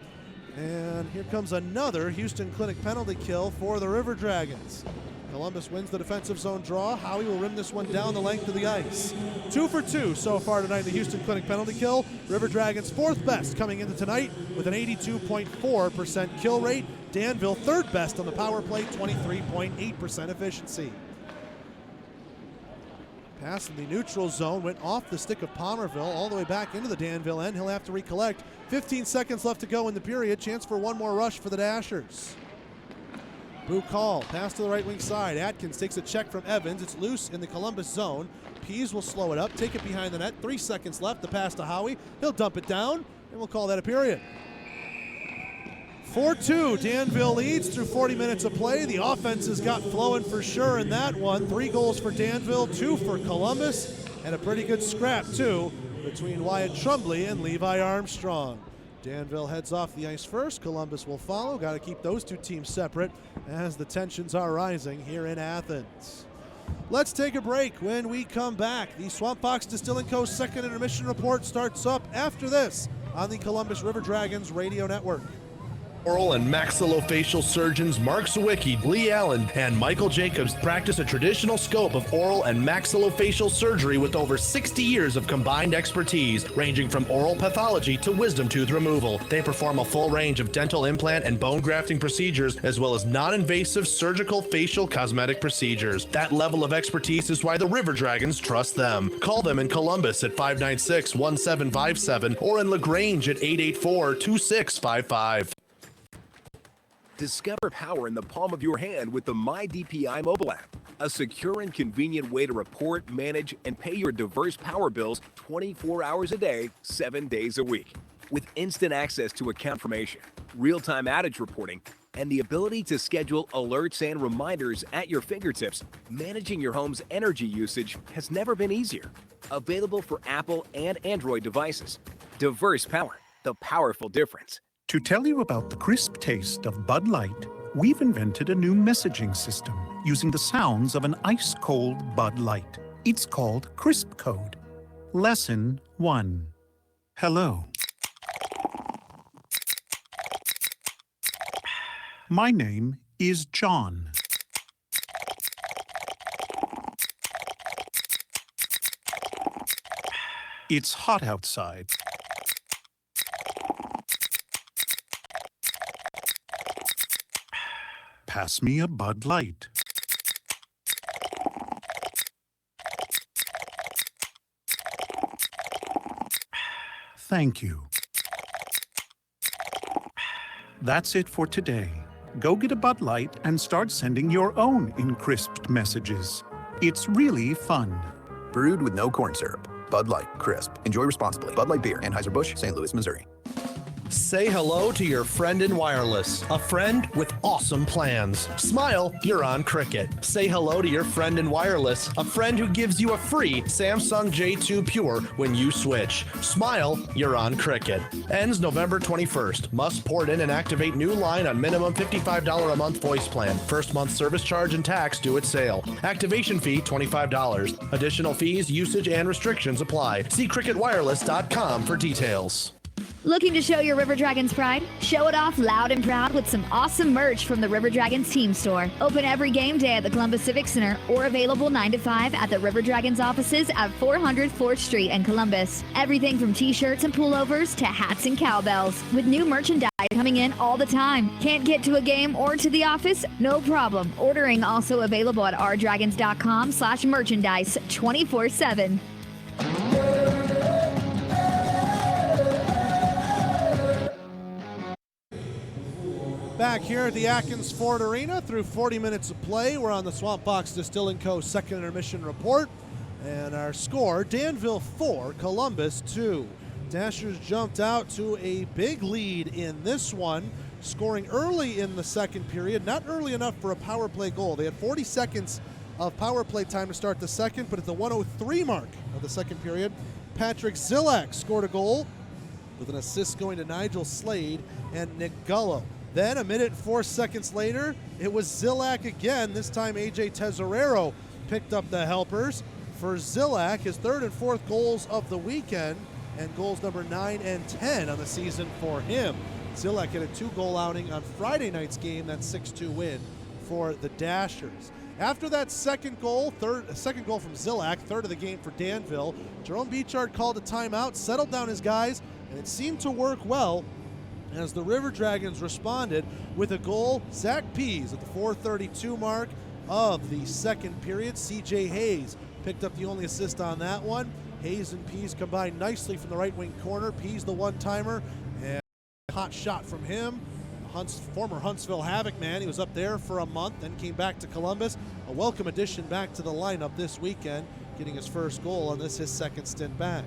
And here comes another Houston Clinic penalty kill for the River Dragons. Columbus wins the defensive zone draw. Howie will rim this one down the length of the ice. 2 for 2 so far tonight, the Houston Clinic penalty kill. River Dragons fourth best coming into tonight with an 82.4% kill rate. Danville third best on the power play, 23.8% efficiency. Pass in the neutral zone, went off the stick of Palmerville all the way back into the Danville end. He'll have to recollect. 15 seconds left to go in the period. Chance for one more rush for the Dashers. Bukal, pass to the right wing side. Atkins takes a check from Evans. It's loose in the Columbus zone. Pease will slow it up, take it behind the net. 3 seconds left. The pass to Howie. He'll dump it down, and we'll call that a period. 4-2, Danville leads through 40 minutes of play. The offense has got flowing for sure in that one. 3 goals for Danville, 2 for Columbus, and a pretty good scrap, too, between Wyatt Trumbley and Levi Armstrong. Danville heads off the ice first. Columbus will follow. Got to keep those two teams separate as the tensions are rising here in Athens. Let's take a break. When we come back, the Swamp Fox Distilling Co. second intermission report starts up after this on the Columbus River Dragons radio network. Oral and maxillofacial surgeons Mark Sawicki, Lee Allen, and Michael Jacobs practice a traditional scope of oral and maxillofacial surgery with over 60 years of combined expertise, ranging from oral pathology to wisdom tooth removal. They perform a full range of dental implant and bone grafting procedures, as well as non-invasive surgical facial cosmetic procedures. That level of expertise is why the River Dragons trust them. Call them in Columbus at 596-1757 or in LaGrange at 884-2655. Discover power in the palm of your hand with the MyDPI mobile app, a secure and convenient way to report, manage, and pay your diverse power bills 24 hours a day, 7 days a week. With instant access to account information, real-time outage reporting, and the ability to schedule alerts and reminders at your fingertips, managing your home's energy usage has never been easier. Available for Apple and Android devices. Diverse power, the powerful difference. To tell you about the crisp taste of Bud Light, we've invented a new messaging system using the sounds of an ice-cold Bud Light. It's called Crisp Code. Lesson 1. Hello. My name is John. It's hot outside. Pass me a Bud Light. Thank you. That's it for today. Go get a Bud Light and start sending your own encrysped messages. It's really fun. Brewed with no corn syrup. Bud Light, crisp. Enjoy responsibly. Bud Light Beer, Anheuser-Busch, St. Louis, Missouri. Say hello to your friend in wireless, a friend with awesome plans. Smile, you're on Cricket. Say hello to your friend in wireless, a friend who gives you a free Samsung J2 Pure when you switch. Smile, you're on Cricket. Ends November 21st. Must port in and activate new line on minimum $55 a month voice plan. First month service charge and tax due at sale. Activation fee $25. Additional fees, usage, and restrictions apply. See cricketwireless.com for details. Looking to show your River Dragons pride? Show it off loud and proud with some awesome merch from the River Dragons team store. Open every game day at the Columbus Civic Center or available 9 to 5 at the River Dragons offices at 400 4th Street in Columbus. Everything from t-shirts and pullovers to hats and cowbells, with new merchandise coming in all the time. Can't get to a game or to the office? No problem. Ordering also available at rdragons.com/merchandise 24/7. Back here at the Atkins Ford Arena through 40 minutes of play. We're on the Swamp Fox Distilling Co. second intermission report. And our score, Danville 4, Columbus 2. Dashers jumped out to a big lead in this one, scoring early in the second period. Not early enough for a power play goal. They had 40 seconds of power play time to start the second, but at the 1:03 mark of the second period, Patrick Zillak scored a goal with an assist going to Nigel Slade and Nick Gullo. Then, a minute and 4 seconds later, it was Zillak again. This time, A.J. Tesorero picked up the helpers. For Zillak, his third and fourth goals of the weekend, and goals number 9 and 10 on the season for him. Zillak had a 2-goal outing on Friday night's game, that 6-2 win for the Dashers. After that second goal from Zillak, third of the game for Danville, Jerome Beechard called a timeout, settled down his guys, and it seemed to work well as the River Dragons responded with a goal. Zach Pease at the 4:32 mark of the second period. C.J. Hayes picked up the only assist on that one. Hayes and Pease combined nicely from the right wing corner. Pease the one-timer, and a hot shot from him. Former Huntsville Havoc man. He was up there for a month, then came back to Columbus. A welcome addition back to the lineup this weekend, getting his first goal on this, his second stint back.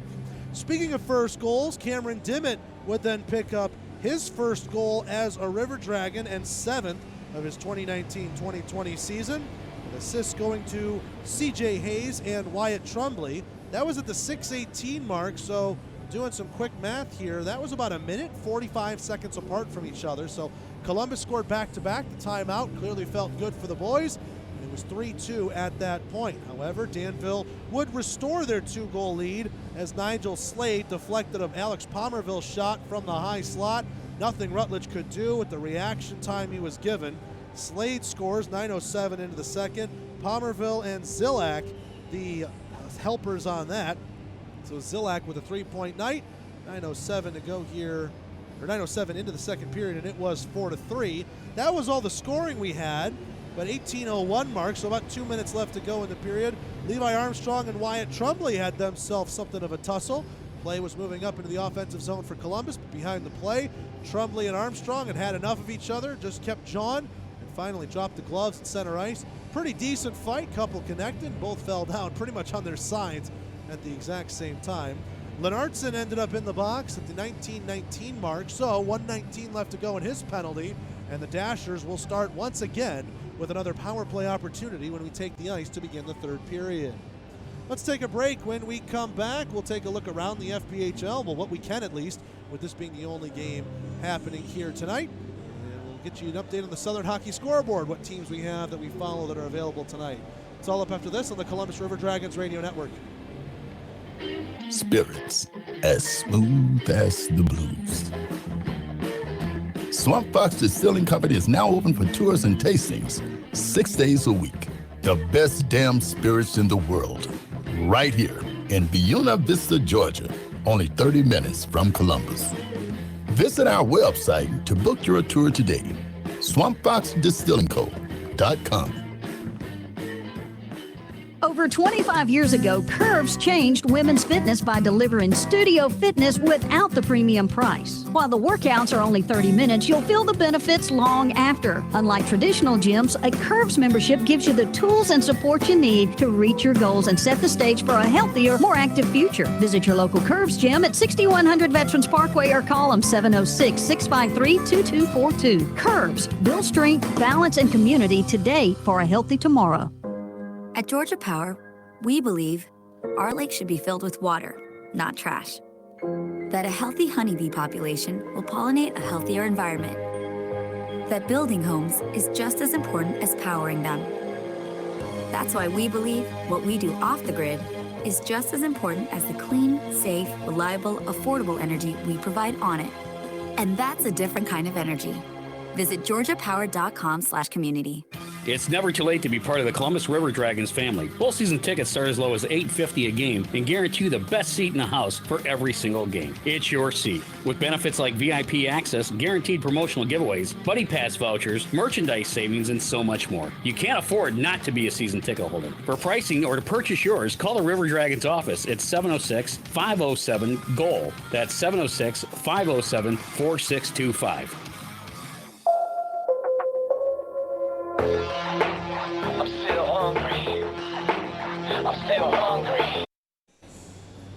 Speaking of first goals, Cameron Dimmitt would then pick up his first goal as a River Dragon and 7th of his 2019-2020 season. With assists going to CJ Hayes and Wyatt Trumbley. That was at the 6:18 mark, so doing some quick math here, that was about a minute, 45 seconds apart from each other. So Columbus scored back-to-back. The timeout clearly felt good for the boys. It was 3-2 at that point. However, Danville would restore their 2-goal lead as Nigel Slade deflected of Alex Palmerville's shot from the high slot. Nothing Rutledge could do with the reaction time he was given. Slade scores 9:07 into the second. Palmerville and Zilak, the helpers on that. So Zilak with a 3-point night. 9:07 to go here, or 9:07 into the second period, and it was 4-3. That was all the scoring we had, but 18:01 mark, so about 2 minutes left to go in the period. Levi Armstrong and Wyatt Trumbley had themselves something of a tussle. Play was moving up into the offensive zone for Columbus, but behind the play, Trumbley and Armstrong had enough of each other, just kept jawing, and finally dropped the gloves at center ice. Pretty decent fight, couple connected, both fell down pretty much on their sides at the exact same time. Lennartson ended up in the box at the 19:19 mark, so 1:19 left to go in his penalty, and the Dashers will start once again with another power play opportunity when we take the ice to begin the third period. Let's take a break. When we come back, we'll take a look around the FPHL, well, what we can at least, with this being the only game happening here tonight. And we'll get you an update on the Southern Hockey scoreboard, what teams we have that we follow that are available tonight. It's all up after this on the Columbus River Dragons Radio Network. Spirits as smooth as the blues. Swamp Fox Distilling Company is now open for tours and tastings 6 days a week. The best damn spirits in the world, right here in Buena Vista, Georgia, only 30 minutes from Columbus. Visit our website to book your tour today, swampfoxdistillingco.com. Over 25 years ago, Curves changed women's fitness by delivering studio fitness without the premium price. While the workouts are only 30 minutes, you'll feel the benefits long after. Unlike traditional gyms, a Curves membership gives you the tools and support you need to reach your goals and set the stage for a healthier, more active future. Visit your local Curves gym at 6100 Veterans Parkway or call them 706-653-2242. Curves, build strength, balance, and community today for a healthy tomorrow. At Georgia Power, we believe our lake should be filled with water, not trash. That a healthy honeybee population will pollinate a healthier environment. That building homes is just as important as powering them. That's why we believe what we do off the grid is just as important as the clean, safe, reliable, affordable energy we provide on it. And that's a different kind of energy. Visit georgiapower.com/community. It's never too late to be part of the Columbus River Dragons family. Full season tickets start as low as $8.50 a game and guarantee you the best seat in the house for every single game. It's your seat. With benefits like VIP access, guaranteed promotional giveaways, buddy pass vouchers, merchandise savings, and so much more. You can't afford not to be a season ticket holder. For pricing or to purchase yours, call the River Dragons office at 706-507-GOAL. That's 706-507-4625.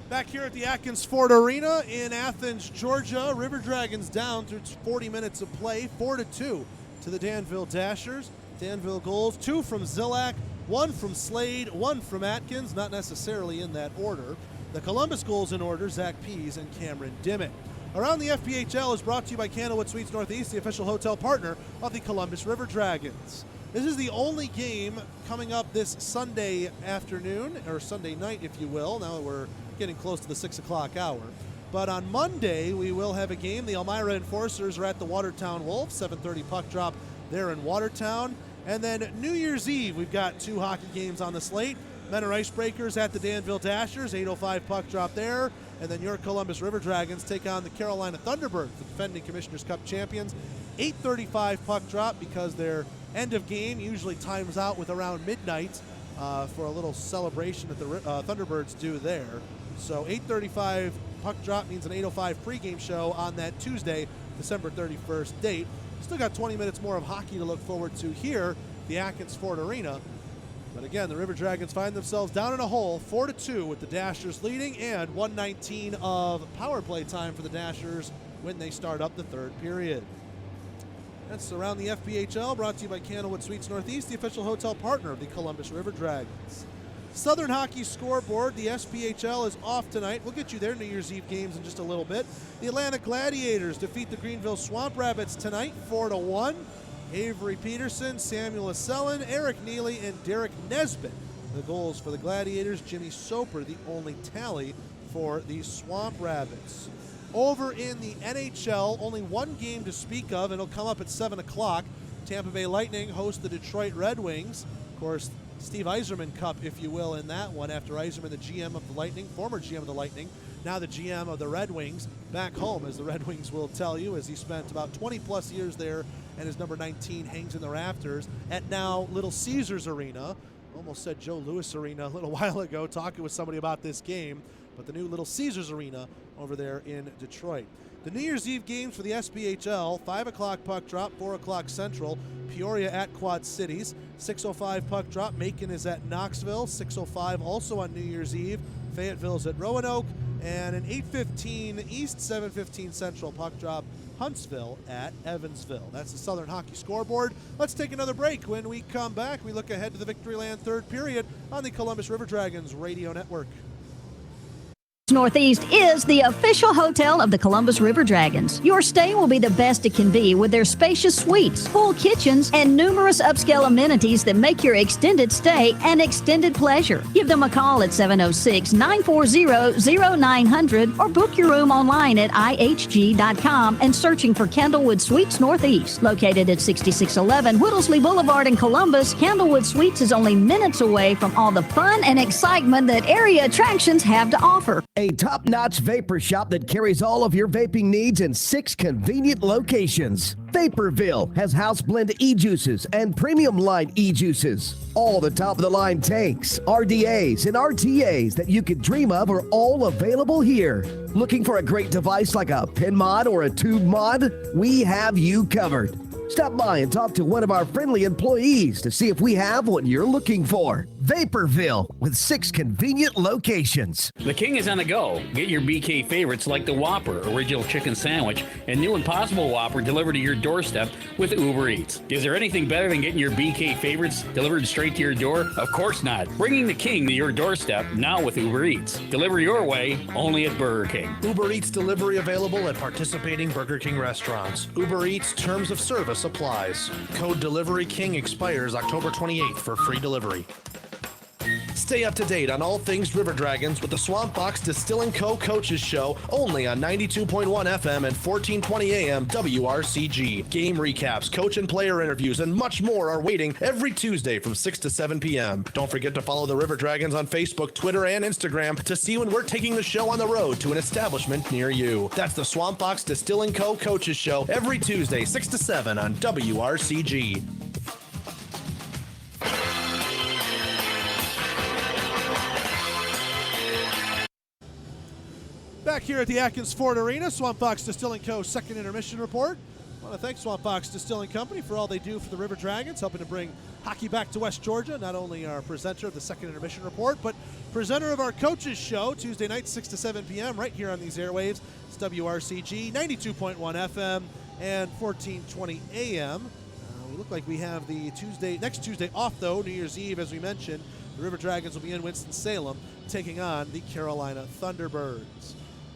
Back here at the Athens Ford Arena in Athens, Georgia, River Dragons down through 40 minutes of play, 4-2 to the Danville Dashers. Danville goals, 2 from Zilak, 1 from Slade, 1 from Atkins, not necessarily in that order. The Columbus goals in order, Zach Pease and Cameron Dimmitt. Around the FPHL is brought to you by Candlewood Suites Northeast, the official hotel partner of the Columbus River Dragons. This is the only game coming up this Sunday afternoon, or Sunday night, if you will, now that we're getting close to the 6 o'clock hour. But on Monday, we will have a game. The Elmira Enforcers are at the Watertown Wolves, 7:30 puck drop there in Watertown. And then New Year's Eve, we've got 2 hockey games on the slate. Menor Icebreakers at the Danville Dashers, 8:05 puck drop there. And then your Columbus River Dragons take on the Carolina Thunderbirds, the defending Commissioners Cup champions. 8:35 puck drop because their end of game usually times out with around midnight for a little celebration that the Thunderbirds do there. So 8:35 puck drop means an 8:05 pregame show on that Tuesday, December 31st date. Still got 20 minutes more of hockey to look forward to here, the Athens Ford Arena. But again, the River Dragons find themselves down in a hole, 4-2 with the Dashers leading, and 1:19 of power play time for the Dashers when they start up the third period. That's Around the FPHL, brought to you by Candlewood Suites Northeast, the official hotel partner of the Columbus River Dragons. Southern Hockey Scoreboard, the SPHL is off tonight. We'll get you their New Year's Eve games in just a little bit. The Atlanta Gladiators defeat the Greenville Swamp Rabbits tonight, 4-1. Avery Peterson, Samuel Asselin, Eric Neely, and Derek Nesbitt. The goals for the Gladiators. Jimmy Soper, the only tally for the Swamp Rabbits. Over in the NHL, only one game to speak of, and it'll come up at 7 o'clock. Tampa Bay Lightning host the Detroit Red Wings. Of course, Steve Yzerman Cup, if you will, in that one, after Yzerman, the GM of the Lightning, former GM of the Lightning, now the GM of the Red Wings, back home, as the Red Wings will tell you, as he spent about 20-plus years there, and his number 19 hangs in the rafters at now Little Caesars Arena. Almost said Joe Louis Arena a little while ago, talking with somebody about this game, but the new Little Caesars Arena over there in Detroit. The New Year's Eve games for the SPHL, 5 o'clock puck drop, 4 o'clock Central, Peoria at Quad Cities, 6:05 puck drop, Macon is at Knoxville, 6:05 also on New Year's Eve, Fayetteville's at Roanoke, and an 8:15 East, 7:15 Central puck drop, Huntsville at Evansville. That's the Southern Hockey Scoreboard. Let's take another break. When we come back, we look ahead to the Victoryland third period on the Columbus River Dragons Radio Network. Northeast is the official hotel of the Columbus River Dragons. Your stay will be the best it can be with their spacious suites, full kitchens, and numerous upscale amenities that make your extended stay an extended pleasure. Give them a call at 706-940-0900 or book your room online at ihg.com and searching for Candlewood Suites Northeast. Located at 6611 Whittlesley Boulevard in Columbus, Candlewood Suites is only minutes away from all the fun and excitement that area attractions have to offer. A top-notch vapor shop that carries all of your vaping needs in 6 convenient locations. Vaporville has house blend e-juices and premium line e-juices. All the top-of-the-line tanks, RDAs, and RTAs that you could dream of are all available here. Looking for a great device like a pin mod or a tube mod? We have you covered. Stop by and talk to one of our friendly employees to see if we have what you're looking for. Vaporville, with 6 convenient locations. The King is on the go. Get your BK favorites like the Whopper, original chicken sandwich, and new Impossible Whopper delivered to your doorstep with Uber Eats. Is there anything better than getting your BK favorites delivered straight to your door? Of course not. Bringing the King to your doorstep now with Uber Eats. Deliver your way only at Burger King. Uber Eats delivery available at participating Burger King restaurants. Uber Eats terms of service applies. Code Delivery King expires October 28th for free delivery. Stay up to date on all things River Dragons with the Swamp Box Distilling Co. Coaches Show only on 92.1 FM and 1420 AM WRCG. Game recaps, coach and player interviews, and much more are waiting every Tuesday from 6 to 7 p.m. Don't forget to follow the River Dragons on Facebook, Twitter, and Instagram to see when we're taking the show on the road to an establishment near you. That's the Swamp Box Distilling Co. Coaches Show every Tuesday, 6 to 7 on WRCG. Back here at the Athens Ford Arena, Swamp Fox Distilling Co. second intermission report. I want to thank Swamp Fox Distilling Company for all they do for the River Dragons, helping to bring hockey back to West Georgia. Not only our presenter of the second intermission report, but presenter of our coaches show Tuesday night, 6 to 7 p.m. right here on these airwaves. It's WRCG, 92.1 FM and 1420 AM. We look like we have the next Tuesday off, though, New Year's Eve, as we mentioned. The River Dragons will be in Winston-Salem taking on the Carolina Thunderbirds.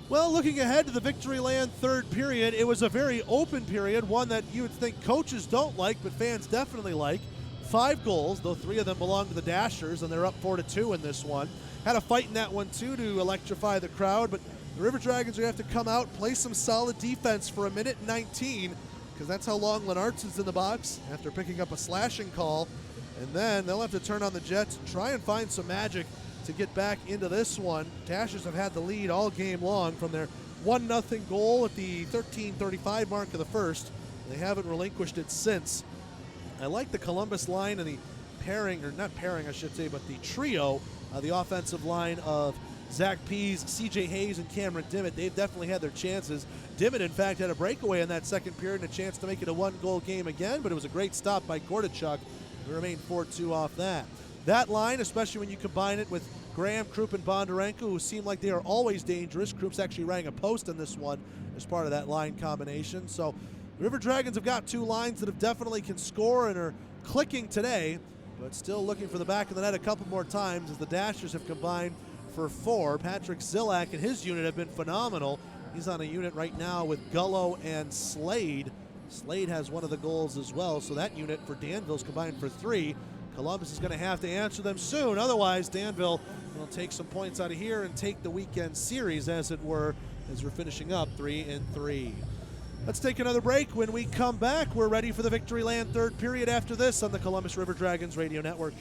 Well, looking ahead to the Victoryland third period, it was a very open period, one that you would think coaches don't like, but fans definitely like. 5 goals, though 3 of them belong to the Dashers, and they're up 4-2 in this one. Had a fight in that one, too, to electrify the crowd, but the River Dragons are going to have to come out, play some solid defense for 1:19, because that's how long Lenartson's in the box after picking up a slashing call. And then they'll have to turn on the Jets and try and find some magic to get back into this one. Dashers have had the lead all game long from their 1-0 goal at the 13:35 mark of the first. They haven't relinquished it since. I like the Columbus line and the pairing, or not pairing, I should say, but the trio, the offensive line of Zach Pease, C.J. Hayes, and Cameron Dimmitt. They've definitely had their chances. Dimmitt, in fact, had a breakaway in that second period and a chance to make it a one-goal game again, but it was a great stop by Gordichuk. We remain 4-2 off that. That line, especially when you combine it with Graham, Krupp, and Bondarenko, who seem like they are always dangerous. Krupp's actually rang a post in this one as part of that line combination. So the River Dragons have got two lines that have definitely can score and are clicking today, but still looking for the back of the net a couple more times as the Dashers have combined for 4. Patrick Zillak and his unit have been phenomenal. He's on a unit right now with Gullo and Slade. Slade has one of the goals as well, so that unit for Danville's combined for 3. Columbus is going to have to answer them soon. Otherwise, Danville will take some points out of here and take the weekend series, as it were, as we're finishing up 3-3. Let's take another break. When we come back, we're ready for the Victory Land third period after this on the Columbus River Dragons Radio Network.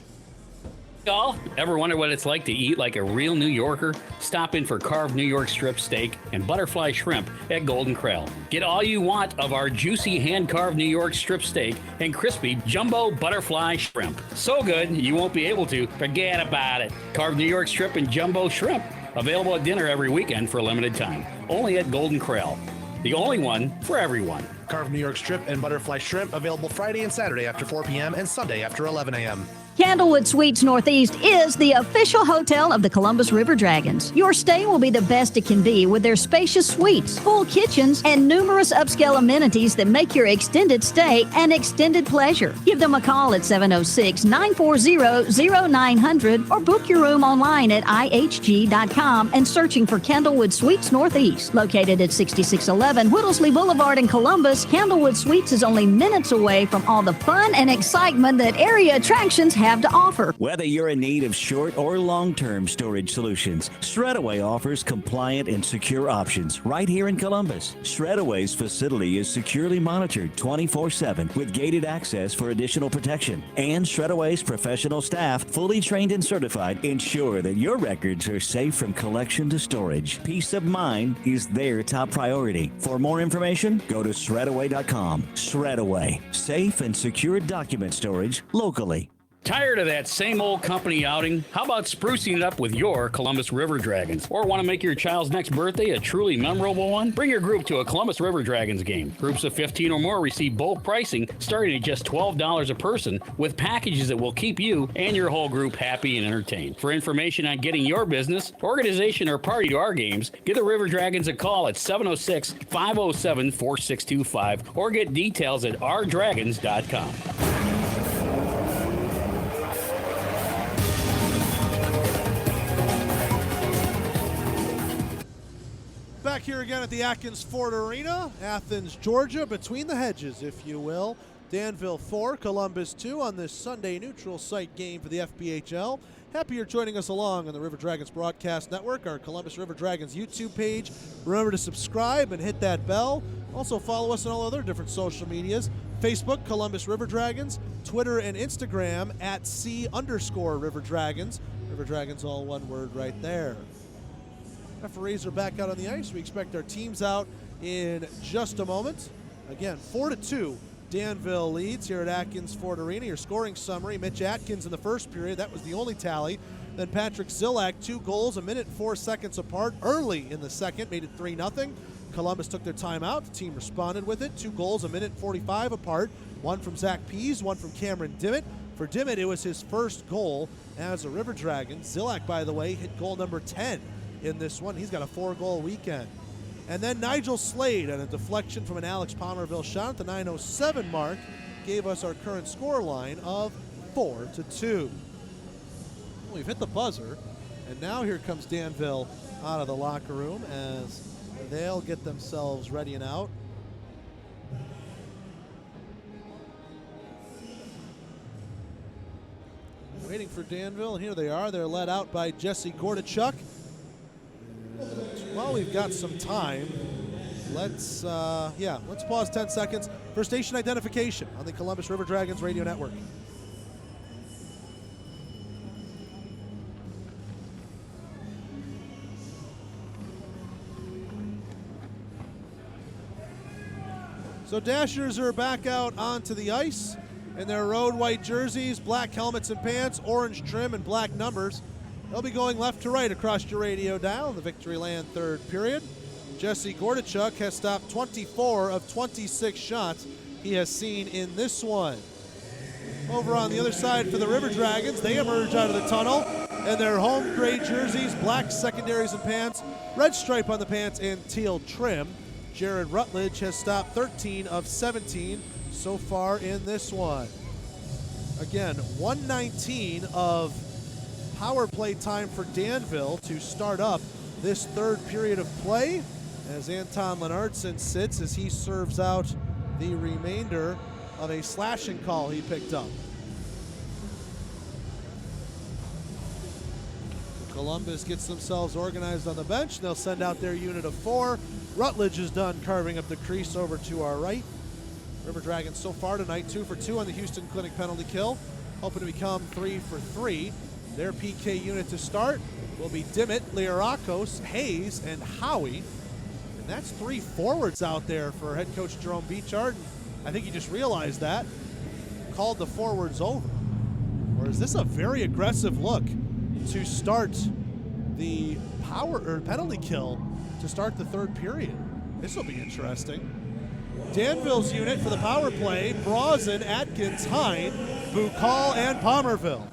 Y'all ever wonder what it's like to eat like a real New Yorker? Stop in for carved New York strip steak and butterfly shrimp at Golden Corral. Get all you want of our juicy hand-carved New York strip steak and crispy jumbo butterfly shrimp. So good, you won't be able to forget about it. Carved New York strip and jumbo shrimp. Available at dinner every weekend for a limited time. Only at Golden Corral. The only one for everyone. Carved New York strip and butterfly shrimp available Friday and Saturday after 4 p.m. and Sunday after 11 a.m. Candlewood Suites Northeast is the official hotel of the Columbus River Dragons. Your stay will be the best it can be with their spacious suites, full kitchens, and numerous upscale amenities that make your extended stay an extended pleasure. Give them a call at 706-940-0900 or book your room online at ihg.com and searching for Candlewood Suites Northeast. Located at 6611 Whittlesley Boulevard in Columbus, Candlewood Suites is only minutes away from all the fun and excitement that area attractions have to offer. Whether you're in need of short or long-term storage solutions, Shredaway offers compliant and secure options right here in Columbus. Shredaway's facility is securely monitored 24/7 with gated access for additional protection. And Shredaway's professional staff, fully trained and certified, ensure that your records are safe from collection to storage. Peace of mind is their top priority. For more information, go to shredaway.com. Shredaway, safe and secure document storage locally. Tired of that same old company outing? How about sprucing it up with your Columbus River Dragons? Or want to make your child's next birthday a truly memorable one? Bring your group to a Columbus River Dragons game. Groups of 15 or more receive bulk pricing starting at just $12 a person with packages that will keep you and your whole group happy and entertained. For information on getting your business, organization, or party to our games, give the River Dragons a call at 706-507-4625 or get details at ourdragons.com. Back here again at the Atkins Ford Arena, Athens, Georgia, between the hedges, if you will. Danville 4, Columbus 2 on this Sunday neutral site game for the FPHL. Happy you're joining us along on the River Dragons Broadcast Network, our Columbus River Dragons YouTube page. Remember to subscribe and hit that bell. Also follow us on all other different social medias. Facebook, Columbus River Dragons. Twitter and Instagram at @C_River Dragons. River Dragons, all one word right there. Referees are back out on the ice. We expect our teams out in just a moment. Again, 4-2, Danville leads here at Atkins Ford Arena. Your scoring summary: Mitch Atkins in the first period. That was the only tally. Then Patrick Zillak, 2 goals, a minute and 4 seconds apart. Early in the second, made it 3-0. Columbus took their timeout. The team responded with it. 2 goals, a minute and 45 apart. One from Zach Pease, one from Cameron Dimmitt. For Dimmitt, it was his first goal as a River Dragon. Zillak, by the way, hit goal number 10 in this one. He's got a 4-goal weekend. And then Nigel Slade on a deflection from an Alex Palmerville shot at the 9:07 mark gave us our current score line of 4-2. We've hit the buzzer, and now here comes Danville out of the locker room as they'll get themselves ready and out. Waiting for Danville, and here they are. They're led out by Jesse Gordichuk. Well, we've got some time. Let's pause 10 seconds for station identification on the Columbus River Dragons Radio Network. So Dashers are back out onto the ice. in their road white jerseys, black helmets and pants, orange trim, and black numbers. They'll be going left to right across your radio dial in the Victoryland third period. Jesse Gordachuk has stopped 24 of 26 shots he has seen in this one. Over on the other side for the River Dragons, they emerge out of the tunnel in their home gray jerseys, black secondaries and pants, red stripe on the pants, and teal trim. Jared Rutledge has stopped 13 of 17 so far in this one. Again, 119 of power play time for Danville to start up this third period of play as Anton Lennartson sits as he serves out the remainder of a slashing call he picked up. Columbus gets themselves organized on the bench, and they'll send out their unit of 4. Rutledge is done carving up the crease over to our right. River Dragons so far tonight 2 for 2 on the Houston Clinic penalty kill, hoping to become 3 for 3. Their PK unit to start will be Dimmitt, Liarakos, Hayes, and Howie. And that's 3 forwards out there for head coach Jerome Beechard. I think he just realized that. Called the forwards over. Or is this a very aggressive look to start the penalty kill to start the third period? This will be interesting. Danville's unit for the power play, Brazen, Atkins, Hine, Bukal, and Palmerville.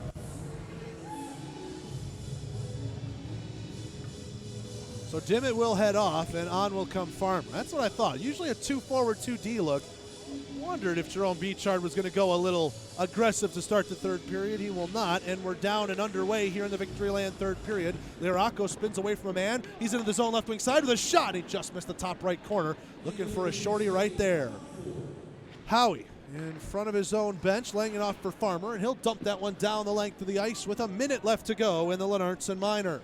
So Dimmitt will head off, and on will come Farmer. That's what I thought. Usually a 2 forward, 2 D look. Wondered if Jerome Beechard was going to go a little aggressive to start the third period. He will not, and we're down and underway here in the Victoryland third period. Liarakos spins away from a man. He's into the zone left wing side with a shot. He just missed the top right corner. Looking for a shorty right there. Howie in front of his own bench, laying it off for Farmer, and he'll dump that one down the length of the ice with a minute left to go in the Lennartson minor.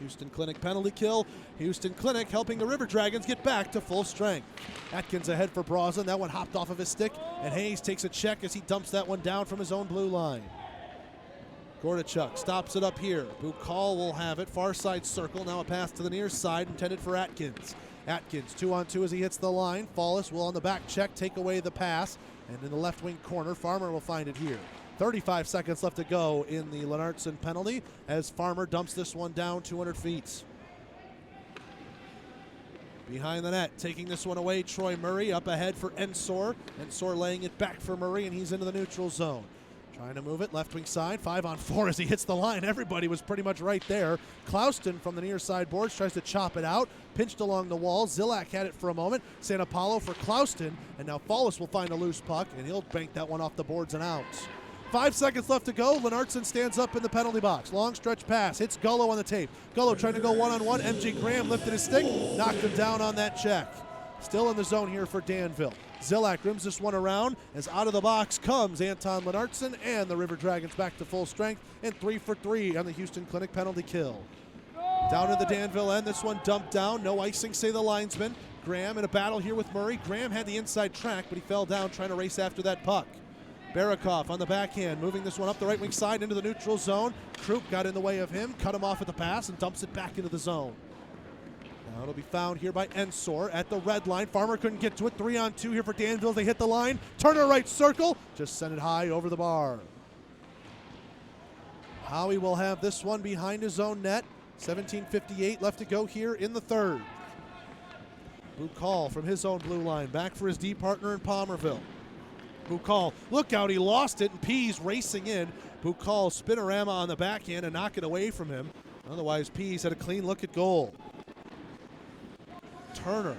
Houston Clinic penalty kill. Houston Clinic helping the River Dragons get back to full strength. Atkins ahead for Brazen. That one hopped off of his stick, and Hayes takes a check as he dumps that one down from his own blue line. Gordachuk stops it up here. Bukal will have it. Far side circle. Now a pass to the near side intended for Atkins. Atkins 2-on-2 as he hits the line. Fallis will on the back check take away the pass. And in the left wing corner, Farmer will find it here. 35 seconds left to go in the Lennartson penalty as Farmer dumps this one down 200 feet. Behind the net, taking this one away, Troy Murray up ahead for Ensor. Ensor laying it back for Murray, and he's into the neutral zone. Trying to move it, left wing side, 5-on-4 as he hits the line. Everybody was pretty much right there. Clouston from the near side boards tries to chop it out, pinched along the wall. Zilak had it for a moment. San Apollo for Clouston, and now Fallis will find a loose puck, and he'll bank that one off the boards and out. 5 seconds left to go. Lennartson stands up in the penalty box. Long stretch pass. Hits Gullo on the tape. Gullo trying to go one-on-one. MJ Graham lifted his stick. Knocked him down on that check. Still in the zone here for Danville. Zilak rims this one around as out of the box comes Anton Lennartson, and the River Dragons back to full strength and 3 for 3 on the Houston Clinic penalty kill. Down to the Danville end. This one dumped down. No icing, say the linesman. Graham in a battle here with Murray. Graham had the inside track, but he fell down trying to race after that puck. Barakoff on the backhand, moving this one up the right wing side into the neutral zone. Krupp got in the way of him, cut him off at the pass, and dumps it back into the zone. Now it'll be found here by Ensor at the red line. Farmer couldn't get to it. 3-on-2 here for Danville. They hit the line. Turner right circle. Just sent it high over the bar. Howie will have this one behind his own net. 17:58 left to go here in the third. Bukal from his own blue line. Back for his D partner in Palmerville. Bukal, look out, he lost it, and Pease racing in. Bukal spinorama on the backhand and knock it away from him. Otherwise, Pease had a clean look at goal. Turner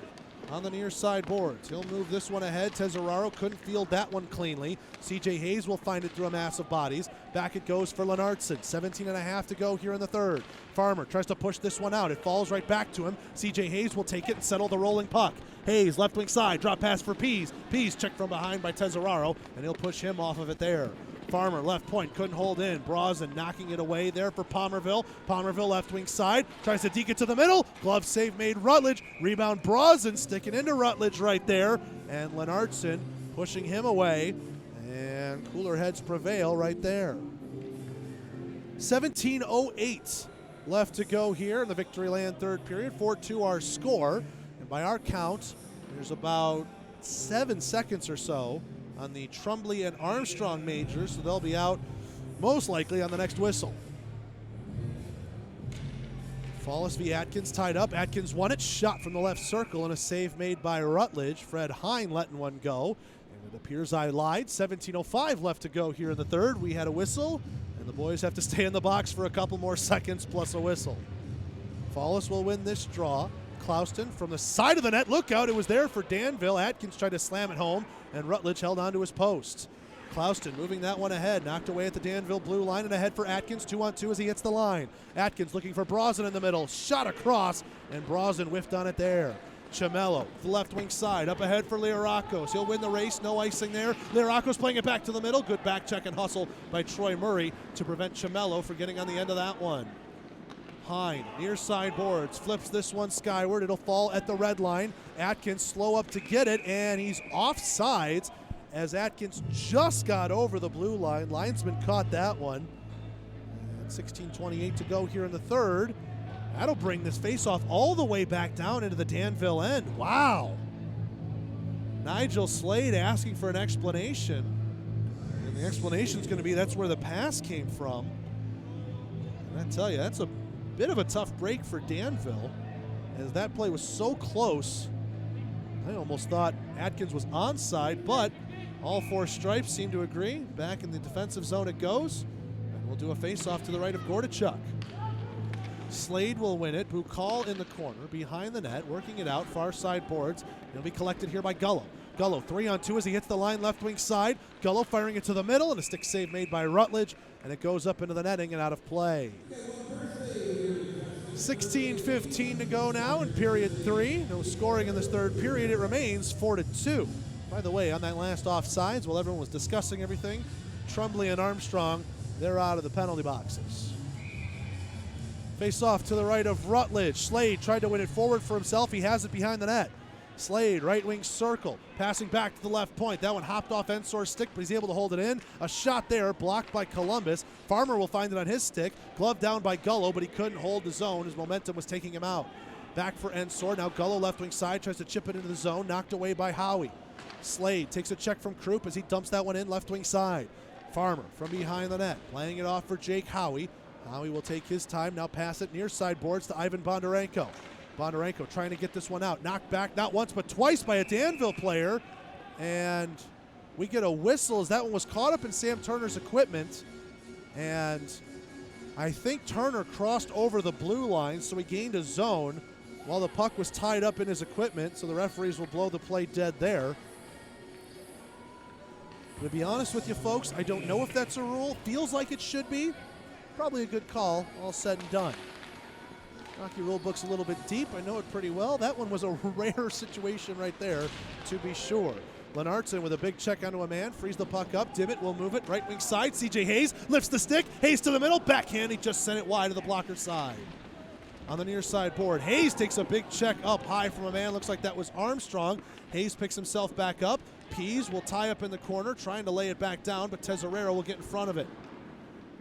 on the near side boards. He'll move this one ahead. Tesoraro couldn't field that one cleanly. CJ Hayes will find it through a mass of bodies. Back it goes for Lennartson. 17.5 to go here in the third. Farmer tries to push this one out. It falls right back to him. CJ Hayes will take it and settle the rolling puck. Hayes, left wing side, drop pass for Pease. Pease checked from behind by Tesoraro, and he'll push him off of it there. Farmer, left point, couldn't hold in. Brazen knocking it away there for Palmerville. Palmerville left wing side, tries to deke it to the middle. Glove save made Rutledge. Rebound Brazen sticking into Rutledge right there. And Lennartson pushing him away. And cooler heads prevail right there. 17:08 left to go here in the Victoryland third period. 4-2 our score. And by our count, there's about 7 seconds or so on the Trumbley and Armstrong majors, so they'll be out most likely on the next whistle. Fallis v. Atkins tied up. Atkins won it. Shot from the left circle and a save made by Rutledge. Fred Hine letting one go. And it appears I lied. 17:05 left to go here in the third. We had a whistle, and the boys have to stay in the box for a couple more seconds plus a whistle. Fallis will win this draw. Clouston from the side of the net. Look out, it was there for Danville. Atkins tried to slam it home, and Rutledge held on to his post. Clouston moving that one ahead, knocked away at the Danville blue line and ahead for Atkins, 2-on-2 as he hits the line. Atkins looking for Brosnan in the middle, shot across, and Brosnan whiffed on it there. Chamello, the left wing side, up ahead for Liarakos. He'll win the race, no icing there. Liarakos playing it back to the middle, good back check and hustle by Troy Murray to prevent Chamello from getting on the end of that one. Hine, near side boards, flips this one skyward, it'll fall at the red line. Atkins slow up to get it, and he's offsides as Atkins just got over the blue line. Linesman caught that one. And 16:28 to go here in the third. That'll bring this faceoff all the way back down into the Danville end. Wow. Nigel Slade asking for an explanation. And the explanation is going to be that's where the pass came from. And I tell you, that's a bit of a tough break for Danville, as that play was so close. I almost thought Atkins was onside, but all four stripes seem to agree. Back in the defensive zone it goes, and we'll do a face-off to the right of Gordichuk. Slade will win it. Bukal in the corner, behind the net, working it out, far side boards. It'll be collected here by Gullo. Gullo 3-on-2 as he hits the line left wing side. Gullo firing it to the middle, and a stick save made by Rutledge, and it goes up into the netting and out of play. 16:15 to go now in period 3. No scoring in this third period. It remains 4-2. By the way, on that last offsides, while everyone was discussing everything, Trumbley and Armstrong, they're out of the penalty boxes. Face off to the right of Rutledge. Slade tried to win it forward for himself. He has it behind the net. Slade, right wing circle, passing back to the left point. That one hopped off Ensor's stick, but he's able to hold it in. A shot there, blocked by Columbus. Farmer will find it on his stick. Glove down by Gullo, but he couldn't hold the zone. His momentum was taking him out. Back for Ensor. Now Gullo left wing side, tries to chip it into the zone. Knocked away by Howie. Slade takes a check from Krupp as he dumps that one in left wing side. Farmer from behind the net, playing it off for Jake Howie. Howie will take his time, now pass it near side boards to Ivan Bondarenko. Bondarenko trying to get this one out. Knocked back not once but twice by a Danville player. And we get a whistle as that one was caught up in Sam Turner's equipment. And I think Turner crossed over the blue line, so he gained a zone while the puck was tied up in his equipment, so the referees will blow the play dead there. To be honest with you folks, I don't know if that's a rule. Feels like it should be. Probably a good call, all said and done. Hockey rule book's a little bit deep. I know it pretty well. That one was a rare situation right there, to be sure. Lennartson with a big check onto a man, frees the puck up. Dimmitt will move it right wing side. CJ Hayes lifts the stick. Hayes to the middle, backhand. He just sent it wide to the blocker side. On the near side board, Hayes takes a big check up high from a man. Looks like that was Armstrong. Hayes picks himself back up. Pease will tie up in the corner, trying to lay it back down, but Tesorero will get in front of it.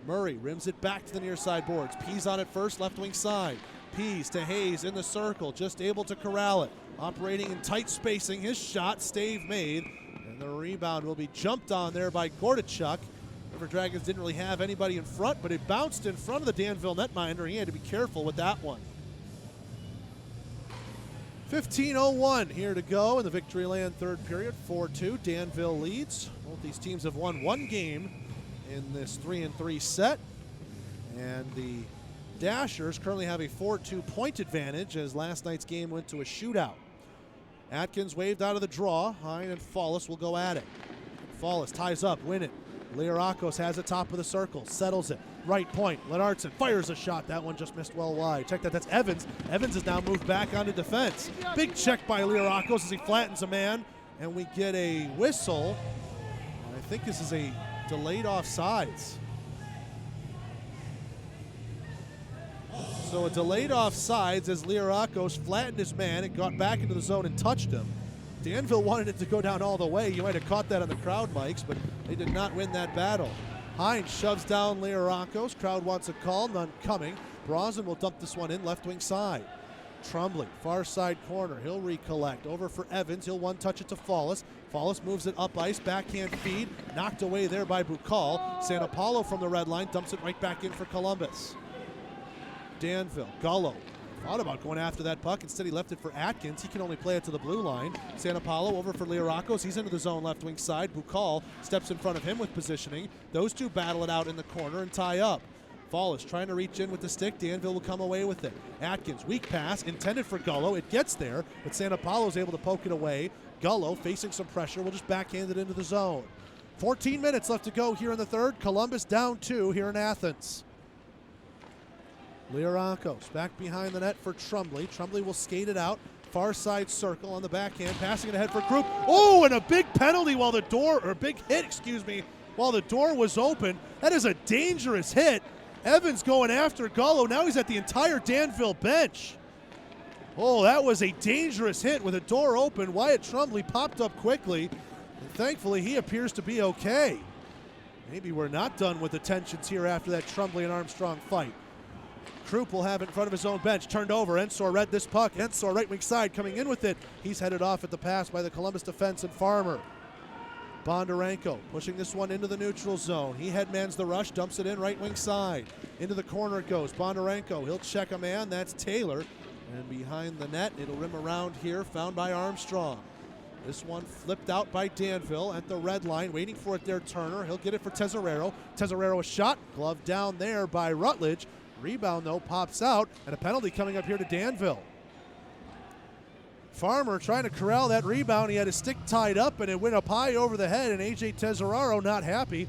Murray rims it back to the near side boards. Pease on it first, left wing side. Pease to Hayes in the circle, just able to corral it. Operating in tight spacing, his shot, stave made, and the rebound will be jumped on there by Gordichuk. River Dragons didn't really have anybody in front, but it bounced in front of the Danville netminder. He had to be careful with that one. 15:01 here to go in the Victoryland third period. 4-2, Danville leads. Both these teams have won one game in this 3-3 set, and the Dashers currently have a 4-2 point advantage as last night's game went to a shootout. Atkins waved out of the draw. Hine and Fallis will go at it. Fallis ties up, win it. Liarakos has it top of the circle, settles it. Right point, Lennartson fires a shot. That one just missed well wide. Check that, that's Evans. Evans has now moved back onto defense. Big check by Liarakos as he flattens a man, and we get a whistle. I think this is a delayed offsides. So a delayed offsides as Liarakos flattened his man and got back into the zone and touched him. Danville wanted it to go down all the way. You might have caught that on the crowd mics, but they did not win that battle. Hines shoves down Liarakos. Crowd wants a call, none coming. Brosnan will dump this one in left wing side. Trombley, far side corner. He'll recollect. Over for Evans. He'll one-touch it to Fallis. Fallis moves it up ice. Backhand feed. Knocked away there by Bukal. Santa Paulo from the red line dumps it right back in for Columbus. Danville. Gullo thought about going after that puck. Instead, he left it for Atkins. He can only play it to the blue line. Santa Paulo over for Liarakos. He's into the zone left wing side. Bukal steps in front of him with positioning. Those two battle it out in the corner and tie up. Fallis trying to reach in with the stick. Danville will come away with it. Atkins, weak pass, intended for Gullo. It gets there, but Santa Paulo is able to poke it away. Gullo, facing some pressure, will just backhand it into the zone. 14 minutes left to go here in the third. Columbus down 2 here in Athens. Liarakos back behind the net for Trombley. Trombley will skate it out. Far side circle on the backhand, passing it ahead for Krupp. Oh, and a big penalty while the door, or big hit, excuse me, while the door was open. That is a dangerous hit. Evans going after Gullo. Now he's at the entire Danville bench. Oh, that was a dangerous hit with a door open. Wyatt Trombley popped up quickly. And thankfully, he appears to be okay. Maybe we're not done with the tensions here after that Trombley and Armstrong fight. Krupp will have it in front of his own bench. Turned over. Ensor read this puck. Ensor right wing side coming in with it. He's headed off at the pass by the Columbus defense and Farmer. Bondarenko pushing this one into the neutral zone. He headmans the rush, dumps it in right wing side. Into the corner it goes. Bondarenko, he'll check a man. That's Taylor. And behind the net, it'll rim around here, found by Armstrong. This one flipped out by Danville at the red line, waiting for it there, Turner. He'll get it for Tesorero. Tesorero a shot, glove down there by Rutledge. Rebound, though, pops out, and a penalty coming up here to Danville. Farmer trying to corral that rebound. He had his stick tied up, and it went up high over the head, and A.J. Tesoraro not happy.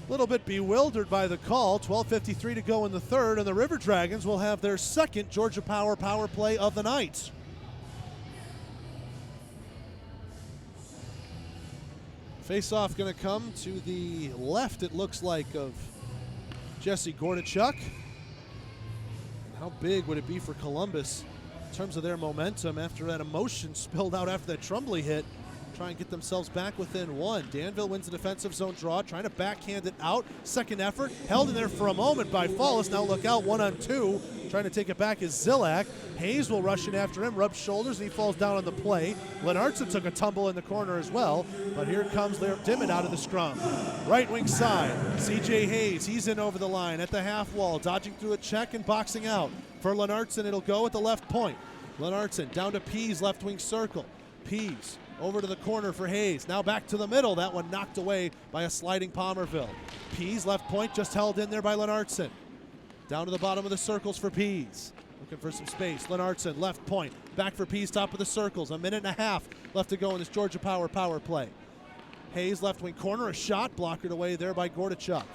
A little bit bewildered by the call. 12:53 to go in the third, and the River Dragons will have their second Georgia Power play of the night. Face-off going to come to the left, it looks like, of Jesse Gordichuk. How big would it be for Columbus in terms of their momentum after that emotion spilled out after that Trombley hit? Try and get themselves back within one. Danville wins the defensive zone draw, trying to backhand it out. Second effort, held in there for a moment by Fallis. Now look out, 1-on-2. Trying to take it back is Zilak. Hayes will rush in after him, rubs shoulders, and he falls down on the play. Lenartson took a tumble in the corner as well, but here comes Dimmitt out of the scrum. Right wing side, C.J. Hayes, he's in over the line at the half wall, dodging through a check and boxing out. For Lenartson, it'll go at the left point. Lenartson down to Pease, left wing circle. Pease over to the corner for Hayes. Now back to the middle. That one knocked away by a sliding Palmerville. Pease, left point, just held in there by Lenartson. Down to the bottom of the circles for Pease. Looking for some space. Lenartson, left point. Back for Pease, top of the circles. A minute and a half left to go in this Georgia power play. Hayes, left wing corner. A shot blockered away there by Gordichuk.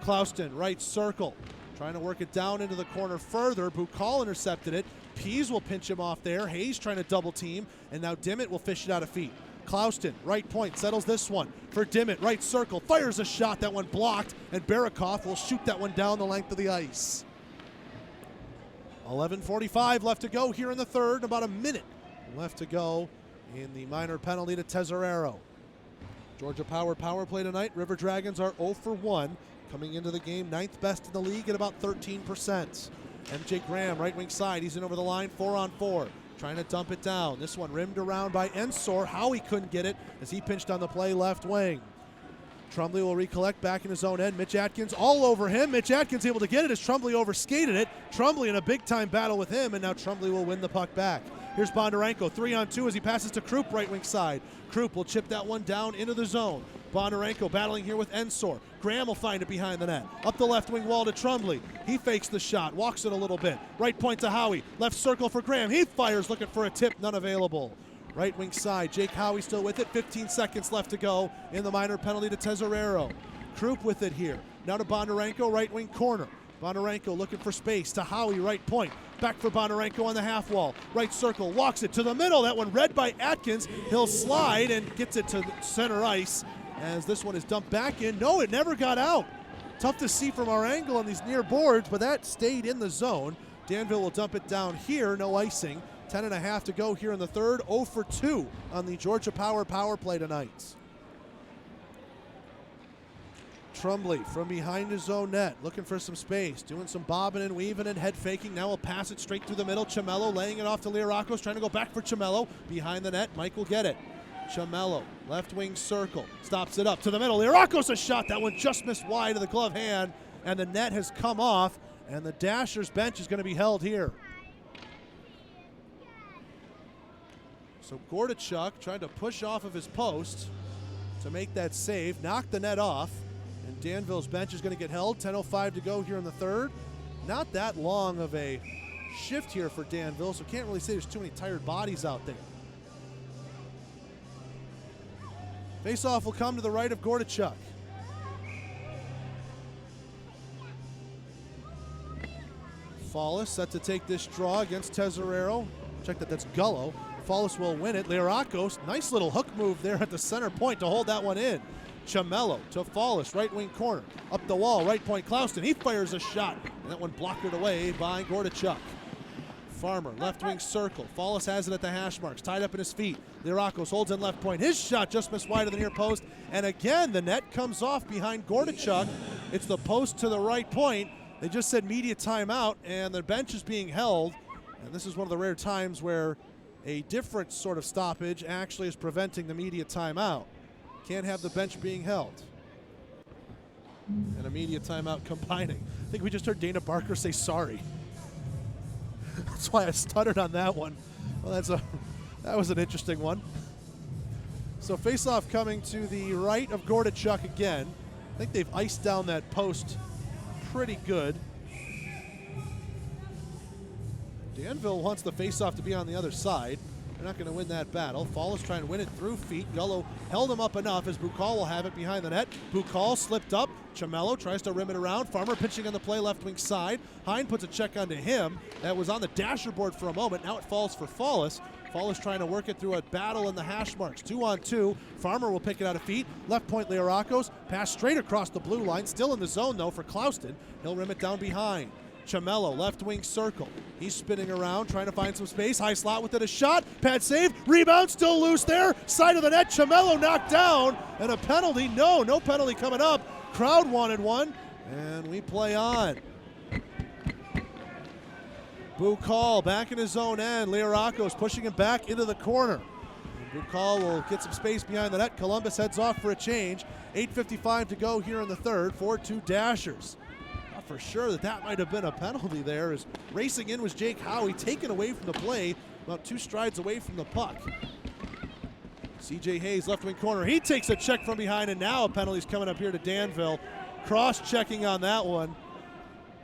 Clouston, right circle. Trying to work it down into the corner further. Bukal intercepted it. Pease will pinch him off there. Hayes trying to double team. And now Dimmitt will fish it out of feet. Clouston, right point, settles this one for Dimmitt, right circle, fires a shot, that one blocked, and Barakoff will shoot that one down the length of the ice. 11:45 left to go here in the third, about a minute left to go in the minor penalty to Tesorero. Georgia power play tonight. River Dragons are 0 for 1, coming into the game 9th best in the league at about 13%. MJ Graham, right wing side, he's in over the line, 4-on-4. Trying to dump it down. This one rimmed around by Ensor. Howie couldn't get it as he pinched on the play left wing. Trombley will recollect back in his own end. Mitch Atkins all over him. Mitch Atkins able to get it as Trombley overskated it. Trombley in a big-time battle with him, and now Trombley will win the puck back. Here's Bondarenko, 3-on-2 as he passes to Krupp, right wing side. Krupp will chip that one down into the zone. Bondarenko battling here with Ensor. Graham will find it behind the net. Up the left wing wall to Trombley. He fakes the shot, walks it a little bit. Right point to Howie. Left circle for Graham. He fires looking for a tip, none available. Right wing side, Jake Howie still with it. 15 seconds left to go in the minor penalty to Tesorero. Krupp with it here. Now to Bondarenko, right wing corner. Bondarenko looking for space to Howie, right point. Back for Bondarenko on the half wall. Right circle, walks it to the middle. That one read by Atkins. He'll slide and gets it to center ice as this one is dumped back in. No, it never got out. Tough to see from our angle on these near boards, but that stayed in the zone. Danville will dump it down here, no icing. 10.5 to go here in the third. 0 for 2 on the Georgia power play tonight. Trumbley from behind his own net, looking for some space, doing some bobbing and weaving and head faking. Now he'll pass it straight through the middle. Chamello laying it off to Liarakos, trying to go back for Chamello. Behind the net, Mike will get it. Chamello, left wing circle, stops it up to the middle. Liarakos a shot, that one just missed wide of the glove hand, and the net has come off, and the Dashers bench is going to be held here. So Gordichuk trying to push off of his post to make that save, knock the net off, and Danville's bench is going to get held. 10:05 to go here in the third. Not that long of a shift here for Danville, so can't really say there's too many tired bodies out there. Faceoff will come to the right of Gordichuk. Fallis set to take this draw against Tesorero. Check that's Gullo. Fallis will win it. Liarakos, nice little hook move there at the center point to hold that one in. Chamello to Fallis, right wing corner. Up the wall, right point, Clouston. He fires a shot, and that one blocked away by Gordichuk. Farmer, left wing circle. Fallis has it at the hash marks, tied up in his feet. Liarakos holds in left point. His shot just missed wide of the near post, and again, the net comes off behind Gordichuk. It's the post to the right point. They just said media timeout, and the bench is being held, and this is one of the rare times where a different sort of stoppage actually is preventing the media timeout. Can't have the bench being held. And a media timeout combining. I think we just heard Dana Barker say sorry. That's why I stuttered on that one. Well, that was an interesting one. So faceoff coming to the right of Gordichuk again. I think they've iced down that post pretty good. Danville wants the faceoff to be on the other side. They're not going to win that battle. Fallis trying to win it through feet. Gullo held him up enough as Bukal will have it behind the net. Bukal slipped up. Chamello tries to rim it around. Farmer pitching on the play left wing side. Hine puts a check onto him. That was on the dasher board for a moment. Now it falls for Fallis. Fallis trying to work it through a battle in the hash marks. 2-on-2. Farmer will pick it out of feet. Left point Liarakos. Pass straight across the blue line. Still in the zone though for Clouston. He'll rim it down behind. Chamello, left wing circle. He's spinning around, trying to find some space. High slot with it, a shot. Pad save. Rebound, still loose there. Side of the net. Chamello knocked down. And a penalty. No penalty coming up. Crowd wanted one. And we play on. Bukal back in his own end. Liarakos pushing him back into the corner. Bukal will get some space behind the net. Columbus heads off for a change. 8:55 to go here in the third. 4-2 Dashers. For sure that might have been a penalty there, as racing in was Jake Howie, taken away from the play, about 2 strides away from the puck. CJ Hayes, left wing corner, he takes a check from behind, and now a penalty's coming up here to Danville. Cross-checking on that one.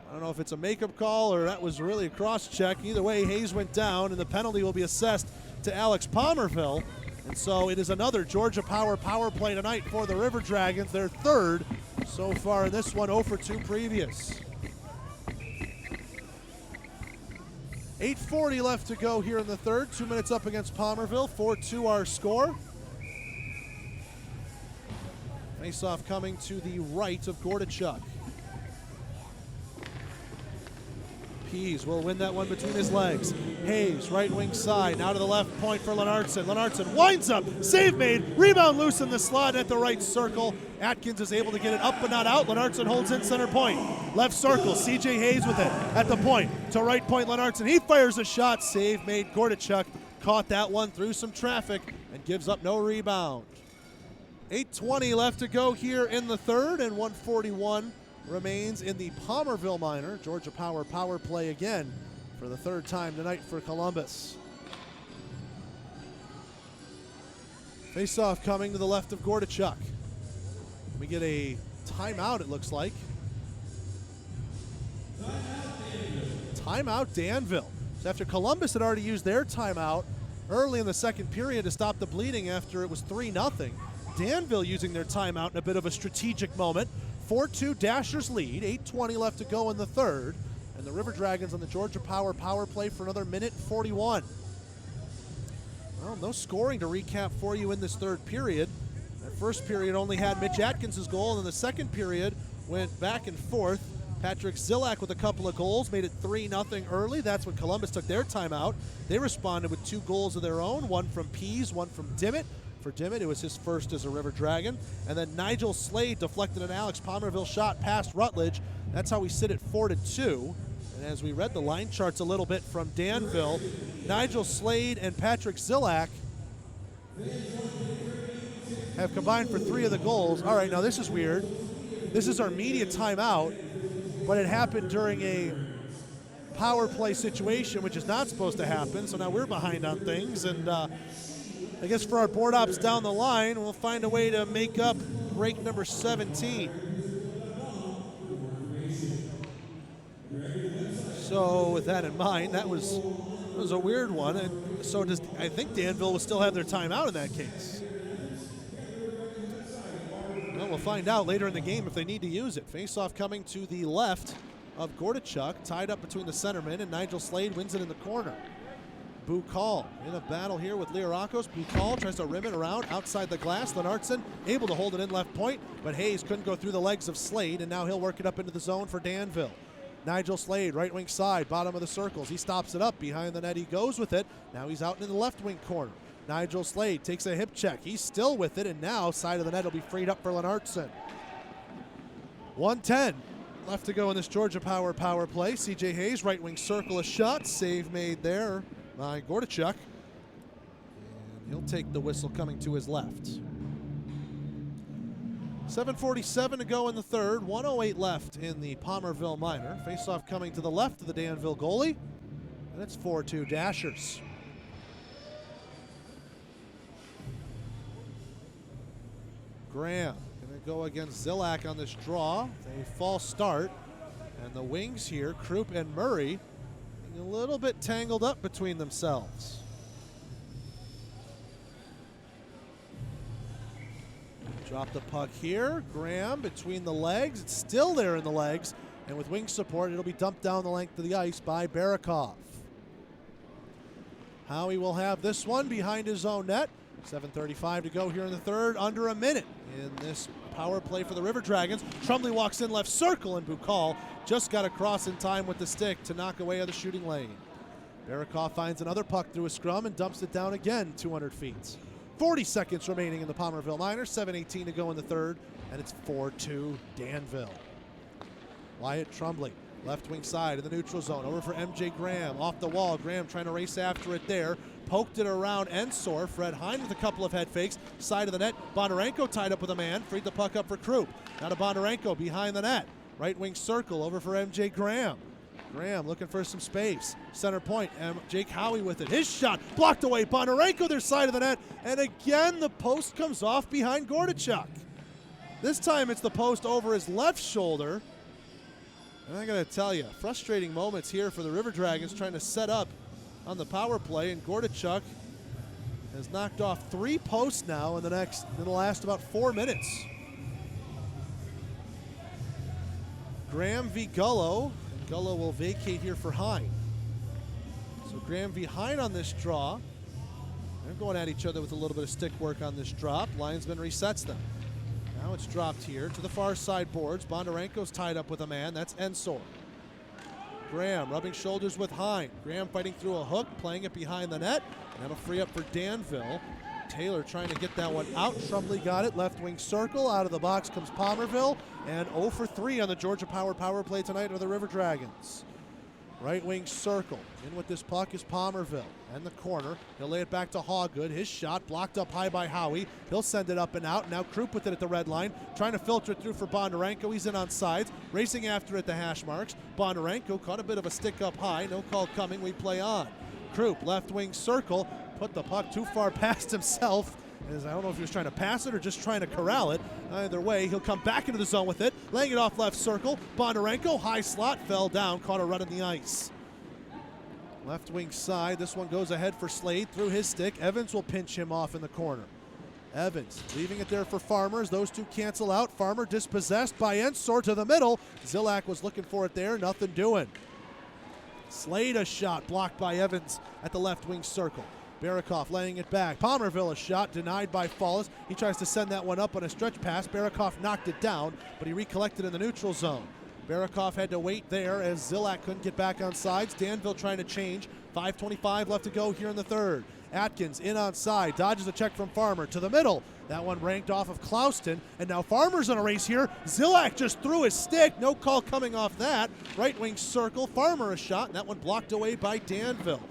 I don't know if it's a makeup call or that was really a cross-check. Either way, Hayes went down, and the penalty will be assessed to Alex Palmerville. And so it is another Georgia power play tonight for the River Dragons, their third so far in this one, 0 for 2 previous. 8:40 left to go here in the third. 2 minutes up against Palmerville. 4-2 our score. Faceoff coming to the right of Gordichuk. Pease will win that one between his legs. Hayes, right wing side, now to the left point for Lennartson. Lennartson winds up, save made, rebound loose in the slot at the right circle. Atkins is able to get it up but not out. Lennartson holds in center point. Left circle, CJ Hayes with it at the point. To right point, Lennartson, he fires a shot, save made. Gordichuk caught that one through some traffic and gives up no rebound. 8:20 left to go here in the third, and 1:41 remains in the Palmerville Minor. Georgia power play again for the third time tonight for Columbus. Face-off coming to the left of Gordichuk. We get a timeout, it looks like. Timeout Danville. So after Columbus had already used their timeout early in the second period to stop the bleeding after it was 3-0, Danville using their timeout in a bit of a strategic moment. 4-2 Dashers lead, 8:20 left to go in the third, and the River Dragons on the Georgia power play for another minute 41. Well, no scoring to recap for you in this third period. That first period only had Mitch Atkins' goal, and then the second period went back and forth. Patrick Zillak with a couple of goals made it 3-0 early. That's when Columbus took their timeout. They responded with 2 goals of their own, one from Pease, one from Dimmitt. for Dimmitt. It was his first as a River Dragon. And then Nigel Slade deflected an Alex Palmerville shot past Rutledge. That's how we sit at 4-2. And as we read the line charts a little bit from Danville, Nigel Slade and Patrick Zillak have combined for 3 of the goals. All right, now this is weird. This is our media timeout, but it happened during a power play situation, which is not supposed to happen, so now we're behind on things. And I guess for our board ops down the line, we'll find a way to make up break number 17. So with that in mind, that was a weird one. And so I think Danville will still have their timeout in that case. Well, we'll find out later in the game if they need to use it. Face-off coming to the left of Gordichuk, tied up between the centermen, and Nigel Slade wins it in the corner. Bukal in a battle here with Liarakos. Bukal tries to rim it around outside the glass. Lenartson able to hold it in left point, but Hayes couldn't go through the legs of Slade, and now he'll work it up into the zone for Danville. Nigel Slade, right wing side, bottom of the circles. He stops it up. Behind the net he goes with it. Now he's out in the left wing corner. Nigel Slade takes a hip check. He's still with it, and now side of the net will be freed up for Lenartson. 1:10 left to go in this Georgia power play. CJ Hayes, right wing circle, a shot. Save made there by Gordichuk. And he'll take the whistle coming to his left. 7:47 to go in the third. 1:08 left in the Palmerville Minor. Face-off coming to the left of the Danville goalie. And it's 4-2 Dashers. Graham going to go against Zillak on this draw. A false start. And the wings here, Krupp and Murray, a little bit tangled up between themselves. Drop the puck here. Graham between the legs. It's still there in the legs. And with wing support, it'll be dumped down the length of the ice by Barakov. Howie will have this one behind his own net. 7:35 to go here in the third. Under a minute in this power play for the River Dragons. Trumley walks in left circle, and Bukal just got across in time with the stick to knock away at the shooting lane. Barakov finds another puck through a scrum and dumps it down again 200 feet. 40 seconds remaining in the Palmerville Miners. 7:18 to go in the third, and it's 4-2 Danville. Wyatt Trumley, left wing side in the neutral zone. Over for MJ Graham. Off the wall. Graham trying to race after it there. Poked it around Ensor. Fred Hine with a couple of head fakes. Side of the net. Bondarenko tied up with a man. Freed the puck up for Krupp. Now to Bondarenko behind the net. Right wing circle. Over for MJ Graham. Graham looking for some space. Center point. Jake Howie with it. His shot blocked away. Bondarenko their side of the net. And again, the post comes off behind Gordichuk. This time it's the post over his left shoulder. And I got to tell you, frustrating moments here for the River Dragons trying to set up on the power play. And Gordichuk has knocked off 3 posts now in the last about 4 minutes. Graham v. Gullo. Gullo will vacate here for Hine. So Graham v. Hine on this draw. They're going at each other with a little bit of stick work on this drop. Linesman resets them. Now it's dropped here to the far side boards. Bondarenko's tied up with a man. That's Ensor. Graham rubbing shoulders with Hine. Graham fighting through a hook, playing it behind the net. And that'll free up for Danville. Taylor trying to get that one out. Trumley got it. Left wing circle. Out of the box comes Palmerville. And 0 for 3 on the Georgia power play tonight with the River Dragons. Right wing circle. In with this puck is Palmerville. And the corner. He'll lay it back to Hawgood. His shot blocked up high by Howie. He'll send it up and out. Now Krupp with it at the red line. Trying to filter it through for Bondarenko. He's in on sides. Racing after it, the hash marks. Bondarenko caught a bit of a stick up high. No call coming. We play on. Krupp, left wing circle. Put the puck too far past himself. I don't know if he was trying to pass it or just trying to corral it. Either way, he'll come back into the zone with it. Laying it off left circle. Bondarenko, high slot, fell down, caught a run in the ice. Left wing side, this one goes ahead for Slade through his stick. Evans will pinch him off in the corner. Evans leaving it there for Farmer as those two cancel out. Farmer dispossessed by Ensor to the middle. Zillak was looking for it there, nothing doing. Slade a shot blocked by Evans at the left wing circle. Barakov laying it back. Palmerville a shot denied by Fallis. He tries to send that one up on a stretch pass. Barakov knocked it down, but he recollected in the neutral zone. Barakov had to wait there as Zillak couldn't get back on sides. Danville trying to change. 5:25 left to go here in the third. Atkins in on side, dodges a check from Farmer to the middle. That one ranked off of Clouston, and now Farmer's on a race here. Zilak just threw his stick, no call coming off that. Right wing circle, Farmer a shot, and that one blocked away by Danville.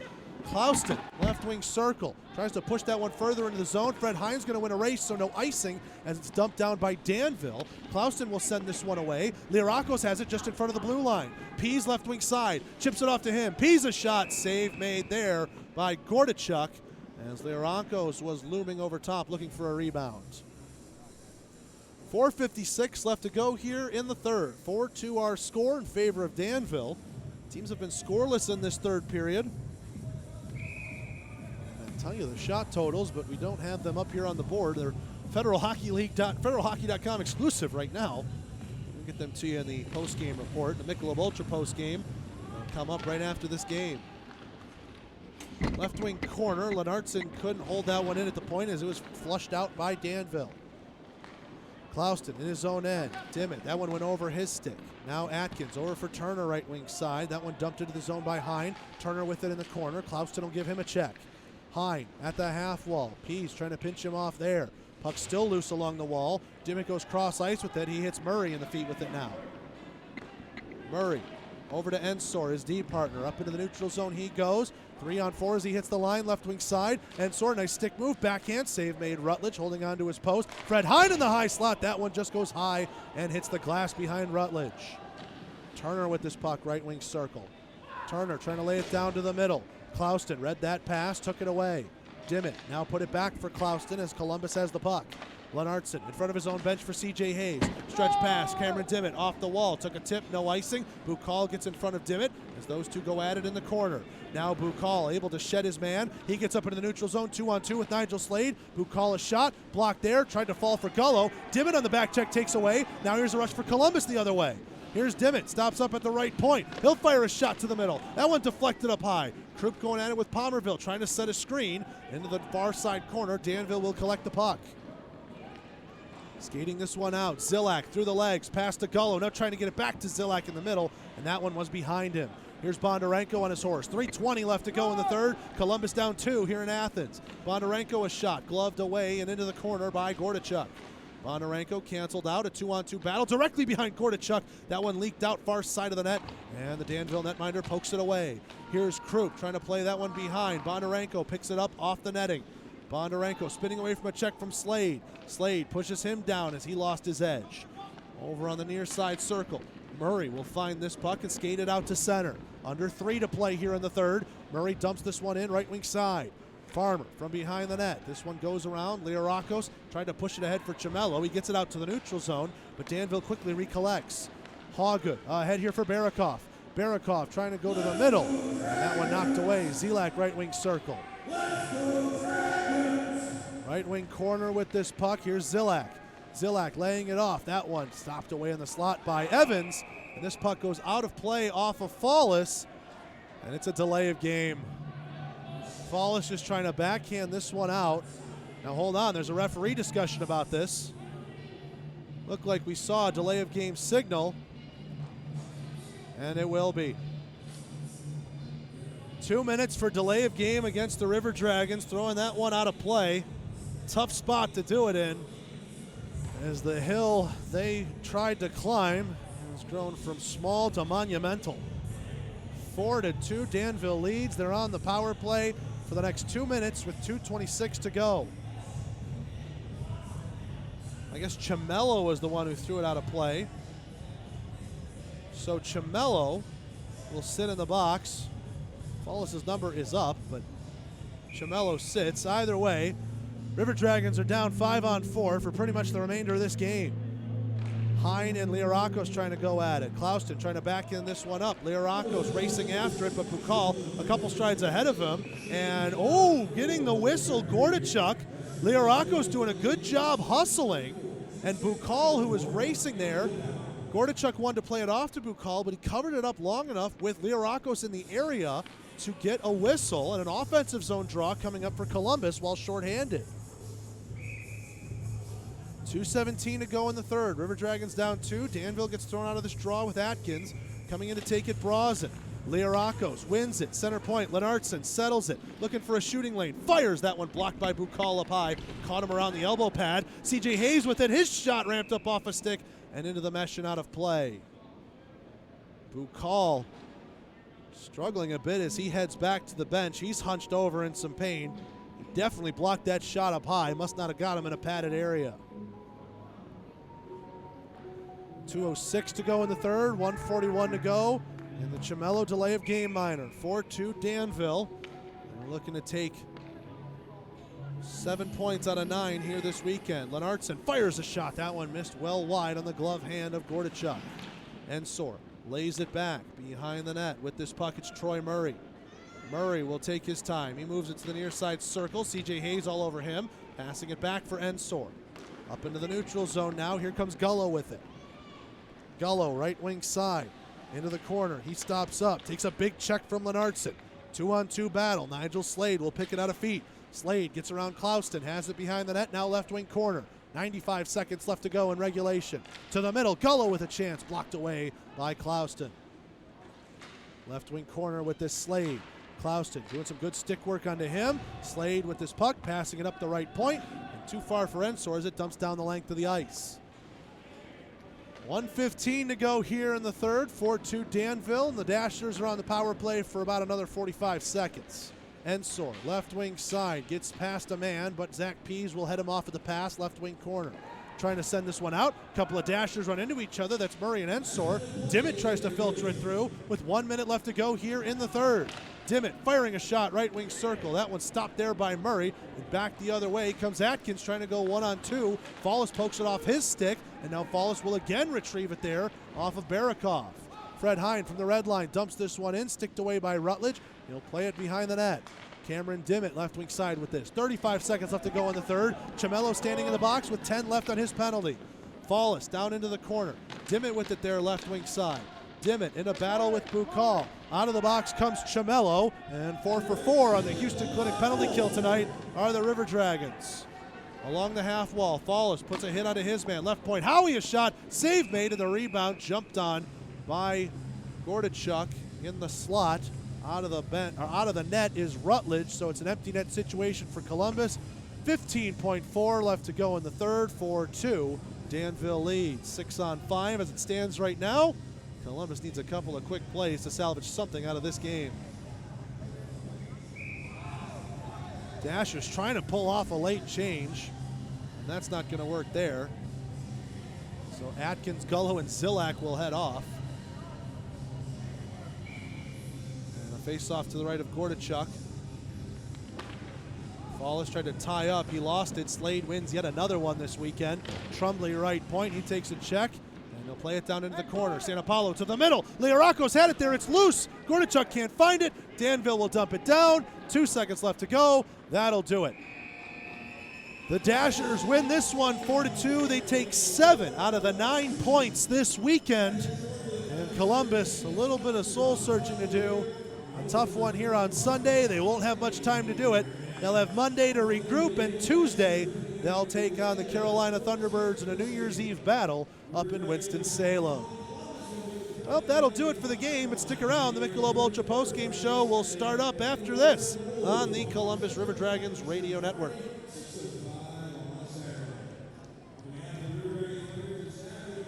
Clouston, left wing circle, tries to push that one further into the zone. Fred Hines going to win a race, so no icing as it's dumped down by Danville. Clouston will send this one away. Lirakos has it just in front of the blue line. Pease left wing side, chips it off to him. Pease a shot, save made there by Gordichuk as Lirakos was looming over top looking for a rebound. 4:56 left to go here in the third. 4-2 our score in favor of Danville. Teams have been scoreless in this third period. Tell you the shot totals, but we don't have them up here on the board. They're federalhockey.com exclusive right now. We'll get them to you in the post-game report. The Michelob Ultra post-game will come up right after this game. Left wing corner, Lenartson couldn't hold that one in at the point as it was flushed out by Danville. Clouston in his own end. Dimmitt, that one went over his stick. Now Atkins over for Turner, right wing side. That one dumped into the zone by Hine. Turner with it in the corner. Clouston will give him a check. Hine at the half wall. Pease trying to pinch him off there. Puck still loose along the wall. Dimmitt goes cross ice with it. He hits Murray in the feet with it now. Murray over to Ensor, his D partner. Up into the neutral zone he goes. 3-on-4 as he hits the line, left wing side. Ensor, nice stick move, backhand save made. Rutledge holding on to his post. Fred Hine in the high slot. That one just goes high and hits the glass behind Rutledge. Turner with this puck, right wing circle. Turner trying to lay it down to the middle. Clouston read that pass, took it away. Dimmitt now put it back for Clouston as Columbus has the puck. Lenartson in front of his own bench for C.J. Hayes. Stretch pass, Cameron Dimmitt off the wall. Took a tip, no icing. Bukal gets in front of Dimmitt as those two go at it in the corner. Now Bukal able to shed his man. He gets up into the neutral zone, 2-on-2 with Nigel Slade. Bukal a shot, blocked there, tried to fall for Gullo. Dimmitt on the back check takes away. Now here's a rush for Columbus the other way. Here's Dimmitt, stops up at the right point. He'll fire a shot to the middle. That one deflected up high. Krupp going at it with Palmerville, trying to set a screen into the far side corner. Danville will collect the puck. Skating this one out. Zilak through the legs, past to Gullo. Now trying to get it back to Zilak in the middle, and that one was behind him. Here's Bondarenko on his horse. 3:20 left to go in the third. Columbus down 2 here in Athens. Bondarenko a shot, gloved away and into the corner by Gordichuk. Bondarenko canceled out, a 2-on-2 battle directly behind Gordichuk. That one leaked out far side of the net, and the Danville netminder pokes it away. Here's Krupp trying to play that one behind. Bondarenko picks it up off the netting. Bondarenko spinning away from a check from Slade. Slade pushes him down as he lost his edge. Over on the near side circle, Murray will find this puck and skate it out to center. Under 3 to play here in the third. Murray dumps this one in right wing side. Farmer from behind the net. This one goes around. Lirakos trying to push it ahead for Chamello. He gets it out to the neutral zone, but Danville quickly recollects. Hawgood ahead here for Barakov. Barakov trying to go to the middle. And that one knocked away. Zilak right wing circle. Right wing corner with this puck. Here's Zilak. Zilak laying it off. That one stopped away in the slot by Evans. And this puck goes out of play off of Fallis. And it's a delay of game. Fallis just trying to backhand this one out. Now hold on, there's a referee discussion about this. Looked like we saw a delay of game signal, and it will be. 2 minutes for delay of game against the River Dragons, throwing that one out of play. Tough spot to do it in, as the hill they tried to climb has grown from small to monumental. 4-2, Danville leads. They're on the power play for the next 2 minutes with 2:26 to go. I guess Chamello was the one who threw it out of play. So Chamello will sit in the box. Fallis' number is up, but Chamello sits. Either way, River Dragons are down 5-on-4 for pretty much the remainder of this game. Hine and Lirakos trying to go at it. Clouston trying to back in this one up. Lirakos racing after it, but Bukal a couple strides ahead of him. And, getting the whistle, Gordichuk. Lirakos doing a good job hustling. And Bukal, who was racing there, Gordichuk wanted to play it off to Bukal, but he covered it up long enough with Lirakos in the area to get a whistle and an offensive zone draw coming up for Columbus while shorthanded. 2:17 to go in the third. River Dragons down 2. Danville gets thrown out of this draw with Atkins. Coming in to take it, Brazen. Liarakos wins it. Center point. Lennartson settles it. Looking for a shooting lane. Fires that one, blocked by Bukal up high. Caught him around the elbow pad. CJ Hayes with it. His shot ramped up off a stick and into the mesh and out of play. Bukal struggling a bit as he heads back to the bench. He's hunched over in some pain. He definitely blocked that shot up high. Must not have got him in a padded area. 2:06 to go in the third, 1:41 to go in the Chimelo delay of game minor. 4-2 Danville. They're looking to take 7 points out of 9 here this weekend. Lennartson fires a shot. That one missed well wide on the glove hand of Gordichuk. Ensor lays it back behind the net. With this puck, it's Troy Murray. Murray will take his time. He moves it to the near side circle. CJ Hayes all over him. Passing it back for Ensor. Up into the neutral zone now. Here comes Gullo with it. Gullo, right wing side. Into the corner. He stops up. Takes a big check from Lennartson. 2-on-2 battle. Nigel Slade will pick it out of feet. Slade gets around Clouston. Has it behind the net. Now left wing corner. 95 seconds left to go in regulation. To the middle. Gullo with a chance. Blocked away by Clouston. Left wing corner with this Slade. Clouston doing some good stick work onto him. Slade with this puck. Passing it up the right point. And too far for Ensor as it dumps down the length of the ice. 1:15 to go here in the third. 4-2 Danville. And the Dashers are on the power play for about another 45 seconds. Ensor, left wing side, gets past a man, but Zach Pease will head him off at the pass, left wing corner. Trying to send this one out. A couple of Dashers run into each other. That's Murray and Ensor. Dimmitt tries to filter it through with 1 minute left to go here in the third. Dimmitt firing a shot, right wing circle. That one stopped there by Murray. And back the other way comes Atkins trying to go 1-on-2. Fallis pokes it off his stick, and now Fallis will again retrieve it there off of Barakov. Fred Hine from the red line dumps this one in, sticked away by Rutledge. He'll play it behind the net. Cameron Dimmitt, left wing side with this. 35 seconds left to go in the third. Chimelo standing in the box with 10 left on his penalty. Fallis down into the corner. Dimmitt with it there, left wing side. Dimmitt in a battle with Bukal. Out of the box comes Chimelo, and 4 for 4 on the Houston Clinic penalty kill tonight are the River Dragons. Along the half wall, Fallis puts a hit onto his man. Left point, Howie a shot. Save made, and the rebound jumped on by Gordichuk in the slot. Out of the net is Rutledge, so it's an empty net situation for Columbus. 15.4 left to go in the third. 4-2. Danville leads 6-on-5 as it stands right now. Columbus needs a couple of quick plays to salvage something out of this game. Dashers trying to pull off a late change, and that's not going to work there. So Atkins, Gullo, and Zilak will head off. Face off to the right of Gordichuk. Fallis tried to tie up. He lost it. Slade wins yet another one this weekend. Trumbley right point. He takes a check, and he'll play it down into the corner. San Paulo to the middle. Liarakos had it there. It's loose. Gordichuk can't find it. Danville will dump it down. 2 seconds left to go. That'll do it. The Dashers win this one 4-2. They take 7 out of the 9 points this weekend. And Columbus, a little bit of soul searching to do. A tough one here on Sunday. They won't have much time to do it. They'll have Monday to regroup, and Tuesday they'll take on the Carolina Thunderbirds in a New Year's Eve battle up in Winston-Salem. Well, that'll do it for the game, but stick around. The Michelob Ultra postgame show will start up after this on the Columbus River Dragons Radio Network.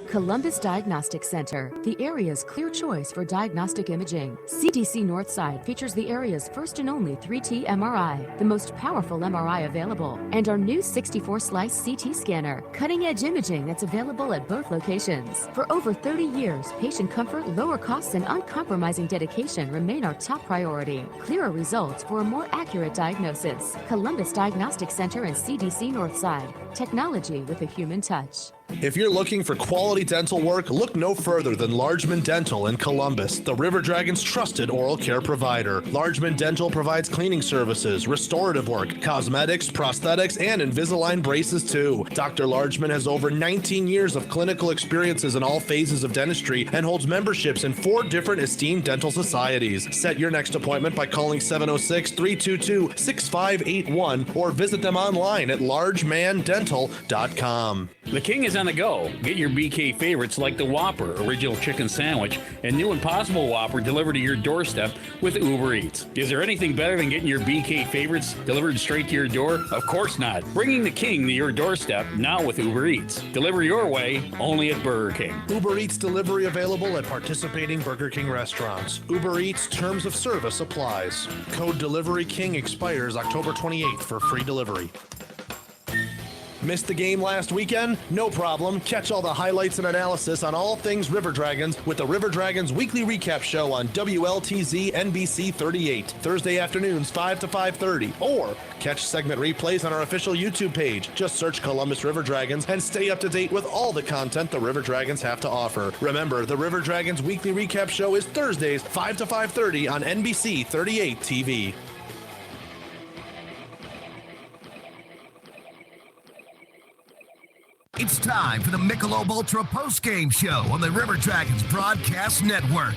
Columbus Diagnostic Center, the area's clear choice for diagnostic imaging. CDC Northside features the area's first and only 3T MRI, the most powerful MRI available, and our new 64-slice CT scanner, cutting-edge imaging that's available at both locations. For over 30 years, patient comfort, lower costs, and uncompromising dedication remain our top priority. Clearer results for a more accurate diagnosis. Columbus Diagnostic Center and CDC Northside. Technology with a human touch. If you're looking for quality dental work, look no further than Largeman Dental in Columbus, the River Dragons' trusted oral care provider. Largeman Dental provides cleaning services, restorative work, cosmetics, prosthetics, and Invisalign braces too. Dr. Largeman has over 19 years of clinical experiences in all phases of dentistry and holds memberships in 4 different esteemed dental societies. Set your next appointment by calling 706-322-6581 or visit them online at largemandental.com. The King is on the go. Get your BK favorites like the Whopper Original Chicken Sandwich and new Impossible Whopper delivered to your doorstep with Uber Eats. Is there anything better than getting your BK favorites delivered straight to your door? Of course not. Bringing the king to your doorstep now with Uber Eats. Deliver your way only at Burger King. Uber Eats delivery available at participating Burger King restaurants. Uber Eats terms of service applies. Code Delivery King expires October 28th for free delivery. Missed the game last weekend? No problem. Catch all the highlights and analysis on all things River Dragons with the River Dragons Weekly Recap Show on WLTZ NBC 38, Thursday afternoons 5 to 5:30. Or catch segment replays on our official YouTube page. Just search Columbus River Dragons and stay up to date with all the content the River Dragons have to offer. Remember, the River Dragons Weekly Recap Show is Thursdays 5 to 5:30 on NBC 38 TV. It's time for the Michelob Ultra postgame show on the River Dragons Broadcast Network.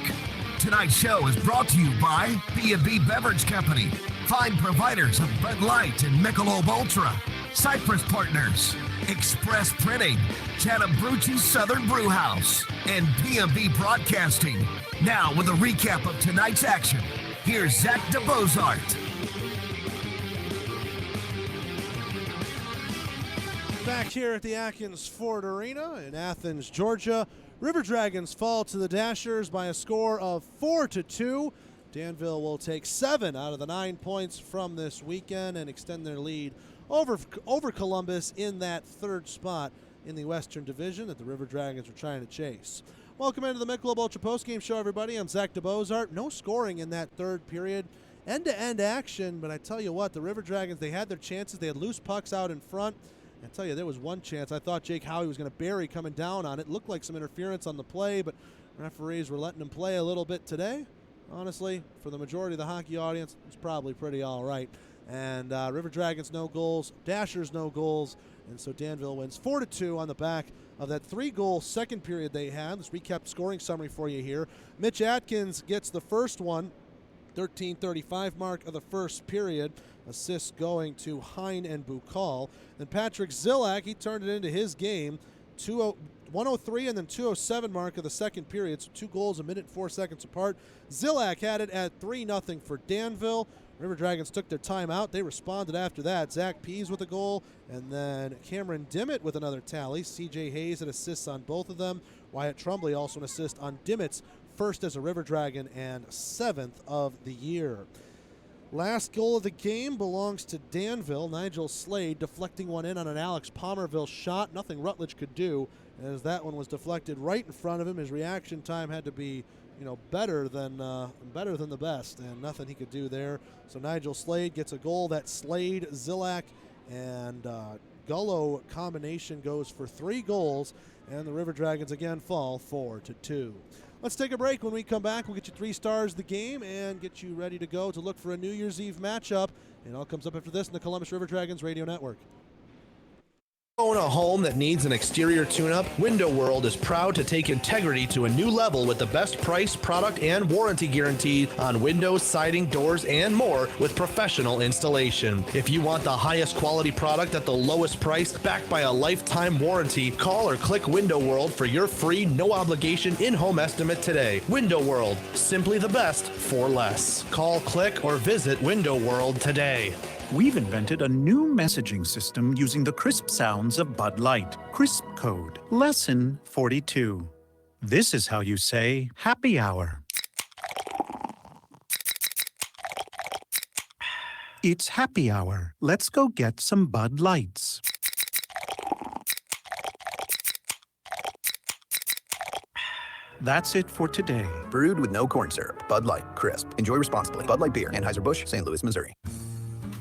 Tonight's show is brought to you by B&B Beverage Company, fine providers of Bud Light and Michelob Ultra, Cypress Partners, Express Printing, Chattahoochee Southern Brew House, and B&B Broadcasting. Now with a recap of tonight's action, here's Zach DeBozart. Back here at the Athens Ford Arena in Athens, Georgia. River Dragons fall to the Dashers by a score of 4-2. Danville will take 7 out of the 9 points from this weekend and extend their lead over Columbus in that third spot in the Western Division that the River Dragons are trying to chase. Welcome into the Michelob Ultra postgame show, everybody. I'm Zach DeBozart. No scoring in that third period. End-to-end action, but I tell you what, the River Dragons, they had their chances. They had loose pucks out in front. I tell you, there was one chance I thought Jake Howie was going to bury coming down on it. Looked like some interference on the play, but referees were letting him play a little bit today. Honestly, for the majority of the hockey audience, it's probably pretty all right. And River Dragons, no goals. Dashers, no goals. And so Danville wins 4-2 on the back of that 3-goal second period they had. Let's recap scoring summary for you here. Mitch Atkins gets the first one, 13:35 mark of the first period. Assists going to Hine and Bukal. Then Patrick Zillak, he turned it into his game. 1:03 and then 2:07 mark of the second period. So 2 goals a minute and 4 seconds apart. Zillak had it at 3-0 for Danville. River Dragons took their time out. They responded after that. Zach Pease with a goal, and then Cameron Dimmitt with another tally. CJ Hayes had assists on both of them. Wyatt Trumbley also an assist on Dimmitt's first as a River Dragon and 7th of the year. Last goal of the game belongs to Danville. Nigel Slade deflecting one in on an Alex Palmerville shot. Nothing Rutledge could do as that one was deflected right in front of him. His reaction time had to be, better than the best, and nothing he could do there. So Nigel Slade gets a goal. That Slade, Zillak, and Gullo combination goes for 3 goals, and the River Dragons again fall 4-2. Let's take a break. When we come back, we'll get you 3 stars of the game and get you ready to go to look for a New Year's Eve matchup. It all comes up after this in the Columbus River Dragons Radio Network. Own a home that needs an exterior tune-up? Window World is proud to take integrity to a new level with the best price, product, and warranty guarantee on windows, siding, doors, and more with professional installation. If you want the highest quality product at the lowest price, backed by a lifetime warranty, call or click Window World for your free, no-obligation in-home estimate today. Window World, simply the best for less. Call, click, or visit Window World today. We've invented a new messaging system using the crisp sounds of Bud Light. Crisp Code. Lesson 42. This is how you say happy hour. It's happy hour. Let's go get some Bud Lights. That's it for today. Brewed with no corn syrup. Bud Light. Crisp. Enjoy responsibly. Bud Light Beer. Anheuser-Busch, St. Louis, Missouri.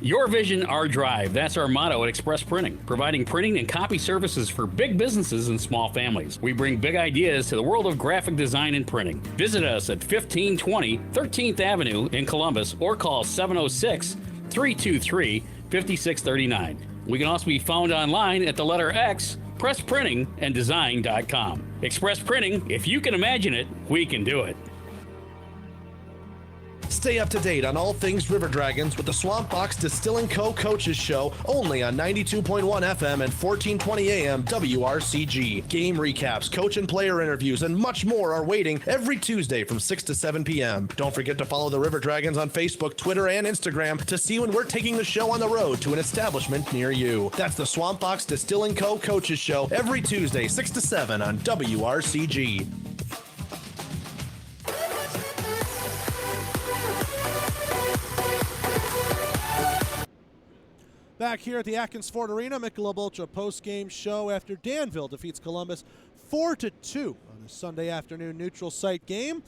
Your vision, our drive. That's our motto at Express Printing, providing printing and copy services for big businesses and small families. We bring big ideas to the world of graphic design and printing. Visit us at 1520 13th Avenue in Columbus or call 706-323-5639. We can also be found online at the letter X, pressprintinganddesign.com. Express Printing, if you can imagine it, we can do it. Stay up to date on all things River Dragons with the Swamp Box Distilling Co. Coaches Show, only on 92.1 FM and 1420 AM WRCG. Game recaps, coach and player interviews, and much more are waiting every Tuesday from 6 to 7 p.m. Don't forget to follow the River Dragons on Facebook, Twitter, and Instagram to see when we're taking the show on the road to an establishment near you. That's the Swamp Box Distilling Co. Coaches Show every Tuesday, 6 to 7 on WRCG. Back here at the Athens Ford Arena, Michelob Ultra post-game show after Danville defeats Columbus 4-2 on the Sunday afternoon neutral site game.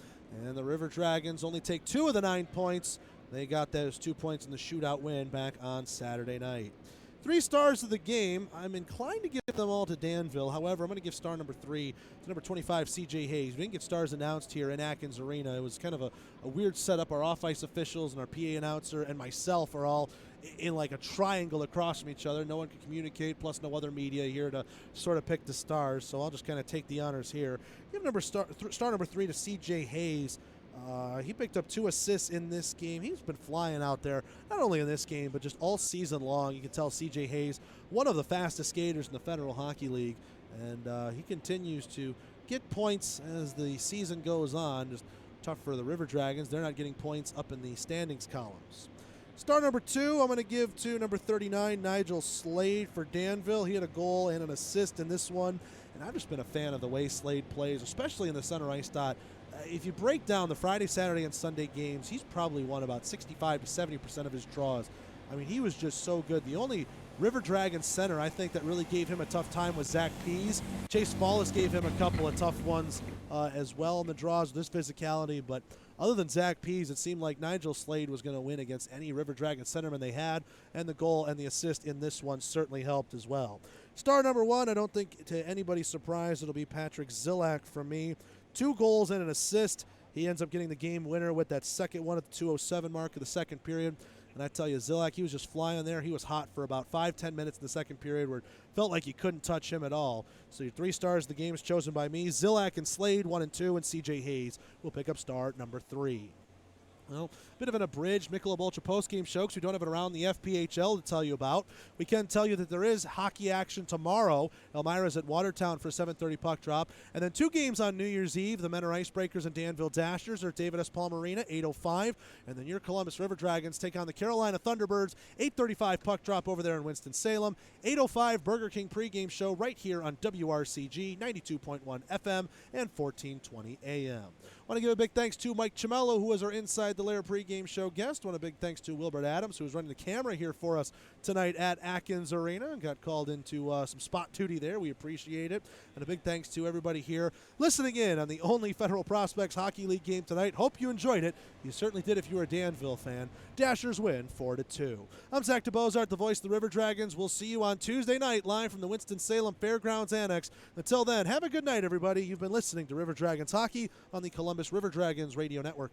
And the River Dragons only take 2 of the 9 points. They got those 2 points in the shootout win back on Saturday night. 3 stars of the game. I'm inclined to give them all to Danville. However, I'm going to give star number 3 to number 25, C.J. Hayes. We didn't get stars announced here in Athens Arena. It was kind of a weird setup. Our off-ice officials and our PA announcer and myself are all in like a triangle across from each other. No one can communicate, plus no other media here to sort of pick the stars. So I'll just kind of take the honors here. Give star number 3 to C.J. Hayes. He picked up 2 assists in this game. He's been flying out there, not only in this game, but just all season long. You can tell C.J. Hayes, one of the fastest skaters in the Federal Hockey League, and he continues to get points as the season goes on. Just tough for the River Dragons. They're not getting points up in the standings columns. Star number 2, I'm going to give to number 39, Nigel Slade for Danville. He had a goal and an assist in this one, and I've just been a fan of the way Slade plays, especially in the center ice dot. If you break down the Friday, Saturday, and Sunday games, he's probably won about 65 to 70% of his draws. I mean, he was just so good. The only River Dragons center I think that really gave him a tough time was Zach Pease. Chase Fallis gave him a couple of tough ones as well in the draws with his physicality, but other than Zach Pease, it seemed like Nigel Slade was going to win against any River Dragons centerman they had, and the goal and the assist in this one certainly helped as well. Star number 1, I don't think to anybody's surprise it'll be Patrick Zillak from me. 2 goals and an assist. He ends up getting the game winner with that second one at the 2:07 mark of the second period. And I tell you, Zillak, he was just flying there. He was hot for about 5-10 minutes in the second period where it felt like you couldn't touch him at all. So your 3 stars of the game is chosen by me. Zillak and Slade, 1 and 2, and C.J. Hayes will pick up star number 3. Well, a bit of an abridged Michelob Ultra post-game show because we don't have it around the FPHL to tell you about. We can tell you that there is hockey action tomorrow. Elmira's at Watertown for a 7:30 puck drop. And then 2 games on New Year's Eve. The Menor Icebreakers and Danville Dashers are at David S. Palmer Arena, 8:05. And then your Columbus River Dragons take on the Carolina Thunderbirds, 8:35 puck drop over there in Winston-Salem. 8:05 Burger King pregame show right here on WRCG, 92.1 FM and 1420 AM. I want to give a big thanks to Mike Cimello, who was our Inside the Lair pregame show guest. I want a big thanks to Wilbert Adams, who was running the camera here for us tonight at Athens Arena and got called into some spot duty there. We appreciate it. And a big thanks to everybody here listening in on the only Federal Prospects Hockey League game tonight. Hope you enjoyed it. You certainly did if you were a Danville fan. Dashers win 4-2. I'm Zach DeBozart, the voice of the River Dragons. We'll see you on Tuesday night live from the Winston-Salem Fairgrounds Annex. Until then, have a good night, everybody. You've been listening to River Dragons Hockey on the Columbus River Dragons Radio Network.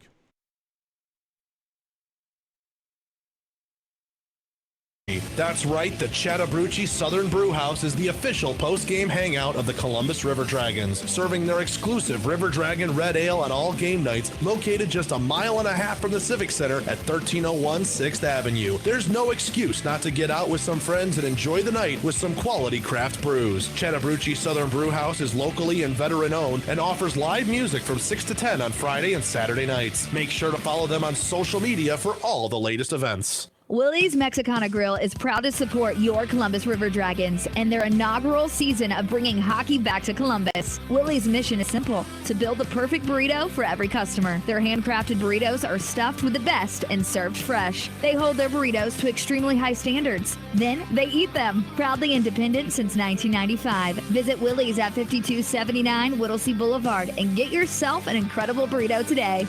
That's right, the Chattahoochee Southern Brewhouse is the official post-game hangout of the Columbus River Dragons, serving their exclusive River Dragon Red Ale on all game nights, located just a mile and a half from the Civic Center at 1301 6th Avenue. There's no excuse not to get out with some friends and enjoy the night with some quality craft brews. Chattahoochee Southern Brewhouse is locally and veteran-owned and offers live music from 6 to 10 on Friday and Saturday nights. Make sure to follow them on social media for all the latest events. Willie's Mexicana Grill is proud to support your Columbus River Dragons and their inaugural season of bringing hockey back to Columbus. Willie's mission is simple: to build the perfect burrito for every customer. Their handcrafted burritos are stuffed with the best and served fresh. They hold their burritos to extremely high standards. Then they eat them. Proudly independent since 1995. Visit Willie's at 5279 Whittlesey Boulevard and get yourself an incredible burrito today.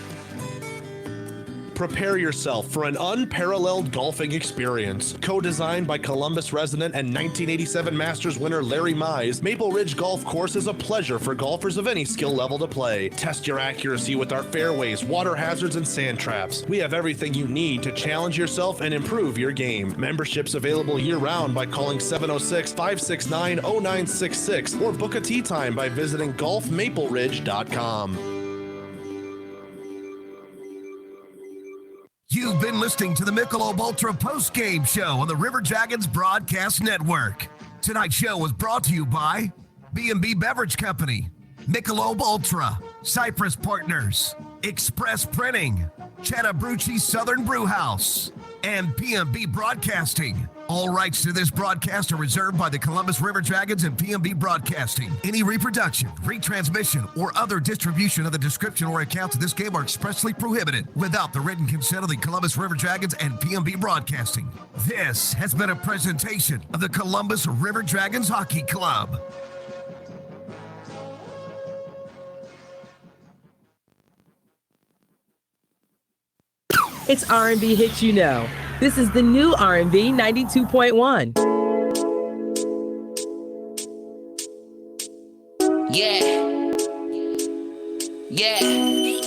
Prepare yourself for an unparalleled golfing experience. Co-designed by Columbus resident and 1987 Masters winner Larry Mize, Maple Ridge Golf Course is a pleasure for golfers of any skill level to play. Test your accuracy with our fairways, water hazards, and sand traps. We have everything you need to challenge yourself and improve your game. Memberships available year-round by calling 706-569-0966 or book a tee time by visiting golfmapleridge.com. You've been listening to the Michelob Ultra post-game show on the River Dragons Broadcast Network. Tonight's show was brought to you by B&B Beverage Company, Michelob Ultra, Cypress Partners, Express Printing, Chattahoochee Southern Brew House, and P&B Broadcasting. All rights to this broadcast are reserved by the Columbus River Dragons and P&B Broadcasting. Any reproduction, retransmission, or other distribution of the description or accounts of this game are expressly prohibited without the written consent of the Columbus River Dragons and P&B Broadcasting. This has been a presentation of the Columbus River Dragons Hockey Club. It's R&B Hits You Know. This is the new R&B 92.1. Yeah. Yeah.